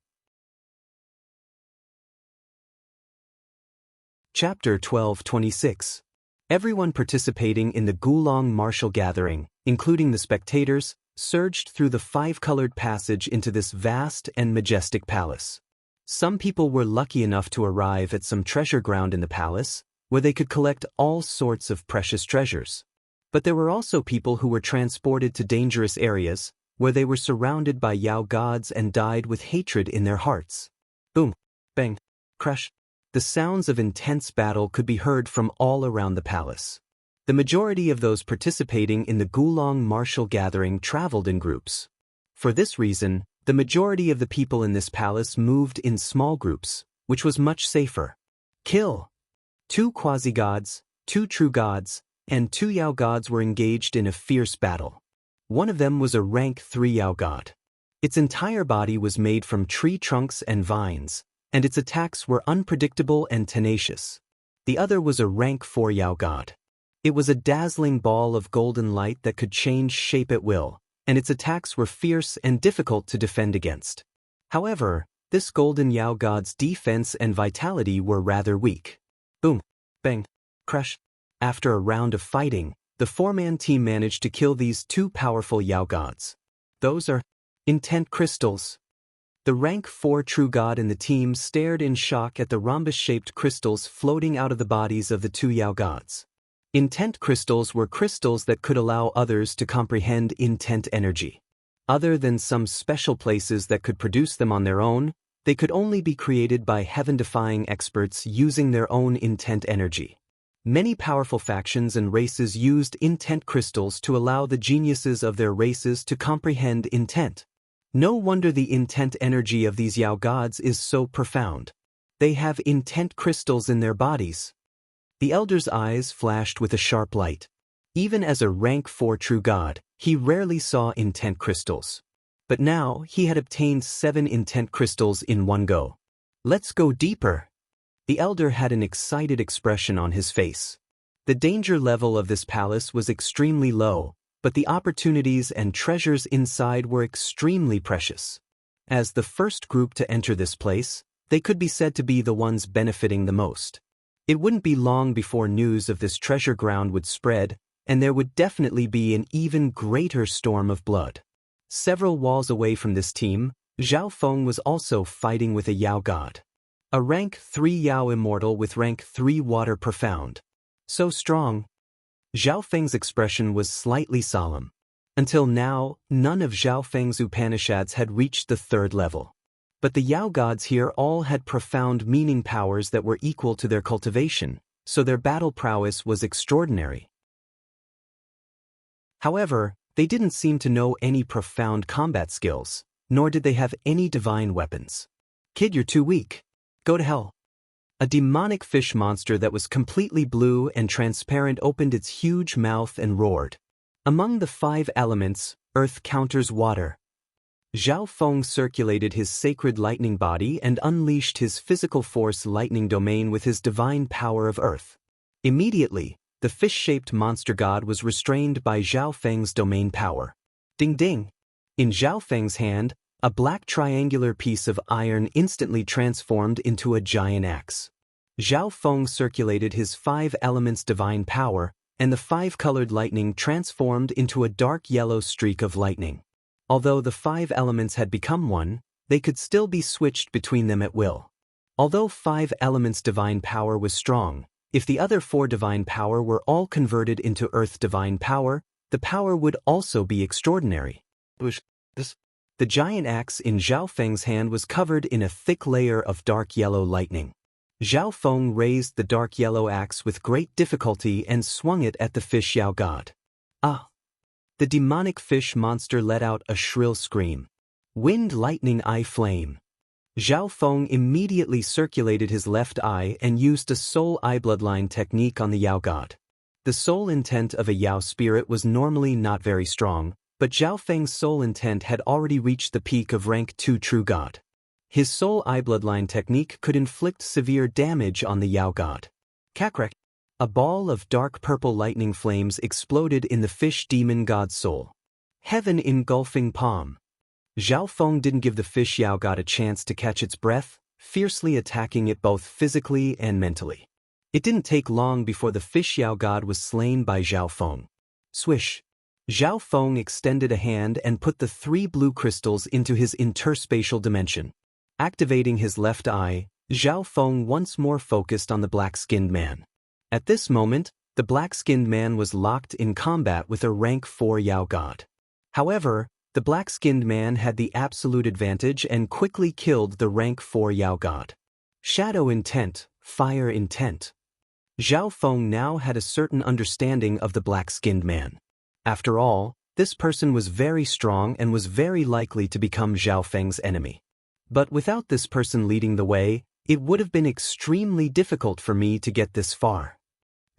Chapter 12:26. Everyone participating in the Gulong martial gathering, including the spectators, surged through the five-colored passage into this vast and majestic palace. Some people were lucky enough to arrive at some treasure ground in the palace, where they could collect all sorts of precious treasures. But there were also people who were transported to dangerous areas, where they were surrounded by Yao gods and died with hatred in their hearts. Boom, bang, crash. The sounds of intense battle could be heard from all around the palace. The majority of those participating in the Gulong martial gathering traveled in groups. For this reason, the majority of the people in this palace moved in small groups, which was much safer. Kill! 2 quasi-gods, 2 true gods, and 2 Yao gods were engaged in a fierce battle. One of them was a rank 3 Yao god. Its entire body was made from tree trunks and vines, and its attacks were unpredictable and tenacious. The other was a rank 4 Yao god. It was a dazzling ball of golden light that could change shape at will, and its attacks were fierce and difficult to defend against. However, this golden Yao god's defense and vitality were rather weak. Boom, bang, crash. After a round of fighting, the 4-man team managed to kill these 2 powerful Yao gods. Those are intent crystals. The rank 4 true god in the team stared in shock at the rhombus-shaped crystals floating out of the bodies of the 2 Yao gods. Intent crystals were crystals that could allow others to comprehend intent energy. Other than some special places that could produce them on their own, they could only be created by heaven-defying experts using their own intent energy. Many powerful factions and races used intent crystals to allow the geniuses of their races to comprehend intent. No wonder the intent energy of these Yao gods is so profound. They have intent crystals in their bodies. The elder's eyes flashed with a sharp light. Even as a rank 4 true god, he rarely saw intent crystals. But now he had obtained 7 intent crystals in one go. Let's go deeper. The elder had an excited expression on his face. The danger level of this palace was extremely low, but the opportunities and treasures inside were extremely precious. As the first group to enter this place, they could be said to be the ones benefiting the most. It wouldn't be long before news of this treasure ground would spread, and there would definitely be an even greater storm of blood. Several walls away from this team, Zhao Feng was also fighting with a Yao god. A rank 3 Yao immortal with rank 3 water profound. So strong. Zhao Feng's expression was slightly solemn. Until now, none of Zhao Feng's Upanishads had reached the 3rd level. But the Yao gods here all had profound meaning powers that were equal to their cultivation, so their battle prowess was extraordinary. However, they didn't seem to know any profound combat skills, nor did they have any divine weapons. Kid, you're too weak. Go to hell. A demonic fish monster that was completely blue and transparent opened its huge mouth and roared. Among the 5 elements, earth counters water. Zhao Feng circulated his sacred lightning body and unleashed his physical force lightning domain with his divine power of earth. Immediately, the fish-shaped monster god was restrained by Zhao Feng's domain power. Ding ding! In Zhao Feng's hand, a black triangular piece of iron instantly transformed into a giant axe. Zhao Feng circulated his 5 elements divine power, and the 5-colored lightning transformed into a dark yellow streak of lightning. Although the 5 elements had become one, they could still be switched between them at will. Although 5 elements divine power was strong, if the other 4 divine power were all converted into earth divine power, the power would also be extraordinary. The giant axe in Zhao Feng's hand was covered in a thick layer of dark yellow lightning. Zhao Feng raised the dark yellow axe with great difficulty and swung it at the fish Yao god. Ah! The demonic fish monster let out a shrill scream. Wind lightning eye flame. Zhao Feng immediately circulated his left eye and used a soul eye bloodline technique on the Yao god. The soul intent of a Yao spirit was normally not very strong, but Zhao Feng's soul intent had already reached the peak of rank 2 true god. His soul eye bloodline technique could inflict severe damage on the Yao god. Kakrek. A ball of dark purple lightning flames exploded in the fish demon god's soul. Heaven engulfing palm. Zhao Feng didn't give the fish Yao god a chance to catch its breath, fiercely attacking it both physically and mentally. It didn't take long before the fish Yao god was slain by Zhao Feng. Swish. Zhao Feng extended a hand and put the 3 blue crystals into his interspatial dimension. Activating his left eye, Zhao Feng once more focused on the black-skinned man. At this moment, the black-skinned man was locked in combat with a rank 4 Yao god. However, the black-skinned man had the absolute advantage and quickly killed the rank 4 Yao god. Shadow intent, fire intent. Zhao Feng now had a certain understanding of the black-skinned man. After all, this person was very strong and was very likely to become Zhao Feng's enemy. But without this person leading the way, it would have been extremely difficult for me to get this far.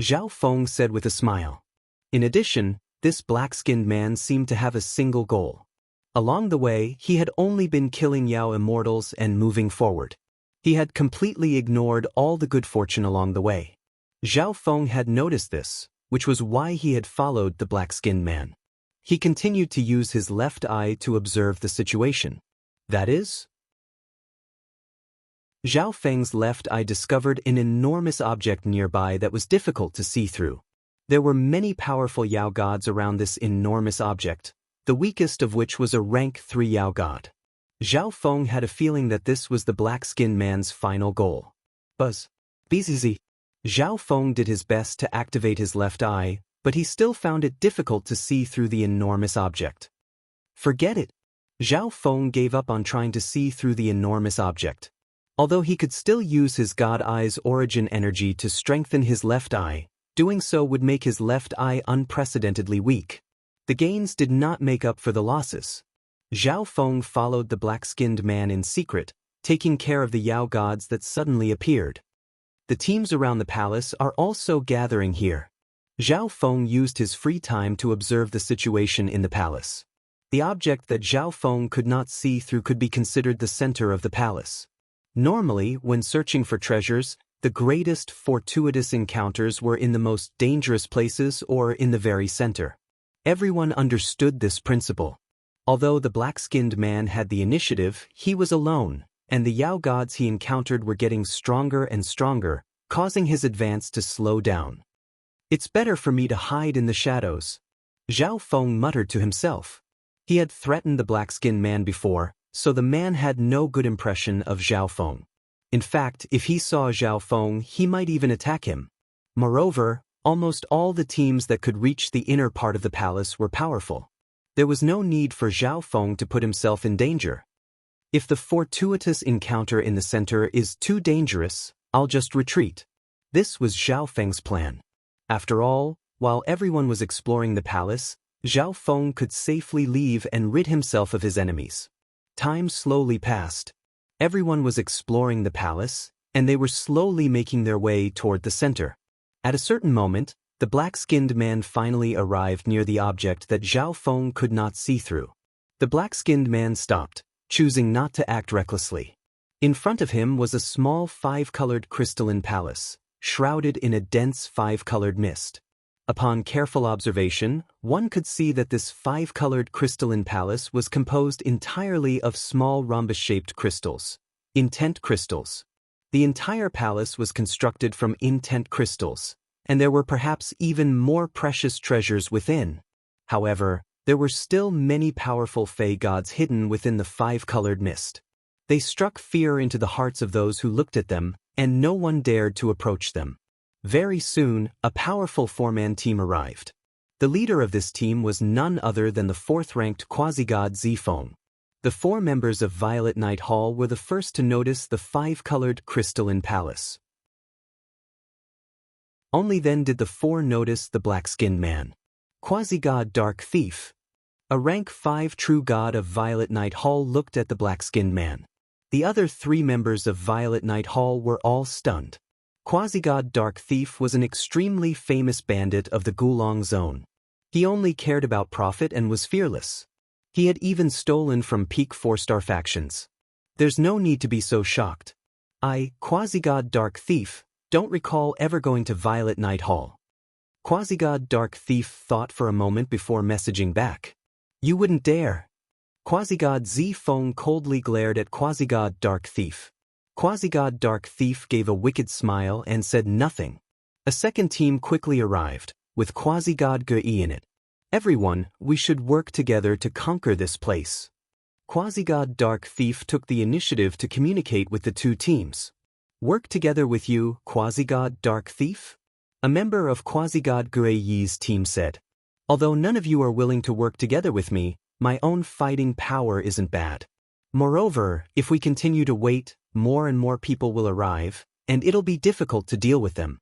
Zhao Feng said with a smile. In addition, this black-skinned man seemed to have a single goal. Along the way, he had only been killing Yao immortals and moving forward. He had completely ignored all the good fortune along the way. Zhao Feng had noticed this, which was why he had followed the black-skinned man. He continued to use his left eye to observe the situation. That is, Zhao Feng's left eye discovered an enormous object nearby that was difficult to see through. There were many powerful Yao gods around this enormous object, the weakest of which was a rank 3 Yao god. Zhao Feng had a feeling that this was the black-skinned man's final goal. Buzz. BZZ. Zhao Feng did his best to activate his left eye, but he still found it difficult to see through the enormous object. Forget it. Zhao Feng gave up on trying to see through the enormous object. Although he could still use his God Eye's origin energy to strengthen his left eye, doing so would make his left eye unprecedentedly weak. The gains did not make up for the losses. Zhao Feng followed the black-skinned man in secret, taking care of the Yao gods that suddenly appeared. The teams around the palace are also gathering here. Zhao Feng used his free time to observe the situation in the palace. The object that Zhao Feng could not see through could be considered the center of the palace. Normally, when searching for treasures, the greatest fortuitous encounters were in the most dangerous places or in the very center. Everyone understood this principle. Although the black-skinned man had the initiative, he was alone, and the Yao gods he encountered were getting stronger and stronger, causing his advance to slow down. It's better for me to hide in the shadows, Zhao Feng muttered to himself. He had threatened the black-skinned man before, so the man had no good impression of Zhao Feng. In fact, if he saw Zhao Feng, he might even attack him. Moreover, almost all the teams that could reach the inner part of the palace were powerful. There was no need for Zhao Feng to put himself in danger. If the fortuitous encounter in the center is too dangerous, I'll just retreat. This was Zhao Feng's plan. After all, while everyone was exploring the palace, Zhao Feng could safely leave and rid himself of his enemies. Time slowly passed. Everyone was exploring the palace, and they were slowly making their way toward the center. At a certain moment, the black-skinned man finally arrived near the object that Zhao Feng could not see through. The black-skinned man stopped, choosing not to act recklessly. In front of him was a small 5-colored crystalline palace, shrouded in a dense 5-colored mist. Upon careful observation, one could see that this 5-colored crystalline palace was composed entirely of small rhombus-shaped crystals, intent crystals. The entire palace was constructed from intent crystals, and there were perhaps even more precious treasures within. However, there were still many powerful Fey gods hidden within the five-colored mist. They struck fear into the hearts of those who looked at them, and no one dared to approach them. Very soon, a powerful four-man team arrived. The leader of this team was none other than the fourth-ranked quasi-god Zifeng. The four members of Violet Night Hall were the first to notice the five-colored crystalline palace. Only then did the four notice the black-skinned man. Quasi-god Dark Thief. A rank 5 true god of Violet Night Hall looked at the black-skinned man. The other three members of Violet Night Hall were all stunned. Quasi-god Dark Thief was an extremely famous bandit of the Gulong Zone. He only cared about profit and was fearless. He had even stolen from peak 4-star factions. There's no need to be so shocked. I, Quasi-god Dark Thief, don't recall ever going to Violet Night Hall. Quasi-god Dark Thief thought for a moment before messaging back. You wouldn't dare. Quasi-god Zifeng coldly glared at Quasi-god Dark Thief. Quasi-god Dark Thief gave a wicked smile and said nothing. A second team quickly arrived, with Quasi-god Gui in it. Everyone, we should work together to conquer this place. Quasi-god Dark Thief took the initiative to communicate with the two teams. Work together with you, Quasi-god Dark Thief? A member of Quasi-god Gui's team said. Although none of you are willing to work together with me, my own fighting power isn't bad. Moreover, if we continue to wait, more and more people will arrive, and it'll be difficult to deal with them.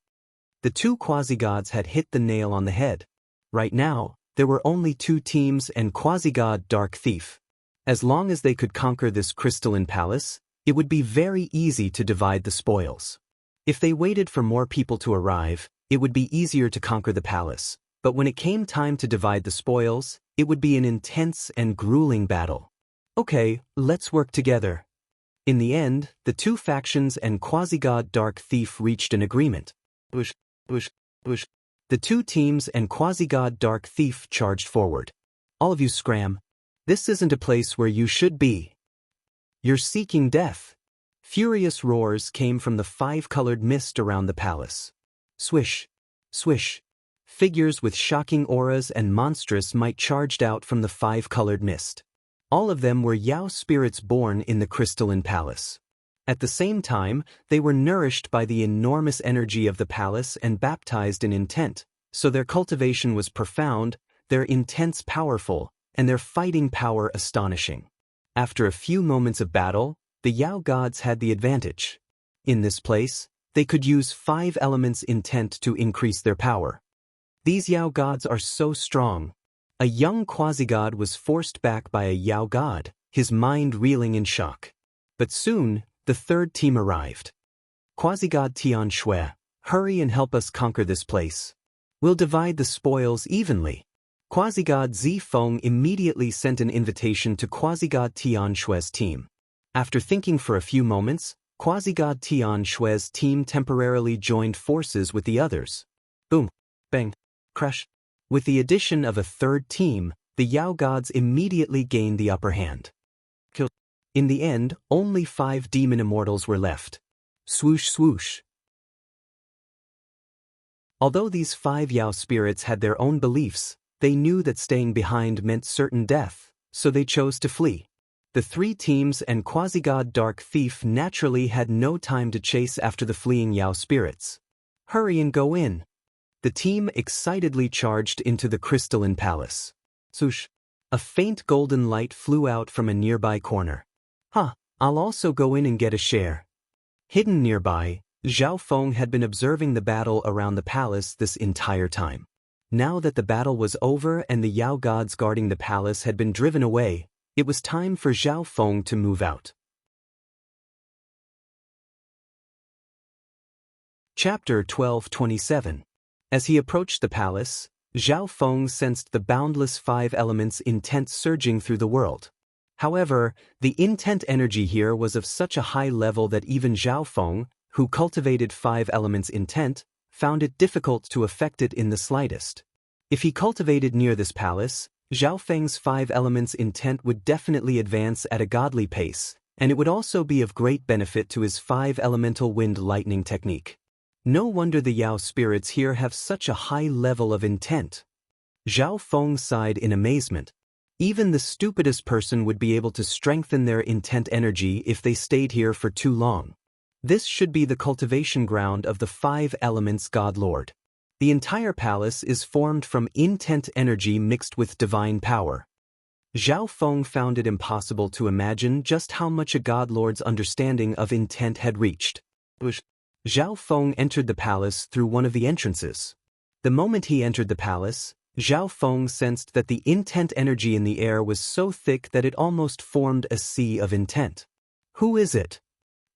The two quasi-gods had hit the nail on the head. Right now, there were only two teams and Quasi-god Dark Thief. As long as they could conquer this crystalline palace, it would be very easy to divide the spoils. If they waited for more people to arrive, it would be easier to conquer the palace. But when it came time to divide the spoils, it would be an intense and grueling battle. Okay, let's work together. In the end, the two factions and Quasi-god Dark Thief reached an agreement. The two teams and Quasi-god Dark Thief charged forward. All of you scram. This isn't a place where you should be. You're seeking death. Furious roars came from the five-colored mist around the palace. Swish, swish. Figures with shocking auras and monstrous might charged out from the five-colored mist. All of them were Yao spirits born in the crystalline palace. At the same time, they were nourished by the enormous energy of the palace and baptized in intent, so their cultivation was profound, their intents powerful, and their fighting power astonishing. After a few moments of battle, the Yao gods had the advantage. In this place, they could use 5 elements intent to increase their power. These Yao gods are so strong. A young quasi-god was forced back by a Yao god, his mind reeling in shock. But soon, the third team arrived. Quasi-god Tian Shui, hurry and help us conquer this place. We'll divide the spoils evenly. Quasi-god Zifeng immediately sent an invitation to Quasi-god Tian Shui's team. After thinking for a few moments, Quasi-god Tian Shui's team temporarily joined forces with the others. Boom, bang, crash. With the addition of a third team, the Yao gods immediately gained the upper hand. In the end, only 5 demon immortals were left. Swoosh swoosh. Although these 5 Yao spirits had their own beliefs, they knew that staying behind meant certain death, so they chose to flee. The 3 teams and Quasi-god Dark Thief naturally had no time to chase after the fleeing Yao spirits. Hurry and go in. The team excitedly charged into the crystalline palace. Swoosh. A faint golden light flew out from a nearby corner. I'll also go in and get a share. Hidden nearby, Zhao Feng had been observing the battle around the palace this entire time. Now that the battle was over and the Yao gods guarding the palace had been driven away, it was time for Zhao Feng to move out. Chapter 12:27. As he approached the palace, Zhao Feng sensed the boundless 5 elements intent surging through the world. However, the intent energy here was of such a high level that even Zhao Feng, who cultivated 5 elements intent, found it difficult to affect it in the slightest. If he cultivated near this palace, Zhao Feng's 5 elements intent would definitely advance at a godly pace, and it would also be of great benefit to his 5-elemental wind lightning technique. No wonder the Yao spirits here have such a high level of intent. Zhao Feng sighed in amazement. Even the stupidest person would be able to strengthen their intent energy if they stayed here for too long. This should be the cultivation ground of the 5 elements God Lord. The entire palace is formed from intent energy mixed with divine power. Zhao Feng found it impossible to imagine just how much a God Lord's understanding of intent had reached. Zhao Feng entered the palace through one of the entrances. The moment he entered the palace, Zhao Feng sensed that the intent energy in the air was so thick that it almost formed a sea of intent. Who is it?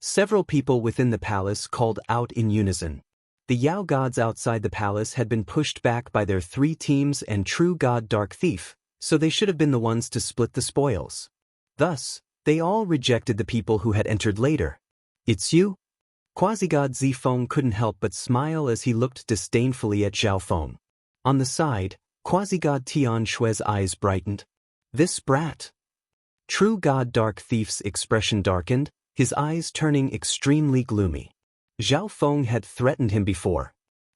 Several people within the palace called out in unison. The Yao gods outside the palace had been pushed back by their 3 teams and true god Dark Thief, so they should have been the ones to split the spoils. Thus, they all rejected the people who had entered later. It's you? Quasi-god Zifeng couldn't help but smile as he looked disdainfully at Zhao Feng. On the side, Quasi-god Tian Shui's eyes brightened. This brat. True god Dark Thief's expression darkened, his eyes turning extremely gloomy. Zhao Feng had threatened him before.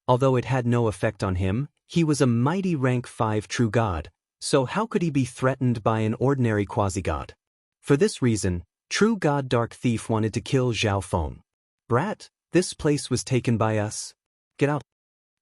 Although it had no effect on him, he was a mighty rank 5 true god, so how could he be threatened by an ordinary quasi-god? For this reason, true god Dark Thief wanted to kill Zhao Feng. Brat, this place was taken by us. Get out.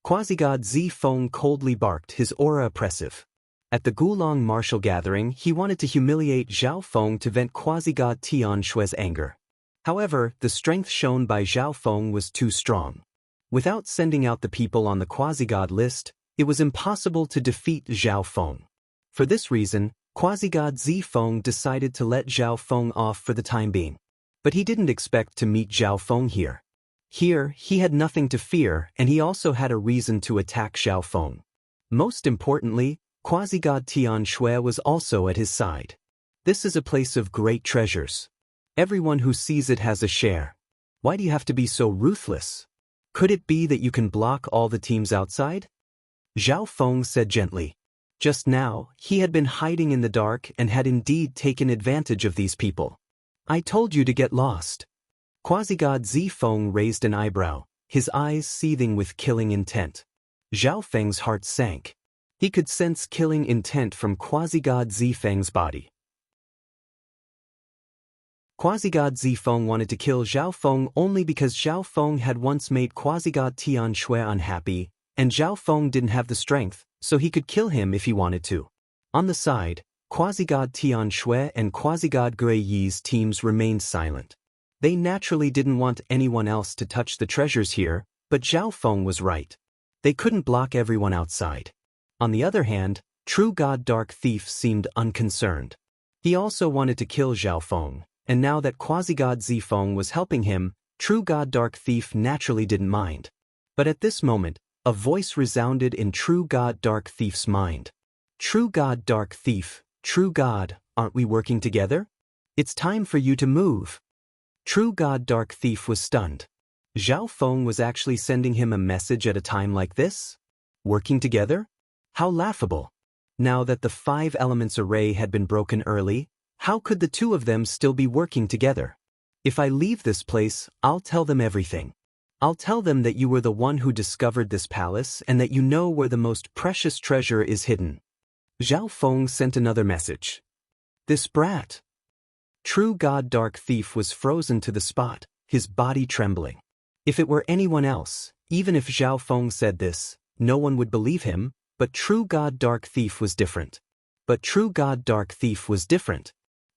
Quasi-god Zifeng coldly barked, his aura oppressive. At the Gulong martial gathering, he wanted to humiliate Zhao Feng to vent quasi-god Tian Shui's anger. However, the strength shown by Zhao Feng was too strong. Without sending out the people on the quasi-god list, it was impossible to defeat Zhao Feng. For this reason, quasi-god Zifeng decided to let Zhao Feng off for the time being. But he didn't expect to meet Zhao Feng here. Here, he had nothing to fear, and he also had a reason to attack Zhao Feng. Most importantly, quasi-god Tian Shui was also at his side. This is a place of great treasures. Everyone who sees it has a share. Why do you have to be so ruthless? Could it be that you can block all the teams outside? Zhao Feng said gently. Just now, he had been hiding in the dark and had indeed taken advantage of these people. I told you to get lost. Quasi-god Zifeng raised an eyebrow, his eyes seething with killing intent. Zhao Feng's heart sank. He could sense killing intent from quasi-god Zifeng's body. Quasi-god Zifeng wanted to kill Zhao Feng only because Zhao Feng had once made quasi-god Tian Shui unhappy, and Zhao Feng didn't have the strength, so he could kill him if he wanted to. On the side, quasi-god Tian Shui and quasi-god Gui Yi's teams remained silent. They naturally didn't want anyone else to touch the treasures here, but Zhao Feng was right. They couldn't block everyone outside. On the other hand, true god Dark Thief seemed unconcerned. He also wanted to kill Zhao Feng, and now that quasi-god Zifeng was helping him, true god Dark Thief naturally didn't mind. But at this moment, a voice resounded in true god Dark Thief's mind. True god Dark Thief, true god, aren't we working together? It's time for you to move. True god Dark Thief was stunned. Zhao Feng was actually sending him a message at a time like this? Working together? How laughable. Now that the 5 elements array had been broken early, how could the 2 of them still be working together? If I leave this place, I'll tell them everything. I'll tell them that you were the one who discovered this palace and that you know where the most precious treasure is hidden. Zhao Feng sent another message. This brat. True god Dark Thief was frozen to the spot, his body trembling. If it were anyone else, even if Zhao Feng said this, no one would believe him, but true god Dark Thief was different.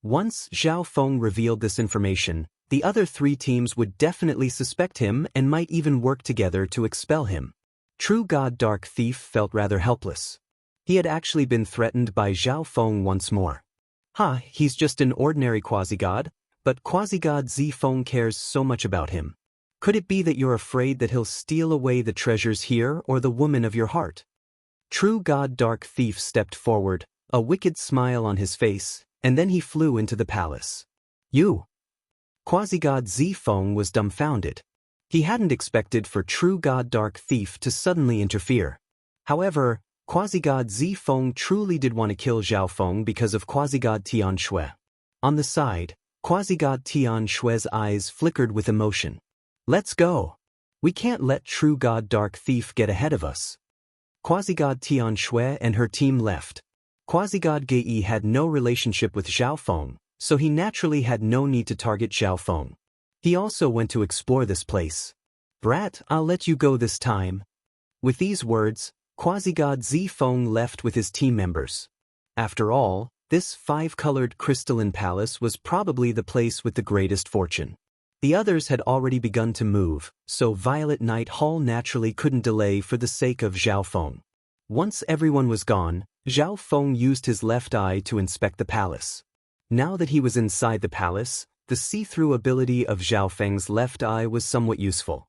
Once Zhao Feng revealed this information, the other 3 teams would definitely suspect him and might even work together to expel him. True god Dark Thief felt rather helpless. He had actually been threatened by Zhao Feng once more. He's just an ordinary quasi-god, but quasi-god Zifeng cares so much about him. Could it be that you're afraid that he'll steal away the treasures here or the woman of your heart? True god Dark Thief stepped forward, a wicked smile on his face, and then he flew into the palace. You! Quasi-god Zifeng was dumbfounded. He hadn't expected for true god Dark Thief to suddenly interfere. However, quasi-god Zifeng truly did want to kill Zhao Feng because of quasi-god Tian Shui. On the side, Quasi-god Tian Shui's eyes flickered with emotion. Let's go. We can't let true god Dark Thief get ahead of us. Quasi-god Tian Shui and her team left. Quasi-god Gei had no relationship with Zhao Feng, so he naturally had no need to target Zhao Feng. He also went to explore this place. Brat, I'll let you go this time. With these words, Quasi-god Zi Feng left with his team members. After all, this five-colored crystalline palace was probably the place with the greatest fortune. The others had already begun to move, so Violet Night Hall naturally couldn't delay for the sake of Zhao Feng. Once everyone was gone, Zhao Feng used his left eye to inspect the palace. Now that he was inside the palace, the see-through ability of Zhao Feng's left eye was somewhat useful.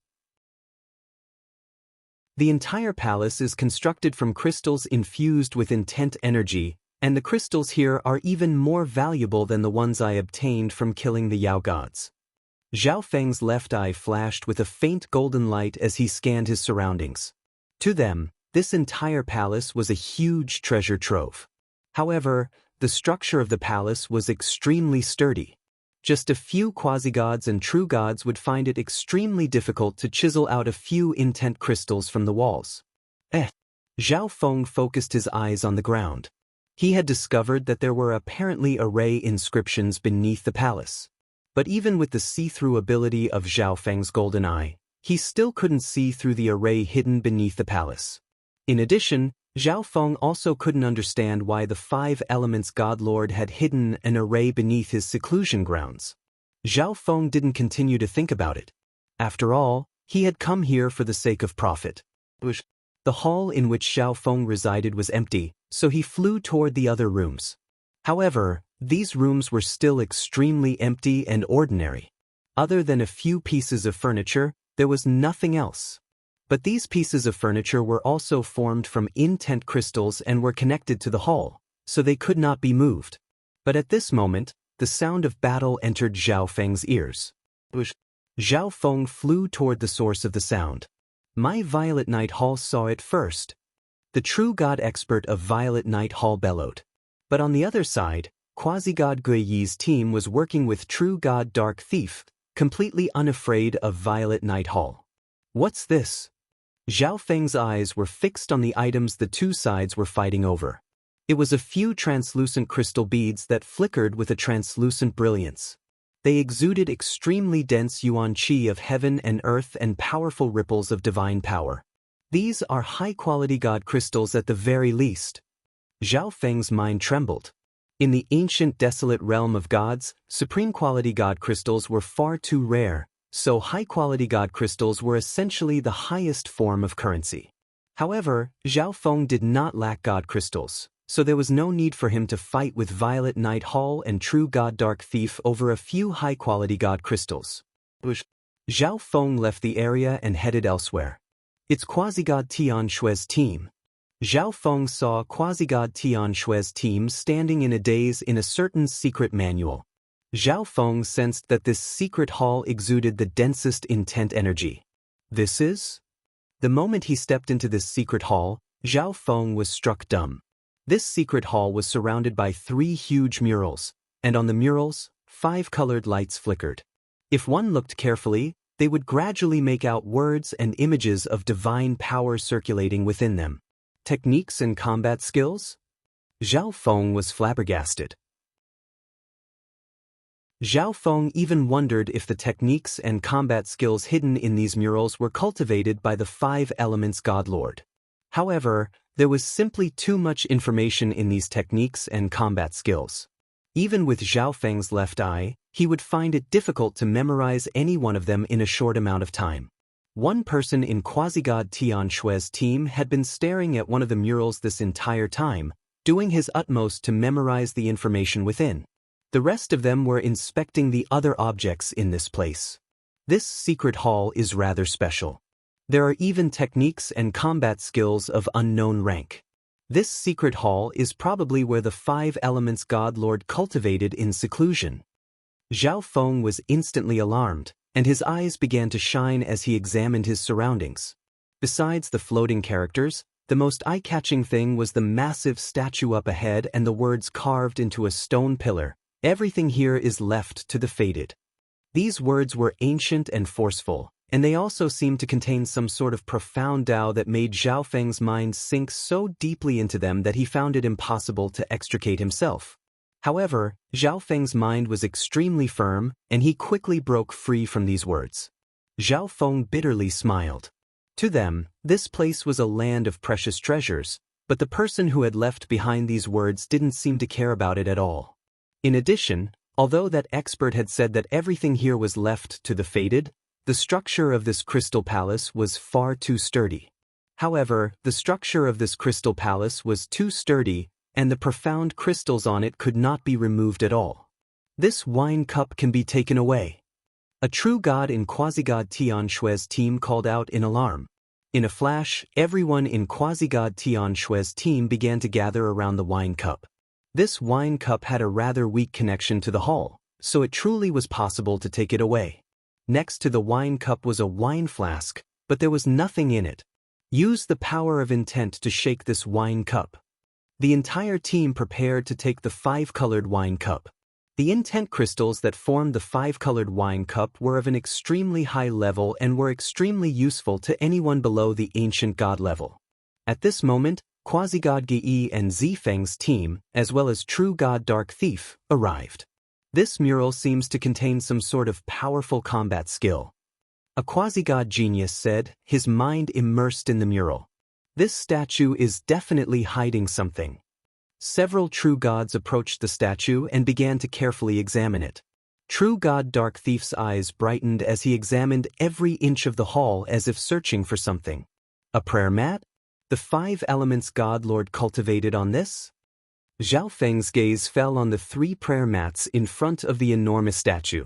The entire palace is constructed from crystals infused with intent energy, and the crystals here are even more valuable than the ones I obtained from killing the Yao gods. Zhao Feng's left eye flashed with a faint golden light as he scanned his surroundings. To them, this entire palace was a huge treasure trove. However, the structure of the palace was extremely sturdy. Just a few quasi-gods and true gods would find it extremely difficult to chisel out a few intent crystals from the walls. Zhao Feng focused his eyes on the ground. He had discovered that there were apparently array inscriptions beneath the palace. But even with the see-through ability of Zhao Feng's golden eye, he still couldn't see through the array hidden beneath the palace. In addition, Zhao Feng also couldn't understand why the Five Elements God Lord had hidden an array beneath his seclusion grounds. Zhao Feng didn't continue to think about it. After all, he had come here for the sake of profit. The hall in which Zhao Feng resided was empty, so he flew toward the other rooms. However, these rooms were still extremely empty and ordinary. Other than a few pieces of furniture, there was nothing else. But these pieces of furniture were also formed from intent crystals and were connected to the hall, so they could not be moved. But at this moment, the sound of battle entered Zhao Feng's ears. Zhao Feng flew toward the source of the sound. My Violet Night Hall saw it first. The true god expert of Violet Night Hall bellowed. But on the other side, Quasi-god Guiyi's team was working with true god Dark Thief, completely unafraid of Violet Night Hall. What's this? Zhao Feng's eyes were fixed on the items the two sides were fighting over. It was a few translucent crystal beads that flickered with a translucent brilliance. They exuded extremely dense yuan qi of heaven and earth and powerful ripples of divine power. These are high-quality god crystals at the very least. Zhao Feng's mind trembled. In the ancient desolate realm of gods, supreme-quality god crystals were far too rare, so high-quality god crystals were essentially the highest form of currency. However, Zhao Feng did not lack god crystals, so there was no need for him to fight with Violet Night Hall and true god Dark Thief over a few high-quality god crystals. Zhao Feng left the area and headed elsewhere. It's quasi-god Tian Shui's team. Zhao Feng saw quasi-god Tian Shui's team standing in a daze in a certain secret manual. Zhao Feng sensed that this secret hall exuded the densest intent energy. This is? The moment he stepped into this secret hall, Zhao Feng was struck dumb. This secret hall was surrounded by 3 huge murals, and on the murals, 5 colored lights flickered. If one looked carefully, they would gradually make out words and images of divine power circulating within them. Techniques and combat skills? Zhao Feng was flabbergasted. Zhao Feng even wondered if the techniques and combat skills hidden in these murals were cultivated by the 5 Elements God Lord. However, there was simply too much information in these techniques and combat skills. Even with Zhao Feng's left eye, he would find it difficult to memorize any one of them in a short amount of time. One person in quasi-god Tian Shui's team had been staring at one of the murals this entire time, doing his utmost to memorize the information within. The rest of them were inspecting the other objects in this place. This secret hall is rather special. There are even techniques and combat skills of unknown rank. This secret hall is probably where the 5 Elements God Lord cultivated in seclusion. Zhao Feng was instantly alarmed, and his eyes began to shine as he examined his surroundings. Besides the floating characters, the most eye-catching thing was the massive statue up ahead and the words carved into a stone pillar, Everything here is left to the fated. These words were ancient and forceful, and they also seemed to contain some sort of profound Tao that made Zhao Feng's mind sink so deeply into them that he found it impossible to extricate himself. However, Zhao Feng's mind was extremely firm, and he quickly broke free from these words. Zhao Feng bitterly smiled. To them, this place was a land of precious treasures, but the person who had left behind these words didn't seem to care about it at all. In addition, although that expert had said that everything here was left to the fated, the structure of this crystal palace was far too sturdy. However, the structure of this crystal palace was too sturdy, and the profound crystals on it could not be removed at all. This wine cup can be taken away. A true god in Quasi-God Tian Shui's team called out in alarm. In a flash, everyone in Quasi-God Tian Shui's team began to gather around the wine cup. This wine cup had a rather weak connection to the hull, so it truly was possible to take it away. Next to the wine cup was a wine flask, but there was nothing in it. Use the power of intent to shake this wine cup. The entire team prepared to take the 5-colored wine cup. The intent crystals that formed the 5-colored wine cup were of an extremely high level and were extremely useful to anyone below the ancient god level. At this moment, Quasi-God Ge and Zifeng's team, as well as True God Dark Thief, arrived. This mural seems to contain some sort of powerful combat skill. A quasi-god genius said, his mind immersed in the mural. This statue is definitely hiding something. Several true gods approached the statue and began to carefully examine it. True God Dark Thief's eyes brightened as he examined every inch of the hall as if searching for something. A prayer mat? The 5 elements God Lord cultivated on this? Zhao Feng's gaze fell on the 3 prayer mats in front of the enormous statue.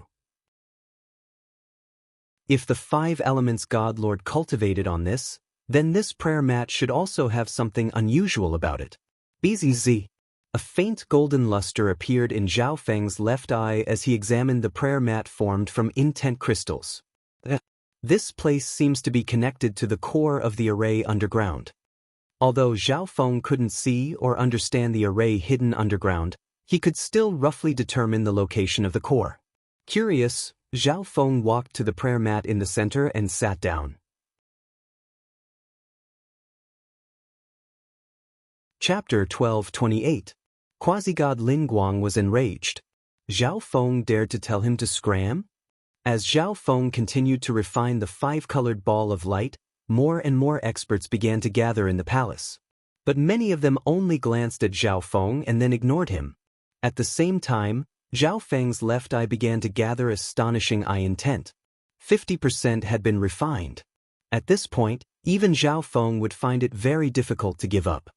If the 5 elements God Lord cultivated on this, then this prayer mat should also have something unusual about it. BZZ. A faint golden luster appeared in Zhao Feng's left eye as he examined the prayer mat formed from intent crystals. This place seems to be connected to the core of the array underground. Although Zhao Feng couldn't see or understand the array hidden underground, he could still roughly determine the location of the core. Curious, Zhao Feng walked to the prayer mat in the center and sat down. Chapter 12:28. Quasi-God Lin Guang was enraged. Zhao Feng dared to tell him to scram? As Zhao Feng continued to refine the 5-colored ball of light, more and more experts began to gather in the palace. But many of them only glanced at Zhao Feng and then ignored him. At the same time, Zhao Feng's left eye began to gather astonishing eye intent. 50% had been refined. At this point, even Zhao Feng would find it very difficult to give up.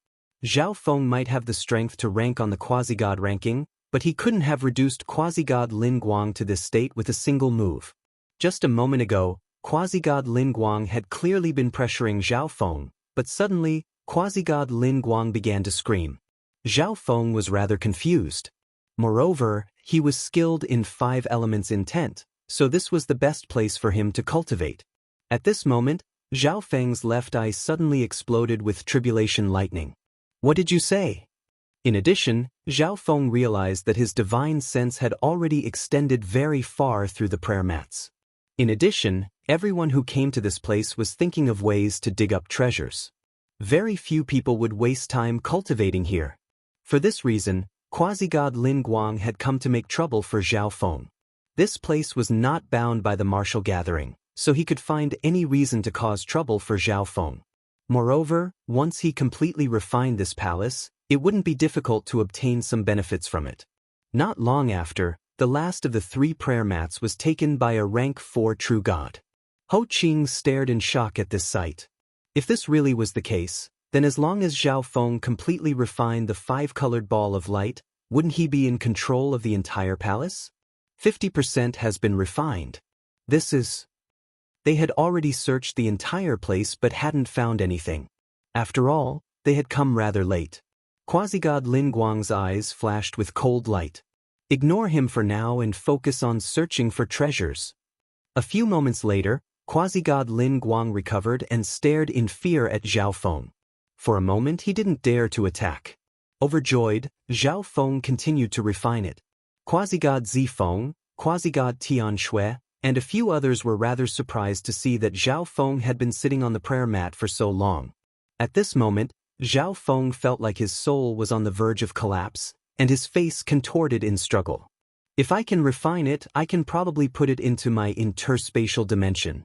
Zhao Feng might have the strength to rank on the quasi-god ranking, but he couldn't have reduced quasi-god Lin Guang to this state with a single move. Just a moment ago, quasi-god Lin Guang had clearly been pressuring Zhao Feng, but suddenly, quasi-god Lin Guang began to scream. Zhao Feng was rather confused. Moreover, he was skilled in 5 elements intent, so this was the best place for him to cultivate. At this moment, Zhao Feng's left eye suddenly exploded with tribulation lightning. What did you say? In addition, Zhao Feng realized that his divine sense had already extended very far through the prayer mats. In addition, everyone who came to this place was thinking of ways to dig up treasures. Very few people would waste time cultivating here. For this reason, quasi-god Lin Guang had come to make trouble for Zhao Feng. This place was not bound by the martial gathering, so he could find any reason to cause trouble for Zhao Feng. Moreover, once he completely refined this palace, it wouldn't be difficult to obtain some benefits from it. Not long after, the last of the 3 prayer mats was taken by a rank 4 true god. Ho Qing stared in shock at this sight. If this really was the case, then as long as Zhao Feng completely refined the 5-colored ball of light, wouldn't he be in control of the entire palace? 50% has been refined. This is... They had already searched the entire place but hadn't found anything. After all, they had come rather late. Quasi-god Lin Guang's eyes flashed with cold light. Ignore him for now and focus on searching for treasures. A few moments later, quasi-god Lin Guang recovered and stared in fear at Zhao Feng. For a moment he didn't dare to attack. Overjoyed, Zhao Feng continued to refine it. Quasi-God Zifeng, Quasi-God Tian Shui, and a few others were rather surprised to see that Zhao Feng had been sitting on the prayer mat for so long. At this moment, Zhao Feng felt like his soul was on the verge of collapse, and his face contorted in struggle. If I can refine it, I can probably put it into my interspatial dimension.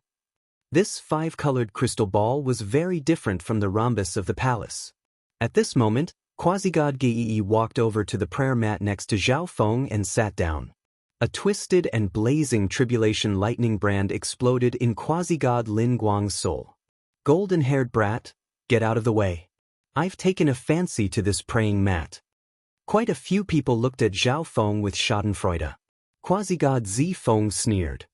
This five-colored crystal ball was very different from the rhombus of the palace. At this moment, Quasi-God Geii walked over to the prayer mat next to Zhao Feng and sat down. A twisted and blazing tribulation lightning brand exploded in Quasi-God Lin Guang's soul. Golden-haired brat, get out of the way. I've taken a fancy to this praying mat. Quite a few people looked at Zhao Feng with schadenfreude. Quasi-God Zifeng sneered.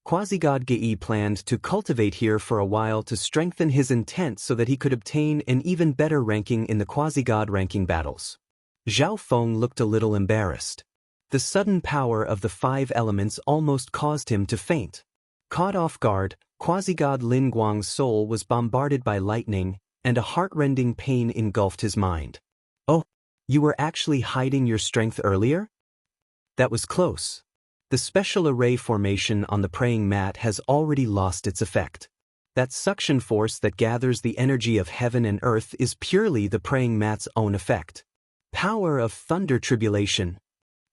Quasi-God Geii planned to cultivate here for a while to strengthen his intent so that he could obtain an even better ranking in the Quasi-God ranking battles. Zhao Feng looked a little embarrassed. The sudden power of the five elements almost caused him to faint. Caught off guard, Quasi-God Lin Guang's soul was bombarded by lightning, and a heart-rending pain engulfed his mind. Oh, you were actually hiding your strength earlier? That was close. The special array formation on the praying mat has already lost its effect. That suction force that gathers the energy of heaven and earth is purely the praying mat's own effect. Power of thunder tribulation.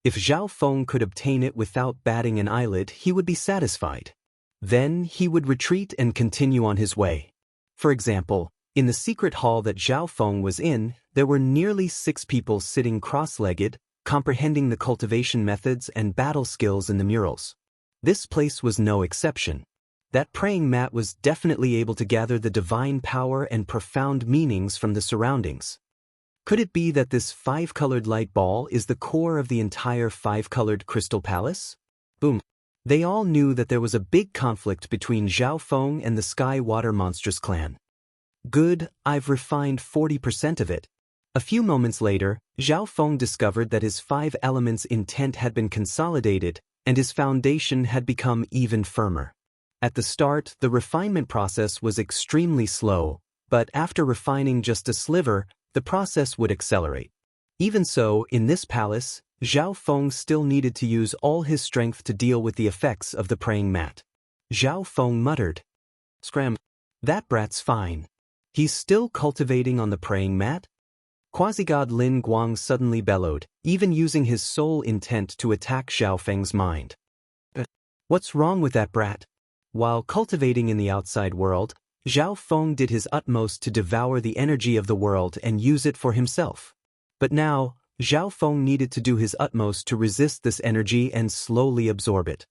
If Zhao Feng could obtain it without batting an eyelid, he would be satisfied. Then he would retreat and continue on his way. For example, in the secret hall that Zhao Feng was in, there were nearly 6 people sitting cross-legged, comprehending the cultivation methods and battle skills in the murals. This place was no exception. That praying mat was definitely able to gather the divine power and profound meanings from the surroundings. Could it be that this five-colored light ball is the core of the entire five-colored crystal palace? Boom. They all knew that there was a big conflict between Zhao Feng and the Sky Water Monstrous clan. Good, I've refined 40% of it. A few moments later, Zhao Feng discovered that his 5 elements intent had been consolidated, and his foundation had become even firmer. At the start, the refinement process was extremely slow, but after refining just a sliver, the process would accelerate. Even so, in this palace, Zhao Feng still needed to use all his strength to deal with the effects of the praying mat. Zhao Feng muttered, "Scram, that brat's fine. He's still cultivating on the praying mat?" Quasi-God Lin Guang suddenly bellowed, even using his sole intent to attack Zhao Feng's mind. What's wrong with that brat? While cultivating in the outside world, Zhao Feng did his utmost to devour the energy of the world and use it for himself. But now, Zhao Feng needed to do his utmost to resist this energy and slowly absorb it.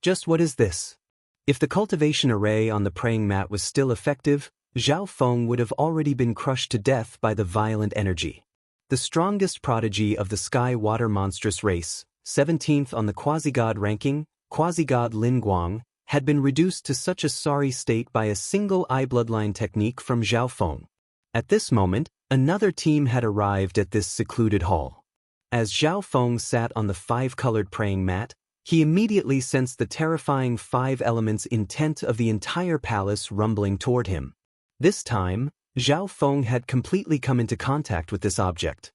Just what is this? If the cultivation array on the praying mat was still effective, Zhao Feng would have already been crushed to death by the violent energy. The strongest prodigy of the Sky Water Monstrous race, 17th on the Quasi-God ranking, Quasi-God Lin Guang, had been reduced to such a sorry state by a single eye bloodline technique from Zhao Feng. At this moment, another team had arrived at this secluded hall. As Zhao Feng sat on the 5-colored praying mat, he immediately sensed the terrifying 5 elements intent of the entire palace rumbling toward him. This time, Zhao Feng had completely come into contact with this object.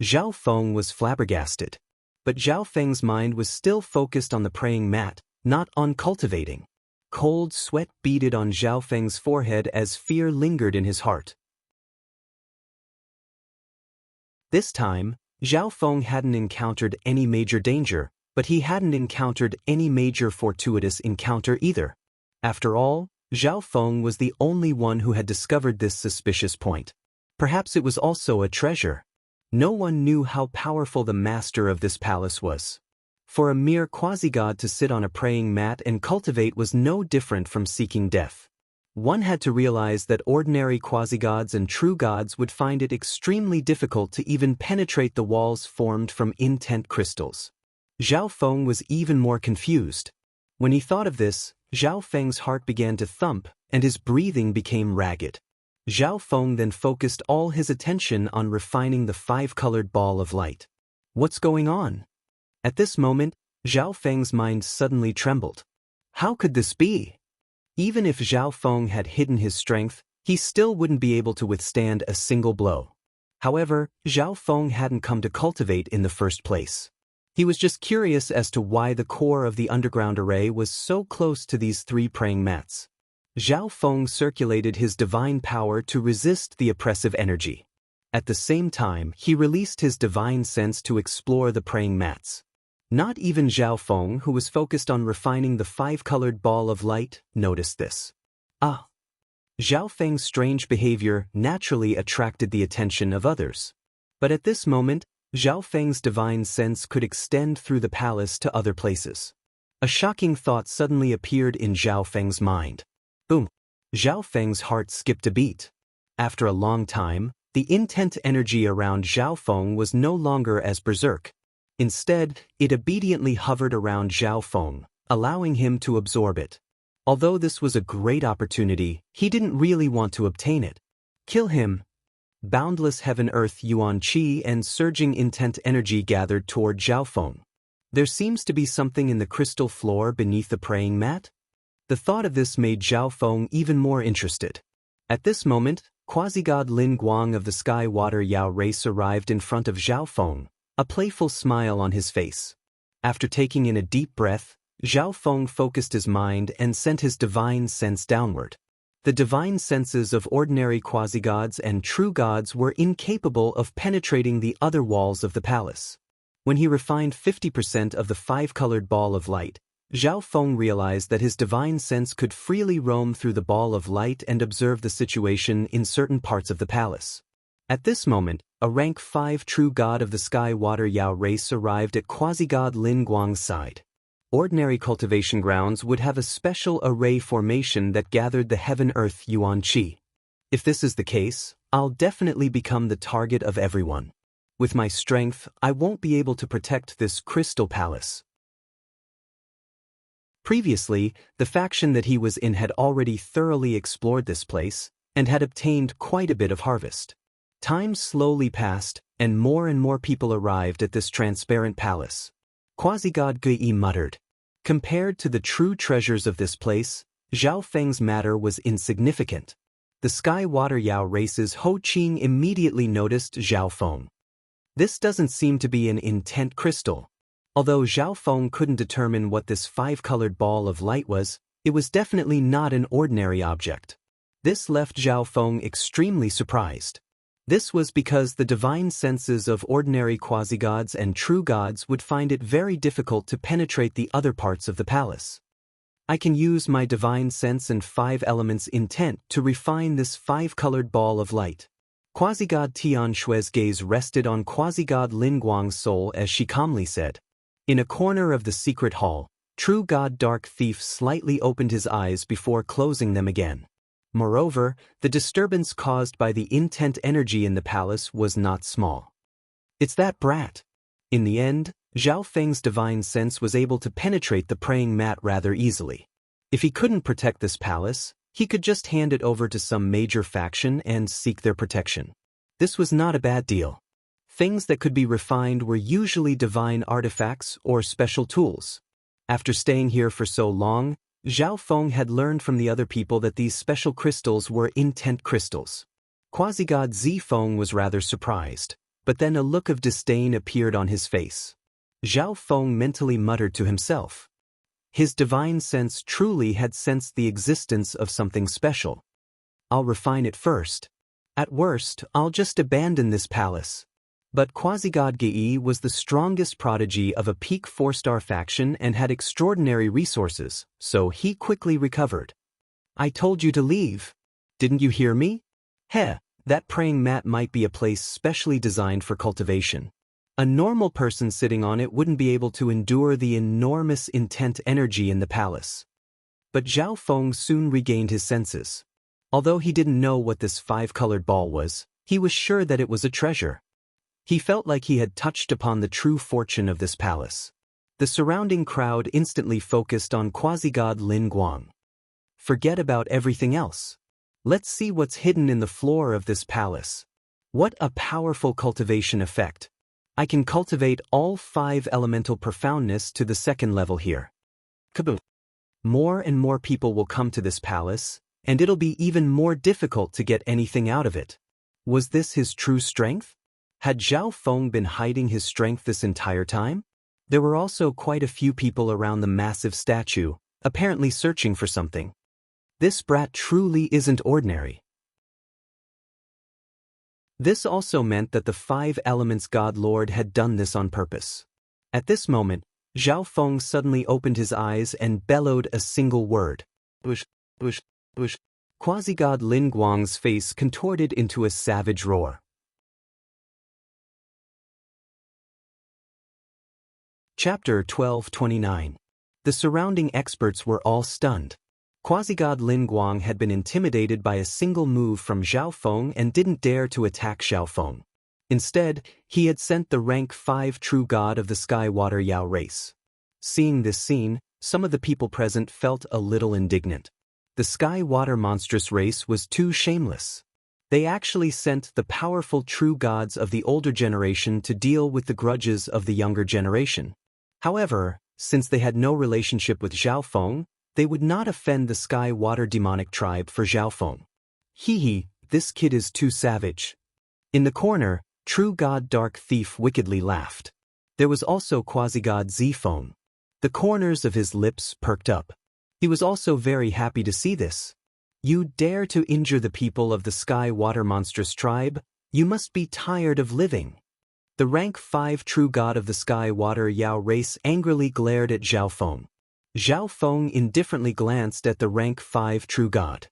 Zhao Feng was flabbergasted. But Zhao Feng's mind was still focused on the praying mat, not on cultivating. Cold sweat beaded on Zhao Feng's forehead as fear lingered in his heart. This time, Zhao Feng hadn't encountered any major danger, but he hadn't encountered any major fortuitous encounter either. After all, Zhao Feng was the only one who had discovered this suspicious point. Perhaps it was also a treasure. No one knew how powerful the master of this palace was. For a mere quasi-god to sit on a praying mat and cultivate was no different from seeking death. One had to realize that ordinary quasi-gods and true gods would find it extremely difficult to even penetrate the walls formed from intent crystals. Zhao Feng was even more confused. When he thought of this, Zhao Feng's heart began to thump, and his breathing became ragged. Zhao Feng then focused all his attention on refining the 5-colored ball of light. What's going on? At this moment, Zhao Feng's mind suddenly trembled. How could this be? Even if Zhao Feng had hidden his strength, he still wouldn't be able to withstand a single blow. However, Zhao Feng hadn't come to cultivate in the first place. He was just curious as to why the core of the underground array was so close to these 3 praying mats. Zhao Feng circulated his divine power to resist the oppressive energy. At the same time, he released his divine sense to explore the praying mats. Not even Zhao Feng, who was focused on refining the 5-colored ball of light, noticed this. Zhao Feng's strange behavior naturally attracted the attention of others. But at this moment, Zhao Feng's divine sense could extend through the palace to other places. A shocking thought suddenly appeared in Zhao Feng's mind. Boom! Zhao Feng's heart skipped a beat. After a long time, the intent energy around Zhao Feng was no longer as berserk. Instead, it obediently hovered around Zhao Feng, allowing him to absorb it. Although this was a great opportunity, he didn't really want to obtain it. Kill him! Boundless heaven-earth yuan qi and surging intent energy gathered toward Zhao Feng. There seems to be something in the crystal floor beneath the praying mat. The thought of this made Zhao Feng even more interested. At this moment, quasi-god Lin Guang of the Sky Water Yao race arrived in front of Zhao Feng, a playful smile on his face. After taking in a deep breath, Zhao Feng focused his mind and sent his divine sense downward. The divine senses of ordinary quasi-gods and true gods were incapable of penetrating the other walls of the palace. When he refined 50% of the 5-colored ball of light, Zhao Feng realized that his divine sense could freely roam through the ball of light and observe the situation in certain parts of the palace. At this moment, a rank 5 true god of the Sky Water Yao race arrived at quasi-god Lin Guang's side. Ordinary cultivation grounds would have a special array formation that gathered the heaven-earth yuan qi. If this is the case, I'll definitely become the target of everyone. With my strength, I won't be able to protect this crystal palace. Previously, the faction that he was in had already thoroughly explored this place and had obtained quite a bit of harvest. Time slowly passed, and more people arrived at this transparent palace. Quasi-god Gui muttered. Compared to the true treasures of this place, Zhao Feng's matter was insignificant. The Sky Water Yao race's Ho Qing immediately noticed Zhao Feng. This doesn't seem to be an intent crystal. Although Zhao Feng couldn't determine what this 5-colored ball of light was, it was definitely not an ordinary object. This left Zhao Feng extremely surprised. This was because the divine senses of ordinary quasi-gods and true gods would find it very difficult to penetrate the other parts of the palace. I can use my divine sense and 5 elements intent to refine this 5-colored ball of light. Quasi-god Tian Shui's gaze rested on quasi-god Lin Guang's soul as she calmly said. In a corner of the secret hall, true god Dark Thief slightly opened his eyes before closing them again. Moreover, the disturbance caused by the intent energy in the palace was not small. It's that brat. In the end, Zhao Feng's divine sense was able to penetrate the praying mat rather easily. If he couldn't protect this palace, he could just hand it over to some major faction and seek their protection. This was not a bad deal. Things that could be refined were usually divine artifacts or special tools. After staying here for so long, Zhao Feng had learned from the other people that these special crystals were intent crystals. Quasi-god Zi Feng was rather surprised, but then a look of disdain appeared on his face. Zhao Feng mentally muttered to himself. His divine sense truly had sensed the existence of something special. I'll refine it first. At worst, I'll just abandon this palace. But Quasi-god Gei was the strongest prodigy of a peak 4-star faction and had extraordinary resources, so he quickly recovered. I told you to leave. Didn't you hear me? Heh, that praying mat might be a place specially designed for cultivation. A normal person sitting on it wouldn't be able to endure the enormous intent energy in the palace. But Zhao Feng soon regained his senses. Although he didn't know what this 5-colored ball was, he was sure that it was a treasure. He felt like he had touched upon the true fortune of this palace. The surrounding crowd instantly focused on quasi-god Lin Guang. Forget about everything else. Let's see what's hidden in the floor of this palace. What a powerful cultivation effect. I can cultivate all 5 elemental profoundness to the 2nd level here. Kaboom! More and more people will come to this palace, and it'll be even more difficult to get anything out of it. Was this his true strength? Had Zhao Feng been hiding his strength this entire time? There were also quite a few people around the massive statue, apparently searching for something. This brat truly isn't ordinary. This also meant that the Five Elements God Lord had done this on purpose. At this moment, Zhao Feng suddenly opened his eyes and bellowed a single word. Bush, bush, bush. Quasi-God Lin Guang's face contorted into a savage roar. Chapter 1229. The surrounding experts were all stunned. Quasi-God Lin Guang had been intimidated by a single move from Zhao Feng and didn't dare to attack Zhao Feng. Instead, he had sent the rank 5 true god of the Sky Water Yao race. Seeing this scene, some of the people present felt a little indignant. The Sky Water monstrous race was too shameless. They actually sent the powerful true gods of the older generation to deal with the grudges of the younger generation. However, since they had no relationship with Zhao Feng, they would not offend the Sky Water demonic tribe for Zhao Feng. Hee, this kid is too savage. In the corner, True God Dark Thief wickedly laughed. There was also Quasi-God Zifeng. The corners of his lips perked up. He was also very happy to see this. You dare to injure the people of the Sky Water monstrous tribe? You must be tired of living. The rank 5 true god of the Sky Water Yao race angrily glared at Zhao Feng. Zhao Feng indifferently glanced at the rank 5 true god.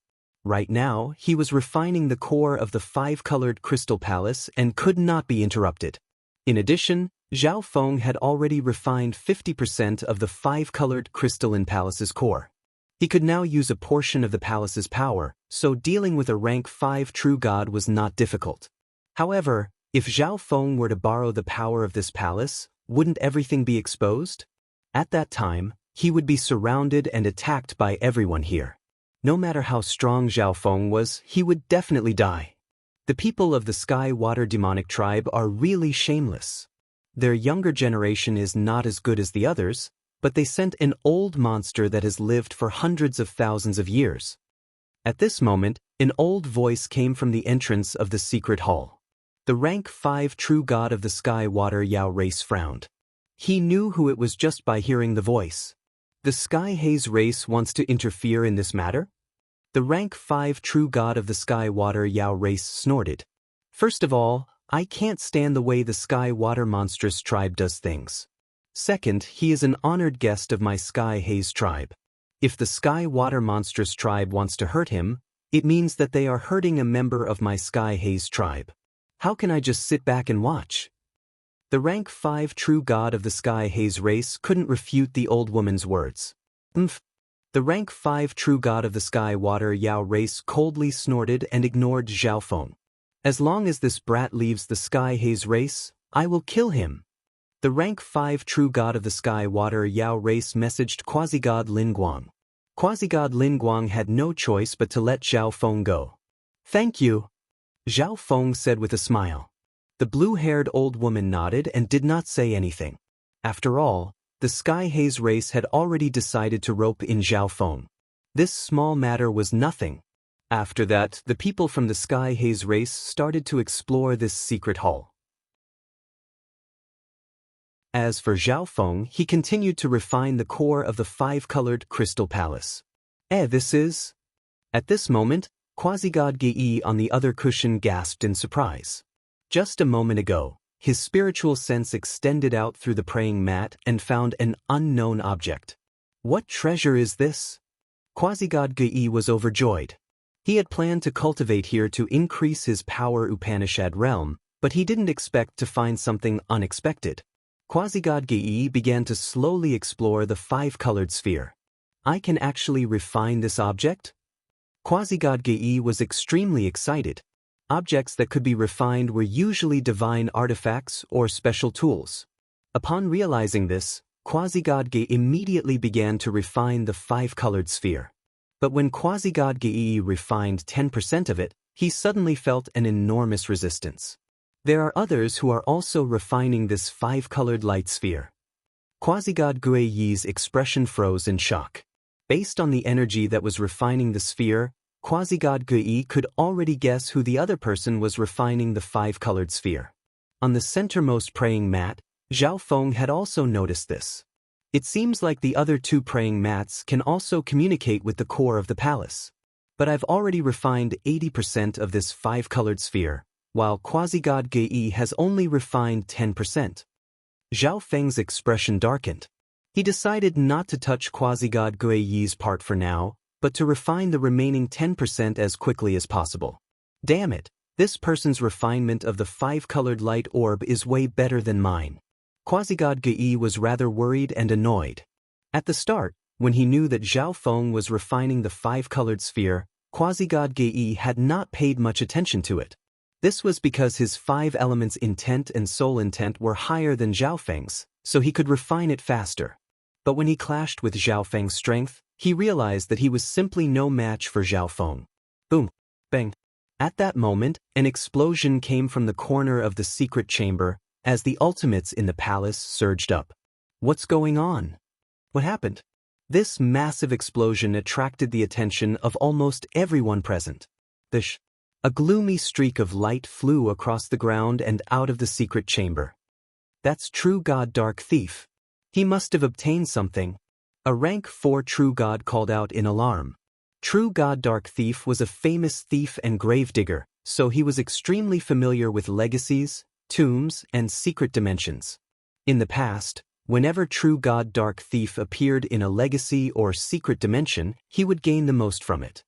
Right now, he was refining the core of the 5-colored crystal palace and could not be interrupted. In addition, Zhao Feng had already refined 50% of the 5-colored crystalline palace's core. He could now use a portion of the palace's power, so dealing with a rank 5 true god was not difficult. However, if Zhao Feng were to borrow the power of this palace, wouldn't everything be exposed? At that time, he would be surrounded and attacked by everyone here. No matter how strong Zhao Feng was, he would definitely die. The people of the Sky Water demonic tribe are really shameless. Their younger generation is not as good as the others, but they sent an old monster that has lived for hundreds of thousands of years. At this moment, an old voice came from the entrance of the secret hall. The rank 5 true god of the Sky Water Yao race frowned. He knew who it was just by hearing the voice. The Sky Haze race wants to interfere in this matter? The rank 5 true god of the Sky Water Yao race snorted. First of all, I can't stand the way the Sky Water monstrous tribe does things. Second, he is an honored guest of my Sky Haze tribe. If the Sky Water monstrous tribe wants to hurt him, it means that they are hurting a member of my Sky Haze tribe. How can I just sit back and watch? The rank 5 true god of the Sky Haze race couldn't refute the old woman's words. The rank 5 true god of the Sky Water Yao race coldly snorted and ignored Zhao Feng. As long as this brat leaves the Sky Haze race, I will kill him. The rank 5 true god of the Sky Water Yao race messaged Quasi-God Lin Guang. Quasi-God Lin Guang had no choice but to let Zhao Feng go. Thank you, Zhao Feng said with a smile. The blue-haired old woman nodded and did not say anything. After all, the Sky Haze race had already decided to rope in Zhao Feng. This small matter was nothing. After that, the people from the Sky Haze race started to explore this secret hall. As for Zhao Feng, he continued to refine the core of the 5-colored crystal palace. This is... At this moment, Quasi-God Gei on the other cushion gasped in surprise. Just a moment ago, his spiritual sense extended out through the praying mat and found an unknown object. What treasure is this? Quasi-God Gei was overjoyed. He had planned to cultivate here to increase his power Upanishad realm, but he didn't expect to find something unexpected. Quasi-God Gei began to slowly explore the 5-colored sphere. I can actually refine this object? Quasi-God Gei was extremely excited. Objects that could be refined were usually divine artifacts or special tools. Upon realizing this, Quasi-God Gei immediately began to refine the 5-colored sphere. But when Quasi-God Gei refined 10% of it, he suddenly felt an enormous resistance. There are others who are also refining this 5-colored light sphere. Quasi-God Gei's expression froze in shock. Based on the energy that was refining the sphere, quasi-god Gui could already guess who the other person was refining the five-colored sphere. On the centermost praying mat, Zhao Feng had also noticed this. It seems like the other two praying mats can also communicate with the core of the palace. But I've already refined 80% of this five-colored sphere, while quasi-god Gui has only refined 10%. Zhao Feng's expression darkened. He decided not to touch quasi-god Gui's part for now, but to refine the remaining 10% as quickly as possible. Damn it, this person's refinement of the five-colored light orb is way better than mine. Quasi-god Gui was rather worried and annoyed. At the start, when he knew that Zhao Feng was refining the five-colored sphere, quasi-god Gui had not paid much attention to it. This was because his five elements intent and soul intent were higher than Zhao Feng's, so he could refine it faster. But when he clashed with Zhao Feng's strength, he realized that he was simply no match for Zhao Feng. Boom! Bang! At that moment, an explosion came from the corner of the secret chamber, as the ultimates in the palace surged up. What's going on? What happened? This massive explosion attracted the attention of almost everyone present. A gloomy streak of light flew across the ground and out of the secret chamber. That's True God Dark Thief. He must have obtained something. A rank 4 True God called out in alarm. True God Dark Thief was a famous thief and gravedigger, so he was extremely familiar with legacies, tombs, and secret dimensions. In the past, whenever True God Dark Thief appeared in a legacy or secret dimension, he would gain the most from it.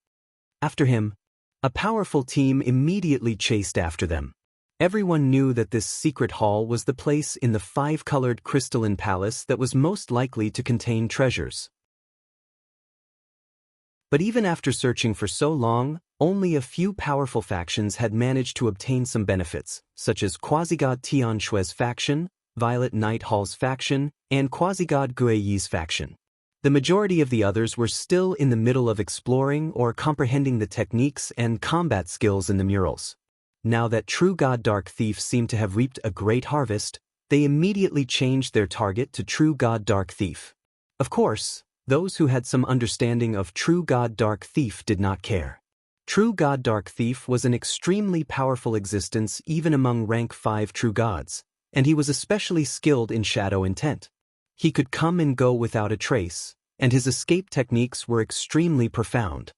After him, a powerful team immediately chased after them. Everyone knew that this secret hall was the place in the five-colored crystalline palace that was most likely to contain treasures. But even after searching for so long, only a few powerful factions had managed to obtain some benefits, such as Quasi-God Tian Shui's faction, Violet Night Hall's faction, and Quasi-God Guiyi's faction. The majority of the others were still in the middle of exploring or comprehending the techniques and combat skills in the murals. Now that True God Dark Thief seemed to have reaped a great harvest, they immediately changed their target to True God Dark Thief. Of course, those who had some understanding of True God Dark Thief did not care. True God Dark Thief was an extremely powerful existence even among rank 5 True Gods, and he was especially skilled in shadow intent. He could come and go without a trace, and his escape techniques were extremely profound.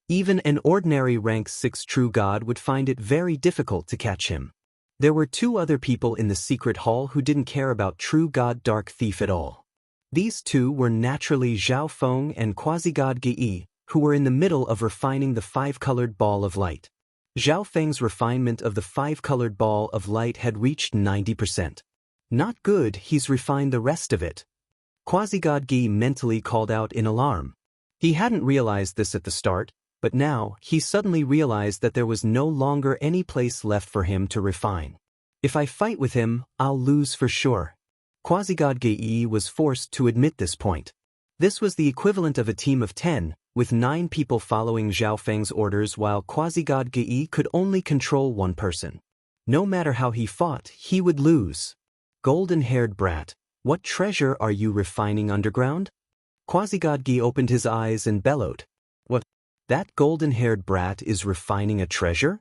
Even an ordinary rank 6 True God would find it very difficult to catch him. There were two other people in the secret hall who didn't care about True God Dark Thief at all. These two were naturally Zhao Feng and Quasi-God Gui, who were in the middle of refining the five-colored ball of light. Zhao Feng's refinement of the five-colored ball of light had reached 90%. Not good, he's refined the rest of it. Quasi-God Gui mentally called out in alarm. He hadn't realized this at the start, but now he suddenly realized that there was no longer any place left for him to refine. If I fight with him, I'll lose for sure. Quasi-God Gui was forced to admit this point. This was the equivalent of a team of 10, with 9 people following Zhao Feng's orders while Quasi-God Gui could only control one person. No matter how he fought, he would lose. Golden-haired brat, what treasure are you refining underground? Quasi-God Gui opened his eyes and bellowed. What? That golden-haired brat is refining a treasure?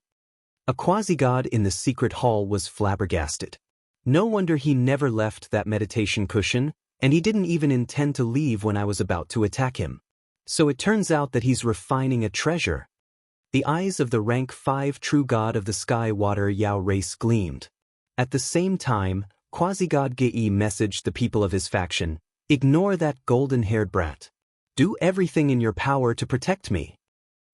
A quasi-god in the secret hall was flabbergasted. No wonder he never left that meditation cushion, and he didn't even intend to leave when I was about to attack him. So it turns out that he's refining a treasure. The eyes of the rank 5 True God of the Sky Water Yao race gleamed. At the same time, Quasi-God Gui messaged the people of his faction, "Ignore that golden-haired brat. Do everything in your power to protect me."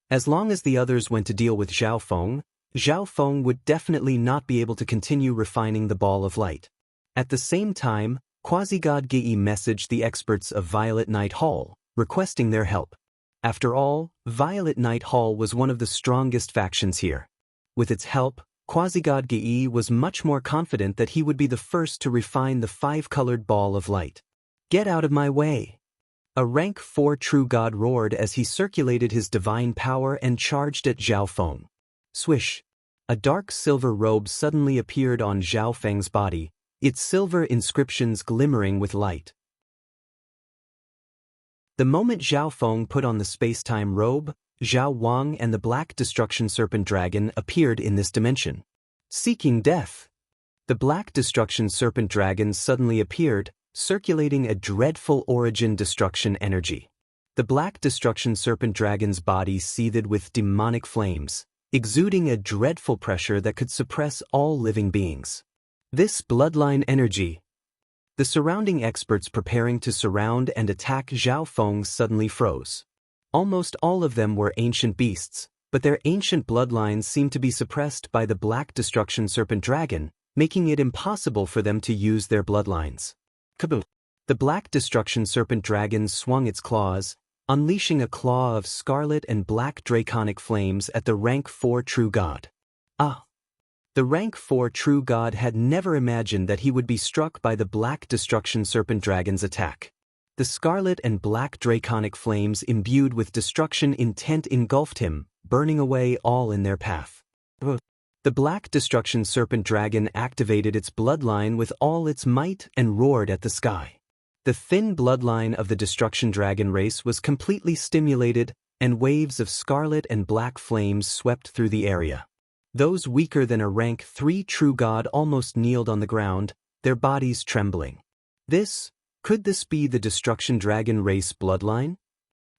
As long as the others went to deal with Zhao Feng would definitely not be able to continue refining the ball of light. At the same time, Quasi-God Gui messaged the experts of Violet Night Hall, requesting their help. After all, Violet Night Hall was one of the strongest factions here. With its help, Quasi-God Gui was much more confident that he would be the first to refine the five-colored ball of light. Get out of my way! A rank 4 True God roared as he circulated his divine power and charged at Zhao Feng. Swish! A dark silver robe suddenly appeared on Zhao Feng's body, its silver inscriptions glimmering with light. The moment Zhao Feng put on the space-time robe, Zhao Wang and the Black Destruction Serpent Dragon appeared in this dimension. Seeking death. The Black Destruction Serpent Dragon suddenly appeared, circulating a dreadful origin destruction energy. The Black Destruction Serpent Dragon's body seethed with demonic flames, exuding a dreadful pressure that could suppress all living beings. This bloodline energy. The surrounding experts preparing to surround and attack Zhao Feng suddenly froze. Almost all of them were ancient beasts, but their ancient bloodlines seemed to be suppressed by the Black Destruction Serpent Dragon, making it impossible for them to use their bloodlines. Kaboom! The Black Destruction Serpent Dragon swung its claws, unleashing a claw of scarlet and black draconic flames at the rank 4 true god. Ah! The rank 4 true god had never imagined that he would be struck by the Black Destruction Serpent Dragon's attack. The scarlet and black draconic flames imbued with destruction intent engulfed him, burning away all in their path. The Black Destruction Serpent Dragon activated its bloodline with all its might and roared at the sky. The thin bloodline of the Destruction Dragon race was completely stimulated, and waves of scarlet and black flames swept through the area. Those weaker than a rank 3 true god almost kneeled on the ground, their bodies trembling. Could this be the Destruction Dragon race bloodline?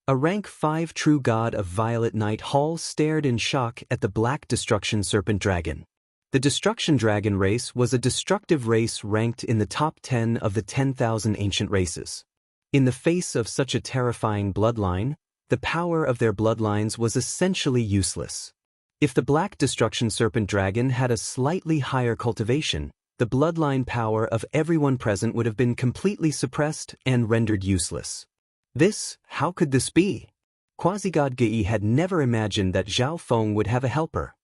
A rank 5 true god of Violet Night Hall stared in shock at the Black Destruction Serpent Dragon. The Destruction Dragon race was a destructive race ranked in the top 10 of the 10,000 ancient races. In the face of such a terrifying bloodline, the power of their bloodlines was essentially useless. If the Black Destruction Serpent Dragon had a slightly higher cultivation, the bloodline power of everyone present would have been completely suppressed and rendered useless. How could this be? Quasi-God Gei had never imagined that Zhao Feng would have a helper.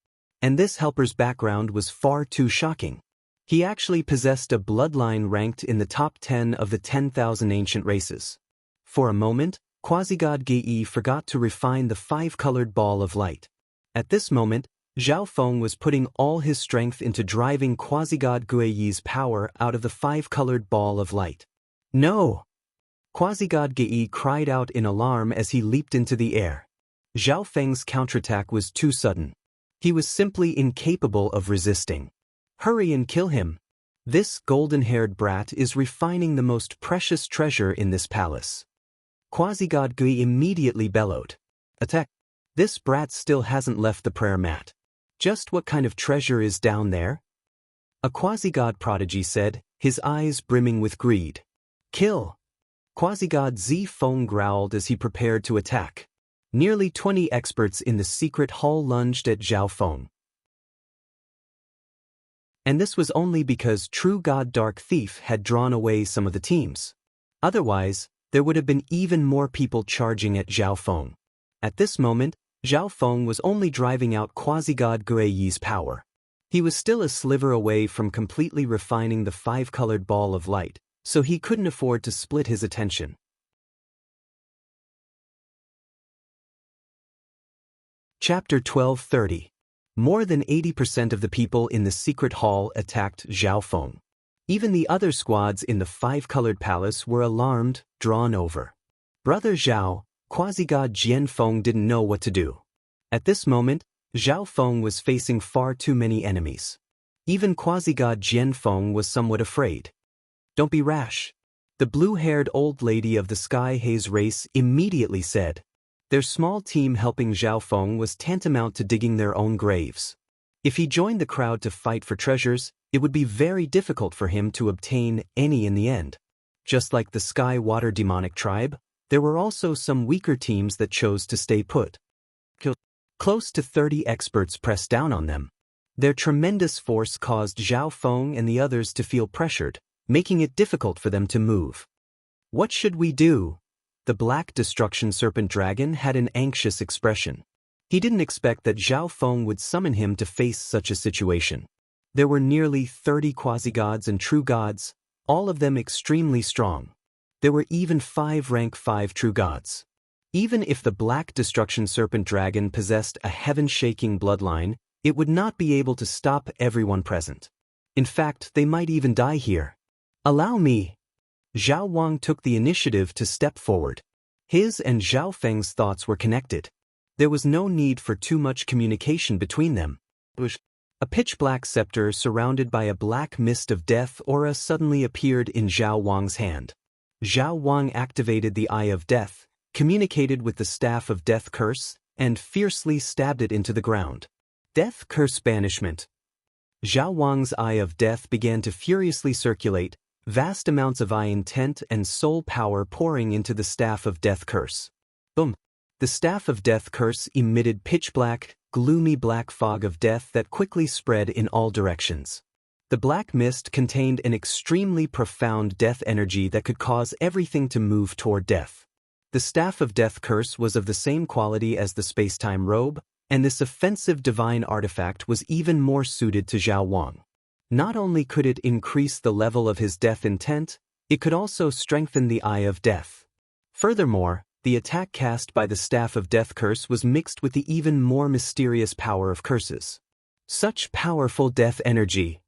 And this helper's background was far too shocking. He actually possessed a bloodline ranked in the top 10 of the 10,000 ancient races. For a moment, Quasi-God Gei forgot to refine the 5-colored ball of light. At this moment, Zhao Feng was putting all his strength into driving Quasi-God Gei's power out of the 5-colored ball of light. No! Quasi-God Gei cried out in alarm as he leaped into the air. Zhao Feng's counterattack was too sudden. He was simply incapable of resisting. Hurry and kill him. This golden-haired brat is refining the most precious treasure in this palace. Quasi-God Gei immediately bellowed. Attack! This brat still hasn't left the prayer mat. Just what kind of treasure is down there? A quasi-god prodigy said, his eyes brimming with greed. Kill! Quasi-god Zi Feng growled as he prepared to attack. Nearly 20 experts in the secret hall lunged at Zhao Feng. And this was only because True God Dark Thief had drawn away some of the teams. Otherwise, there would have been even more people charging at Zhao Feng. At this moment, Zhao Feng was only driving out Quasi-God Gei's power. He was still a sliver away from completely refining the 5-colored ball of light, so he couldn't afford to split his attention. Chapter 12:30. More than 80% of the people in the secret hall attacked Zhao Feng. Even the other squads in the 5-colored palace were alarmed, drawn over. Brother Zhao, Quasi-God Jian Feng didn't know what to do. At this moment, Zhao Feng was facing far too many enemies. Even Quasi-God Jian Feng was somewhat afraid. Don't be rash. The blue-haired old lady of the Sky Haze race immediately said. Their small team helping Zhao Feng was tantamount to digging their own graves. If he joined the crowd to fight for treasures, it would be very difficult for him to obtain any in the end. Just like the Sky Water Demonic Tribe, there were also some weaker teams that chose to stay put. Close to 30 experts pressed down on them. Their tremendous force caused Zhao Feng and the others to feel pressured, making it difficult for them to move. What should we do? The Black Destruction Serpent Dragon had an anxious expression. He didn't expect that Zhao Feng would summon him to face such a situation. There were nearly 30 quasi-gods and true gods, all of them extremely strong. There were even 5 rank 5 true gods. Even if the Black Destruction Serpent Dragon possessed a heaven-shaking bloodline, it would not be able to stop everyone present. In fact, they might even die here. Allow me. Zhao Wang took the initiative to step forward. His and Zhao Feng's thoughts were connected. There was no need for too much communication between them. A pitch-black scepter surrounded by a black mist of death aura suddenly appeared in Zhao Wang's hand. Zhao Wang activated the Eye of Death, communicated with the Staff of Death Curse, and fiercely stabbed it into the ground. Death Curse Banishment. Zhao Wang's Eye of Death began to furiously circulate, vast amounts of eye intent and soul power pouring into the Staff of Death Curse. Boom! The Staff of Death Curse emitted pitch-black, gloomy black fog of death that quickly spread in all directions. The black mist contained an extremely profound death energy that could cause everything to move toward death. The Staff of Death Curse was of the same quality as the space-time robe, and this offensive divine artifact was even more suited to Zhao Wang. Not only could it increase the level of his death intent, it could also strengthen the Eye of Death. Furthermore, the attack cast by the Staff of Death Curse was mixed with the even more mysterious power of curses. Such powerful death energy.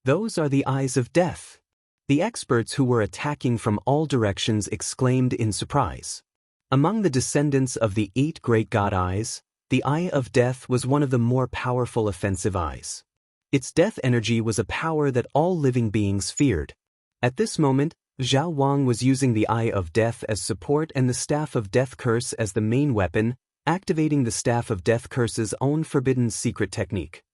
Those are the Eyes of Death. The experts who were attacking from all directions exclaimed in surprise. Among the descendants of the 8 great god eyes, the Eye of Death was one of the more powerful offensive eyes. Its death energy was a power that all living beings feared. At this moment, Zhao Wang was using the Eye of Death as support and the Staff of Death Curse as the main weapon, activating the Staff of Death Curse's own forbidden secret technique.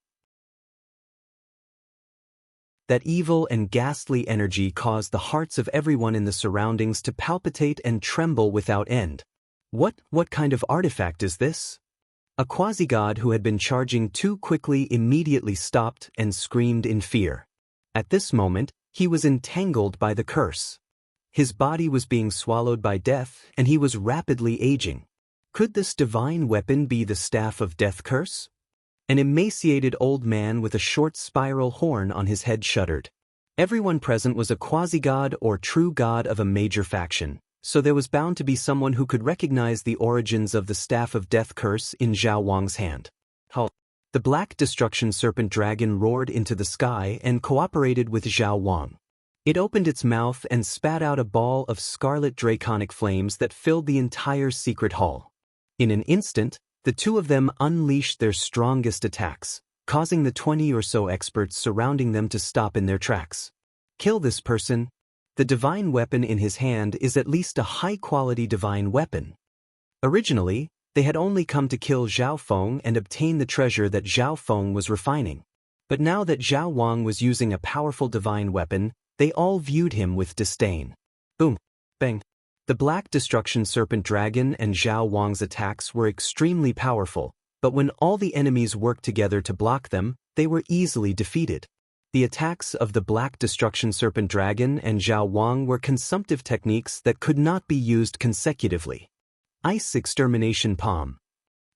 That evil and ghastly energy caused the hearts of everyone in the surroundings to palpitate and tremble without end. What kind of artifact is this? A quasi-god who had been charging too quickly immediately stopped and screamed in fear. At this moment, he was entangled by the curse. His body was being swallowed by death, and he was rapidly aging. Could this divine weapon be the Staff of Death Curse? An emaciated old man with a short spiral horn on his head shuddered. Everyone present was a quasi-god or true god of a major faction, so there was bound to be someone who could recognize the origins of the Staff of Death Curse in Zhao Wang's hand. The Black Destruction Serpent Dragon roared into the sky and cooperated with Zhao Wang. It opened its mouth and spat out a ball of scarlet draconic flames that filled the entire secret hall. In an instant, the two of them unleashed their strongest attacks, causing the 20 or so experts surrounding them to stop in their tracks. Kill this person. The divine weapon in his hand is at least a high-quality divine weapon. Originally, they had only come to kill Zhao Feng and obtain the treasure that Zhao Feng was refining. But now that Zhao Wang was using a powerful divine weapon, they all viewed him with disdain. Boom! Bang! The Black Destruction Serpent Dragon and Zhao Wang's attacks were extremely powerful, but when all the enemies worked together to block them, they were easily defeated. The attacks of the Black Destruction Serpent Dragon and Zhao Wang were consumptive techniques that could not be used consecutively. Ice Extermination Palm.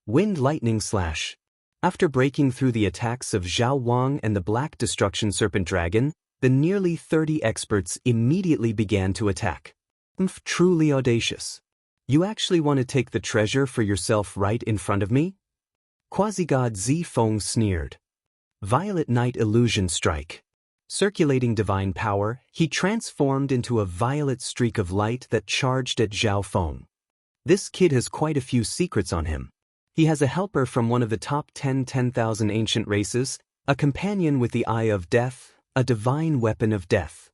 Wind Lightning Slash. After breaking through the attacks of Zhao Wang and the Black Destruction Serpent Dragon, the nearly 30 experts immediately began to attack. Truly audacious. You actually want to take the treasure for yourself right in front of me? Quasi-god Zi Feng sneered. Violet Night Illusion Strike. Circulating divine power, he transformed into a violet streak of light that charged at Zhao Feng. This kid has quite a few secrets on him. He has a helper from one of the top 10,000 ancient races, a companion with the Eye of Death, a divine weapon of death.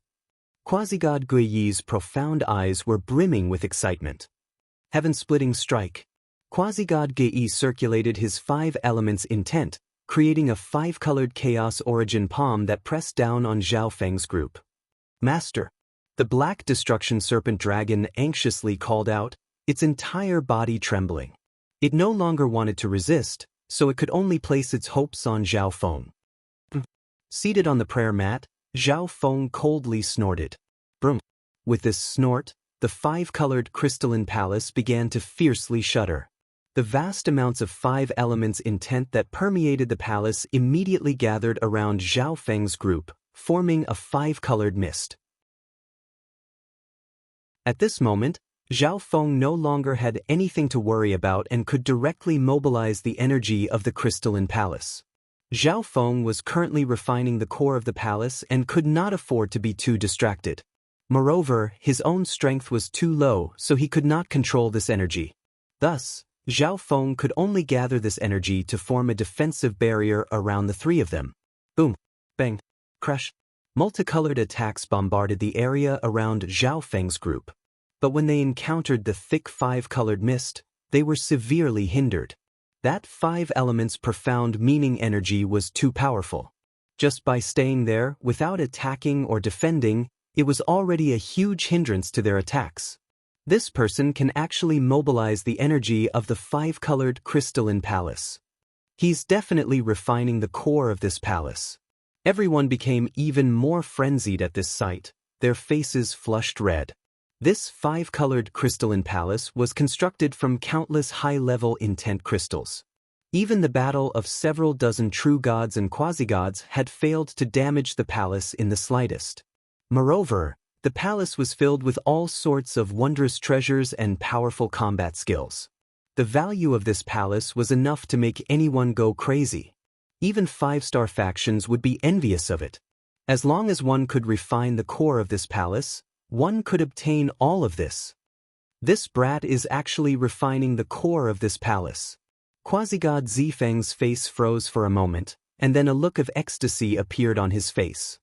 Quasi-god Guiyi's profound eyes were brimming with excitement. Heaven-splitting strike. Quasi-god Guiyi circulated his 5 elements intent, creating a 5-colored chaos origin palm that pressed down on Zhao Feng's group. Master. The Black Destruction Serpent Dragon anxiously called out, its entire body trembling. It no longer wanted to resist, so it could only place its hopes on Zhao Feng. Seated on the prayer mat, Zhao Feng coldly snorted. Brum. With this snort, the 5-colored crystalline palace began to fiercely shudder. The vast amounts of 5 elements intent that permeated the palace immediately gathered around Zhao Feng's group, forming a 5-colored mist. At this moment, Zhao Feng no longer had anything to worry about and could directly mobilize the energy of the crystalline palace. Zhao Feng was currently refining the core of the palace and could not afford to be too distracted. Moreover, his own strength was too low, so he could not control this energy. Thus, Zhao Feng could only gather this energy to form a defensive barrier around the three of them. Boom, bang, crash. Multicolored attacks bombarded the area around Zhao Feng's group. But when they encountered the thick five-colored mist, they were severely hindered. That five elements profound meaning energy was too powerful. Just by staying there, without attacking or defending, it was already a huge hindrance to their attacks. This person can actually mobilize the energy of the five-colored crystalline palace. He's definitely refining the core of this palace. Everyone became even more frenzied at this sight, their faces flushed red. This five-colored crystalline palace was constructed from countless high-level intent crystals. Even the battle of several dozen true gods and quasi-gods had failed to damage the palace in the slightest. Moreover, the palace was filled with all sorts of wondrous treasures and powerful combat skills. The value of this palace was enough to make anyone go crazy. Even five-star factions would be envious of it. As long as one could refine the core of this palace, one could obtain all of this. This brat is actually refining the core of this palace. Quasi-God Zifeng's face froze for a moment, and then a look of ecstasy appeared on his face.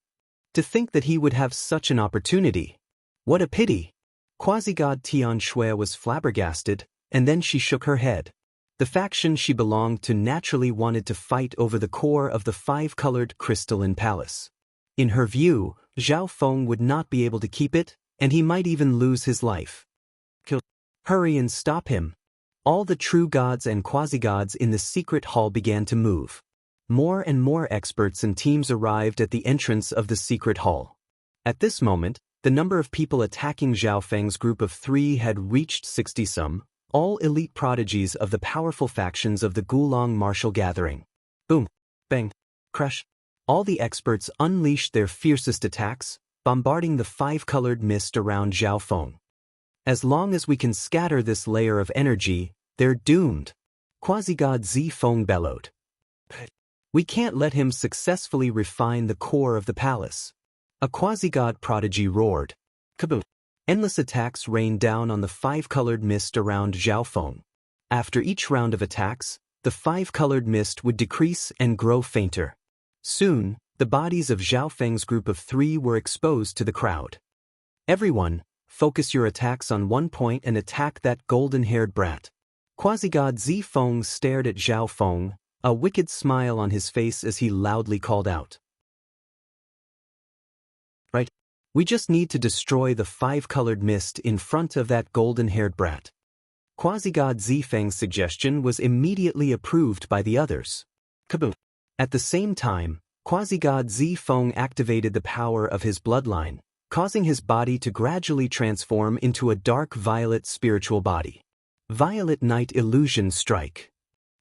To think that he would have such an opportunity. What a pity! Quasi-God Tian Shui was flabbergasted, and then she shook her head. The faction she belonged to naturally wanted to fight over the core of the five-colored crystalline palace. In her view, Zhao Feng would not be able to keep it, and he might even lose his life. Hurry and stop him! All the true gods and quasi-gods in the secret hall began to move. More and more experts and teams arrived at the entrance of the secret hall. At this moment, the number of people attacking Zhao Feng's group of 3 had reached 60-some, all elite prodigies of the powerful factions of the Gulong martial gathering. Boom, bang, crash. All the experts unleashed their fiercest attacks, bombarding the five-colored mist around Zhao Feng. As long as we can scatter this layer of energy, they're doomed. Quasi-God Zifeng bellowed. We can't let him successfully refine the core of the palace. A quasi-god prodigy roared. Kaboom! Endless attacks rained down on the five-colored mist around Zhao Feng. After each round of attacks, the five-colored mist would decrease and grow fainter. Soon, the bodies of Zhao Feng's group of 3 were exposed to the crowd. Everyone, focus your attacks on one point and attack that golden-haired brat. Quasi-God Zifeng stared at Zhao Feng, a wicked smile on his face as he loudly called out. Right. We just need to destroy the five-colored mist in front of that golden-haired brat. Quasi-God Zifeng's suggestion was immediately approved by the others. Kaboom! At the same time, Quasi-God Zifeng activated the power of his bloodline, causing his body to gradually transform into a dark violet spiritual body. Violet Night Illusion Strike.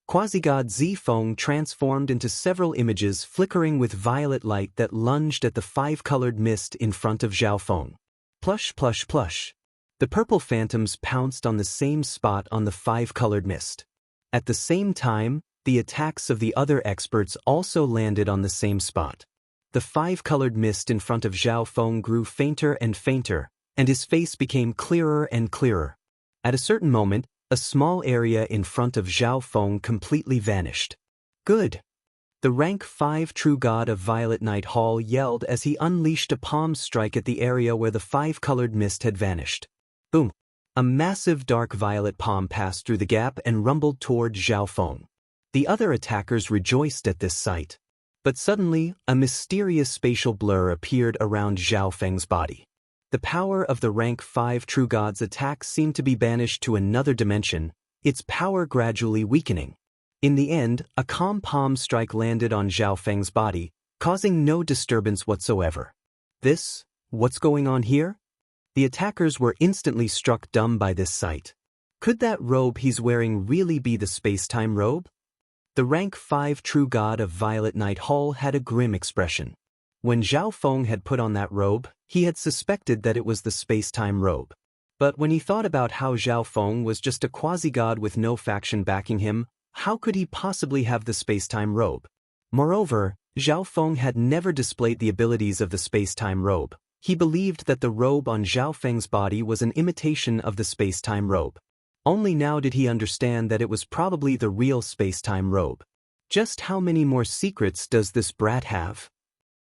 Quasi-God Zifeng transformed into several images flickering with violet light that lunged at the five-colored mist in front of Zhao Feng. Plush, plush, plush. The purple phantoms pounced on the same spot on the five-colored mist. At the same time, the attacks of the other experts also landed on the same spot. The five-colored mist in front of Zhao Feng grew fainter and fainter, and his face became clearer and clearer. At a certain moment, a small area in front of Zhao Feng completely vanished. Good! The rank 5 true god of Violet Night Hall yelled as he unleashed a palm strike at the area where the five-colored mist had vanished. Boom! A massive dark violet palm passed through the gap and rumbled toward Zhao Feng. The other attackers rejoiced at this sight. But suddenly, a mysterious spatial blur appeared around Zhao Feng's body. The power of the rank 5 true god's attack seemed to be banished to another dimension, its power gradually weakening. In the end, a calm palm strike landed on Zhao Feng's body, causing no disturbance whatsoever. What's going on here? The attackers were instantly struck dumb by this sight. Could that robe he's wearing really be the space-time robe? The rank 5 true god of Violet Night Hall had a grim expression. When Zhao Feng had put on that robe, he had suspected that it was the space-time robe. But when he thought about how Zhao Feng was just a quasi-god with no faction backing him, how could he possibly have the space-time robe? Moreover, Zhao Feng had never displayed the abilities of the space-time robe. He believed that the robe on Zhao Feng's body was an imitation of the space-time robe. Only now did he understand that it was probably the real space-time robe. Just how many more secrets does this brat have?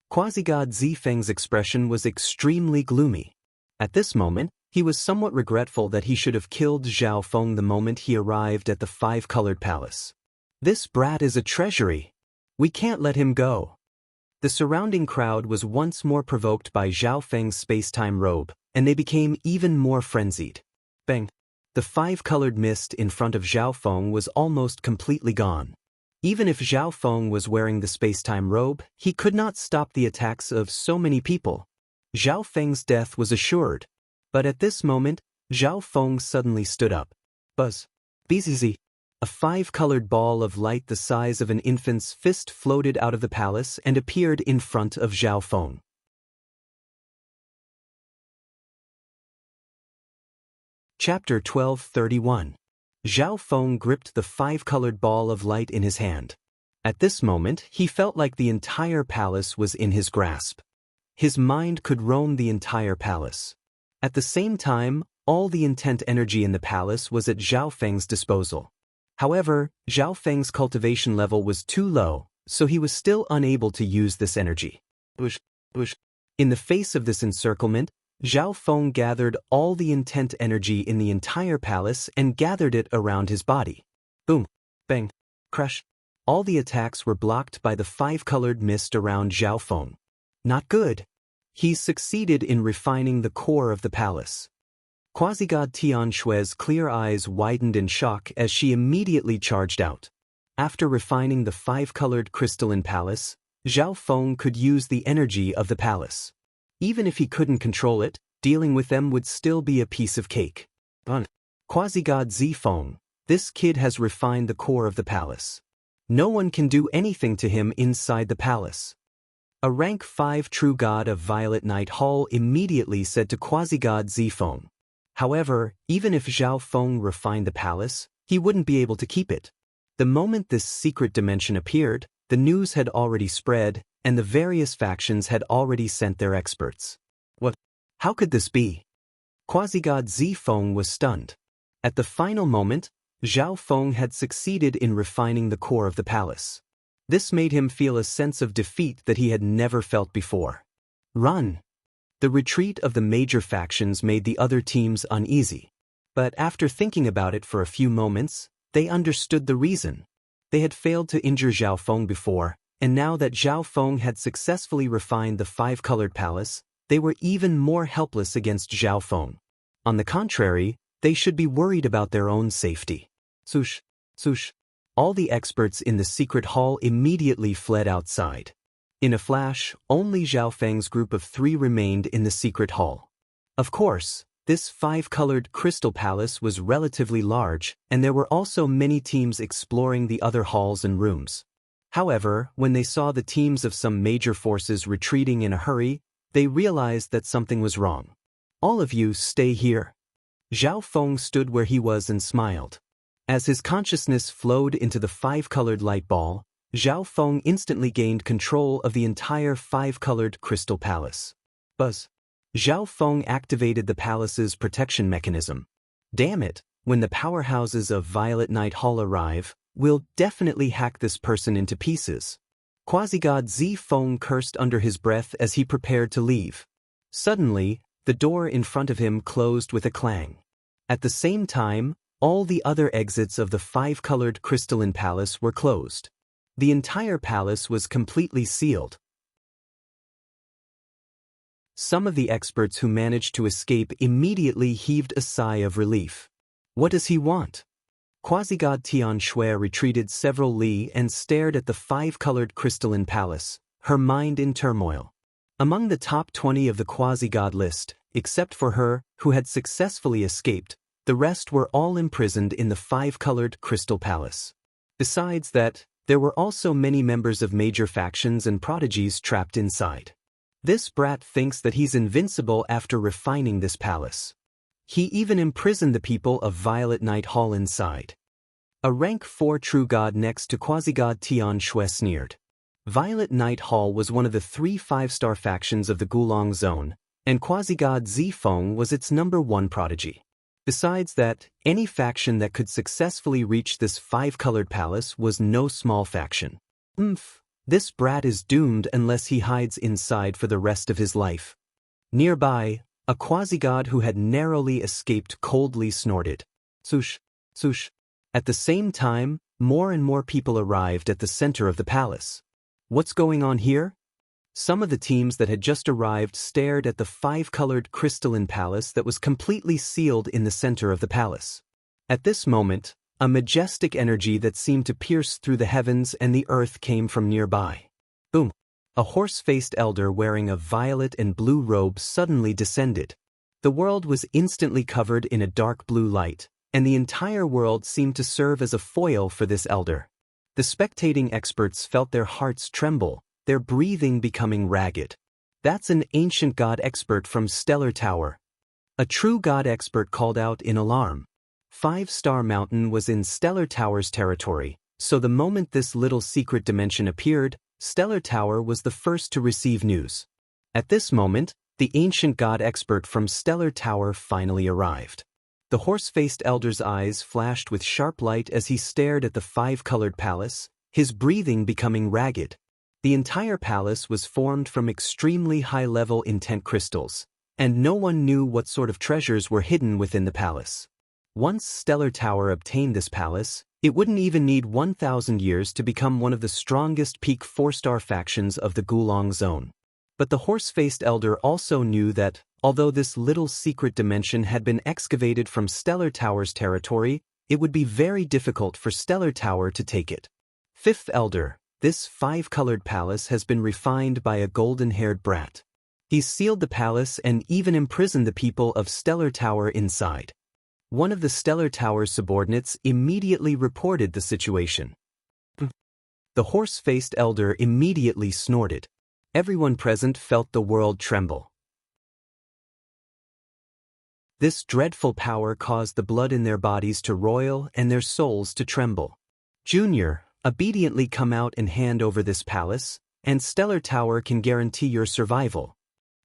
Quasi-God Zifeng's expression was extremely gloomy. At this moment, he was somewhat regretful that he should have killed Zhao Feng the moment he arrived at the five-colored palace. This brat is a treasury. We can't let him go. The surrounding crowd was once more provoked by Zhao Feng's space-time robe, and they became even more frenzied. Bang! The five-colored mist in front of Zhao Feng was almost completely gone. Even if Zhao Feng was wearing the space-time robe, he could not stop the attacks of so many people. Zhao Feng's death was assured. But at this moment, Zhao Feng suddenly stood up. Buzz! Bzz! A five-colored ball of light the size of an infant's fist floated out of the palace and appeared in front of Zhao Feng. Chapter 1231. Zhao Feng gripped the five-colored ball of light in his hand. At this moment, he felt like the entire palace was in his grasp. His mind could roam the entire palace. At the same time, all the intent energy in the palace was at Zhao Feng's disposal. However, Zhao Feng's cultivation level was too low, so he was still unable to use this energy. In the face of this encirclement, Zhao Feng gathered all the intent energy in the entire palace and gathered it around his body. Boom! Bang! Crush! All the attacks were blocked by the five-colored mist around Zhao Feng. Not good. He succeeded in refining the core of the palace. Quasi-God Tian Xue's clear eyes widened in shock as she immediately charged out. After refining the five-colored crystalline palace, Zhao Feng could use the energy of the palace. Even if he couldn't control it, dealing with them would still be a piece of cake. Quasi-God Zifeng, this kid has refined the core of the palace. No one can do anything to him inside the palace. A rank 5 true god of Violet Night Hall immediately said to Quasi-God Zifeng. However, even if Zhao Feng refined the palace, he wouldn't be able to keep it. The moment this secret dimension appeared, the news had already spread, and the various factions had already sent their experts. What? How could this be? Quasi-God Zifeng was stunned. At the final moment, Zhao Feng had succeeded in refining the core of the palace. This made him feel a sense of defeat that he had never felt before. Run! The retreat of the major factions made the other teams uneasy. But after thinking about it for a few moments, they understood the reason. They had failed to injure Zhao Feng before, and now that Zhao Feng had successfully refined the five-colored palace, they were even more helpless against Zhao Feng. On the contrary, they should be worried about their own safety. Swoosh, swoosh. All the experts in the secret hall immediately fled outside. In a flash, only Zhao Feng's group of 3 remained in the secret hall. Of course, this five-colored crystal palace was relatively large, and there were also many teams exploring the other halls and rooms. However, when they saw the teams of some major forces retreating in a hurry, they realized that something was wrong. All of you stay here. Zhao Feng stood where he was and smiled. As his consciousness flowed into the five-colored light ball, Zhao Feng instantly gained control of the entire five-colored crystal palace. Buzz! Zhao Feng activated the palace's protection mechanism. Damn it, when the powerhouses of Violet Night Hall arrive, we'll definitely hack this person into pieces. Quasi-God Zifeng cursed under his breath as he prepared to leave. Suddenly, the door in front of him closed with a clang. At the same time, all the other exits of the five-colored crystalline palace were closed. The entire palace was completely sealed. Some of the experts who managed to escape immediately heaved a sigh of relief. What does he want? Quasi-God Tian Xue retreated several li and stared at the five-colored crystalline palace, her mind in turmoil. Among the top 20 of the quasi-god list, except for her, who had successfully escaped, the rest were all imprisoned in the five-colored crystal palace. Besides that, there were also many members of major factions and prodigies trapped inside. This brat thinks that he's invincible after refining this palace. He even imprisoned the people of Violet Night Hall inside. A rank 4 true god next to quasi-god Tian Xue sneered. Violet Night Hall was one of the 3 5-star factions of the Gulong Zone, and quasi-god Zifeng was its #1 prodigy. Besides that, any faction that could successfully reach this five-colored palace was no small faction. This brat is doomed unless he hides inside for the rest of his life. Nearby, a quasi-god who had narrowly escaped coldly snorted. Swoosh, swoosh. At the same time, more and more people arrived at the center of the palace. What's going on here? Some of the teams that had just arrived stared at the five-colored crystalline palace that was completely sealed in the center of the palace. At this moment, a majestic energy that seemed to pierce through the heavens and the earth came from nearby. Boom! A horse-faced elder wearing a violet and blue robe suddenly descended. The world was instantly covered in a dark blue light, and the entire world seemed to serve as a foil for this elder. The spectating experts felt their hearts tremble, their breathing becoming ragged. That's an ancient god expert from Stellar Tower. A true god expert called out in alarm. 5-Star Mountain was in Stellar Tower's territory, so the moment this little secret dimension appeared, Stellar Tower was the first to receive news. At this moment, the ancient god expert from Stellar Tower finally arrived. The horse-faced elder's eyes flashed with sharp light as he stared at the five-colored palace, his breathing becoming ragged. The entire palace was formed from extremely high-level intent crystals, and no one knew what sort of treasures were hidden within the palace. Once Stellar Tower obtained this palace, it wouldn't even need 1,000 years to become one of the strongest peak 4-star factions of the Gulong Zone. But the horse-faced elder also knew that, although this little secret dimension had been excavated from Stellar Tower's territory, it would be very difficult for Stellar Tower to take it. Fifth Elder, this five-colored palace has been refined by a golden-haired brat. He's sealed the palace and even imprisoned the people of Stellar Tower inside. One of the Stellar Tower's subordinates immediately reported the situation. The horse-faced elder immediately snorted. Everyone present felt the world tremble. This dreadful power caused the blood in their bodies to roil and their souls to tremble. Junior, obediently come out and hand over this palace, and Stellar Tower can guarantee your survival.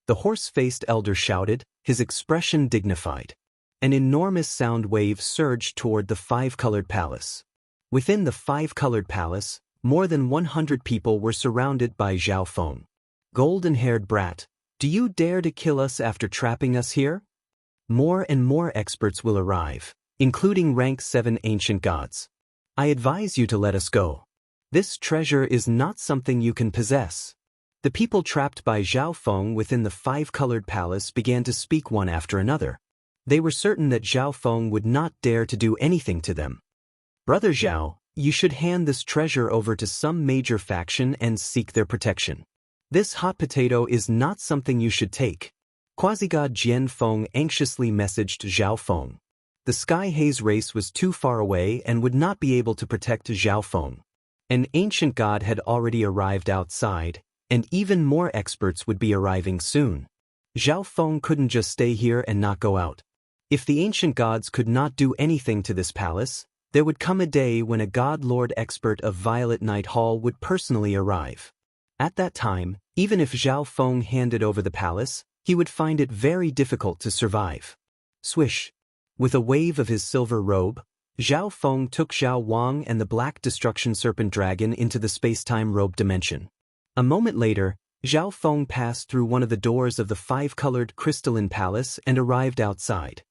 The horse-faced elder shouted, his expression dignified. An enormous sound wave surged toward the five-colored palace. Within the five-colored palace, more than 100 people were surrounded by Zhao Feng. Golden-haired brat, do you dare to kill us after trapping us here? More and more experts will arrive, including rank 7 ancient gods. I advise you to let us go. This treasure is not something you can possess. The people trapped by Zhao Feng within the five-colored palace began to speak one after another. They were certain that Zhao Feng would not dare to do anything to them. Brother Zhao, you should hand this treasure over to some major faction and seek their protection. This hot potato is not something you should take. Quasi-god Jian Feng anxiously messaged Zhao Feng. The Sky Haze race was too far away and would not be able to protect Zhao Feng. An ancient god had already arrived outside, and even more experts would be arriving soon. Zhao Feng couldn't just stay here and not go out. If the ancient gods could not do anything to this palace, there would come a day when a god lord expert of Violet Night Hall would personally arrive. At that time, even if Zhao Feng handed over the palace, he would find it very difficult to survive. Swish! With a wave of his silver robe, Zhao Feng took Zhao Wang and the Black Destruction Serpent Dragon into the space-time robe dimension. A moment later, Zhao Feng passed through one of the doors of the five-colored crystalline palace and arrived outside.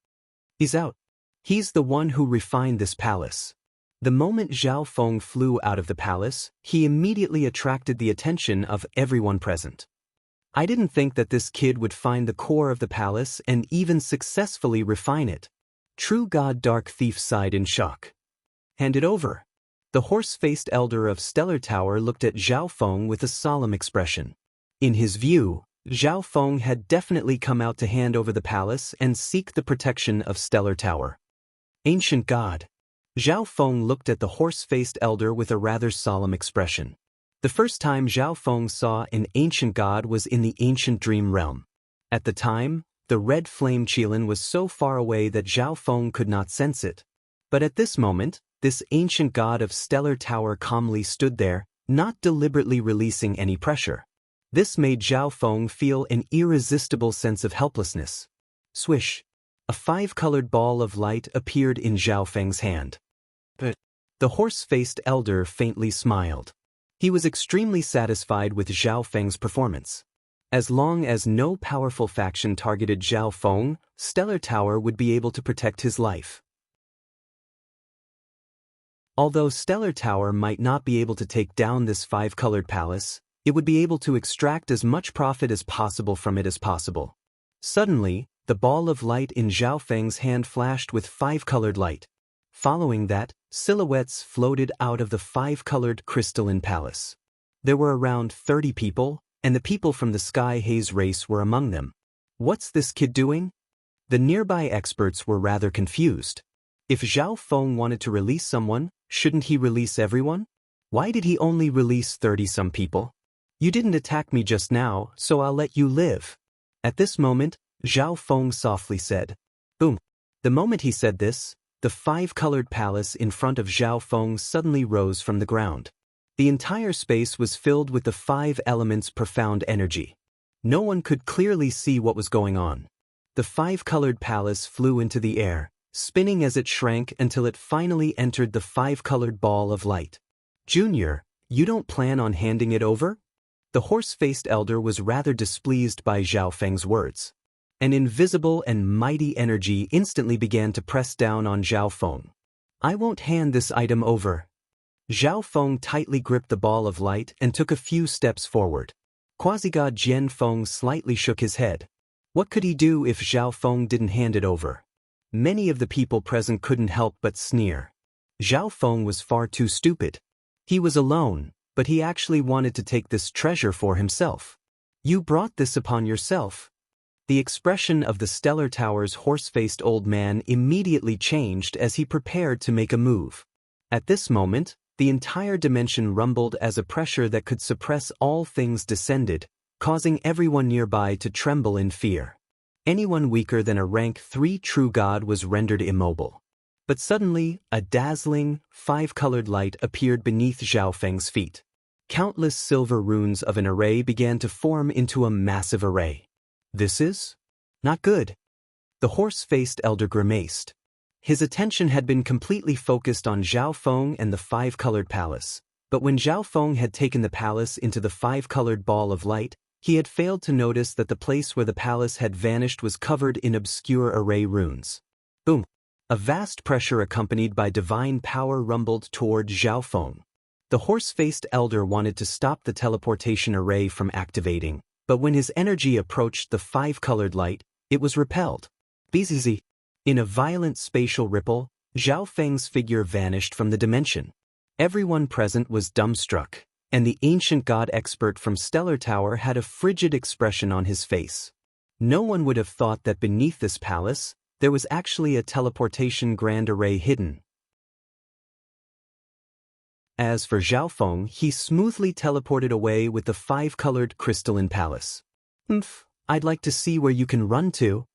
He's out. He's the one who refined this palace. The moment Zhao Feng flew out of the palace, he immediately attracted the attention of everyone present. I didn't think that this kid would find the core of the palace and even successfully refine it. True God Dark Thief sighed in shock. Hand it over. The horse-faced elder of Stellar Tower looked at Zhao Feng with a solemn expression. In his view, Zhao Feng had definitely come out to hand over the palace and seek the protection of Stellar Tower. Ancient God. Zhao Feng looked at the horse-faced elder with a rather solemn expression. The first time Zhao Feng saw an ancient god was in the ancient dream realm. At the time, the red flame Qilin was so far away that Zhao Feng could not sense it. But at this moment, this ancient god of Stellar Tower calmly stood there, not deliberately releasing any pressure. This made Zhao Feng feel an irresistible sense of helplessness. Swish! A five-colored ball of light appeared in Zhao Feng's hand. But the horse-faced elder faintly smiled. He was extremely satisfied with Zhao Feng's performance. As long as no powerful faction targeted Zhao Feng, Stellar Tower would be able to protect his life. Although Stellar Tower might not be able to take down this five-colored palace, it would be able to extract as much profit as possible from it as possible. Suddenly, the ball of light in Zhao Feng's hand flashed with five-colored light. Following that, silhouettes floated out of the five-colored crystalline palace. There were around 30 people, and the people from the Sky Haze race were among them. What's this kid doing? The nearby experts were rather confused. If Zhao Feng wanted to release someone, shouldn't he release everyone? Why did he only release 30-some people? You didn't attack me just now, so I'll let you live. At this moment, Zhao Feng softly said. Boom. The moment he said this, the five-colored palace in front of Zhao Feng suddenly rose from the ground. The entire space was filled with the five elements' profound energy. No one could clearly see what was going on. The five-colored palace flew into the air, spinning as it shrank until it finally entered the five-colored ball of light. Junior, you don't plan on handing it over? The horse-faced elder was rather displeased by Zhao Feng's words. An invisible and mighty energy instantly began to press down on Zhao Feng. I won't hand this item over. Zhao Feng tightly gripped the ball of light and took a few steps forward. Quasi-God Jian Feng slightly shook his head. What could he do if Zhao Feng didn't hand it over? Many of the people present couldn't help but sneer. Zhao Feng was far too stupid. He was alone, but he actually wanted to take this treasure for himself. You brought this upon yourself. The expression of the Stellar Tower's horse-faced old man immediately changed as he prepared to make a move. At this moment, the entire dimension rumbled as a pressure that could suppress all things descended, causing everyone nearby to tremble in fear. Anyone weaker than a rank 3 true god was rendered immobile. But suddenly, a dazzling, five-colored light appeared beneath Zhao Feng's feet. Countless silver runes of an array began to form into a massive array. This is not good. The horse-faced elder grimaced. His attention had been completely focused on Zhao Feng and the five-colored palace, but when Zhao Feng had taken the palace into the five-colored ball of light, he had failed to notice that the place where the palace had vanished was covered in obscure array runes. Boom! A vast pressure accompanied by divine power rumbled toward Zhao Feng. The horse-faced elder wanted to stop the teleportation array from activating, but when his energy approached the five-colored light, it was repelled. Bzz. In a violent spatial ripple, Zhao Feng's figure vanished from the dimension. Everyone present was dumbstruck, and the ancient god expert from Stellar Tower had a frigid expression on his face. No one would have thought that beneath this palace, there was actually a teleportation grand array hidden. As for Zhao Feng, he smoothly teleported away with the five-colored crystalline palace. I'd like to see where you can run to.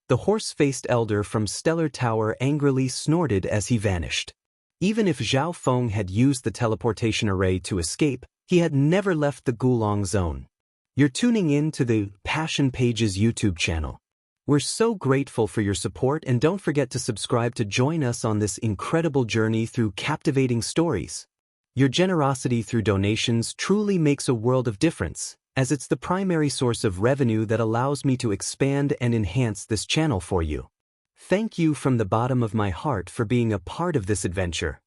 The horse-faced elder from Stellar Tower angrily snorted as he vanished. Even if Zhao Feng had used the teleportation array to escape, he had never left the Gulong zone. You're tuning in to the Passion Pages YouTube channel. We're so grateful for your support, and don't forget to subscribe to join us on this incredible journey through captivating stories. Your generosity through donations truly makes a world of difference, as it's the primary source of revenue that allows me to expand and enhance this channel for you. Thank you from the bottom of my heart for being a part of this adventure.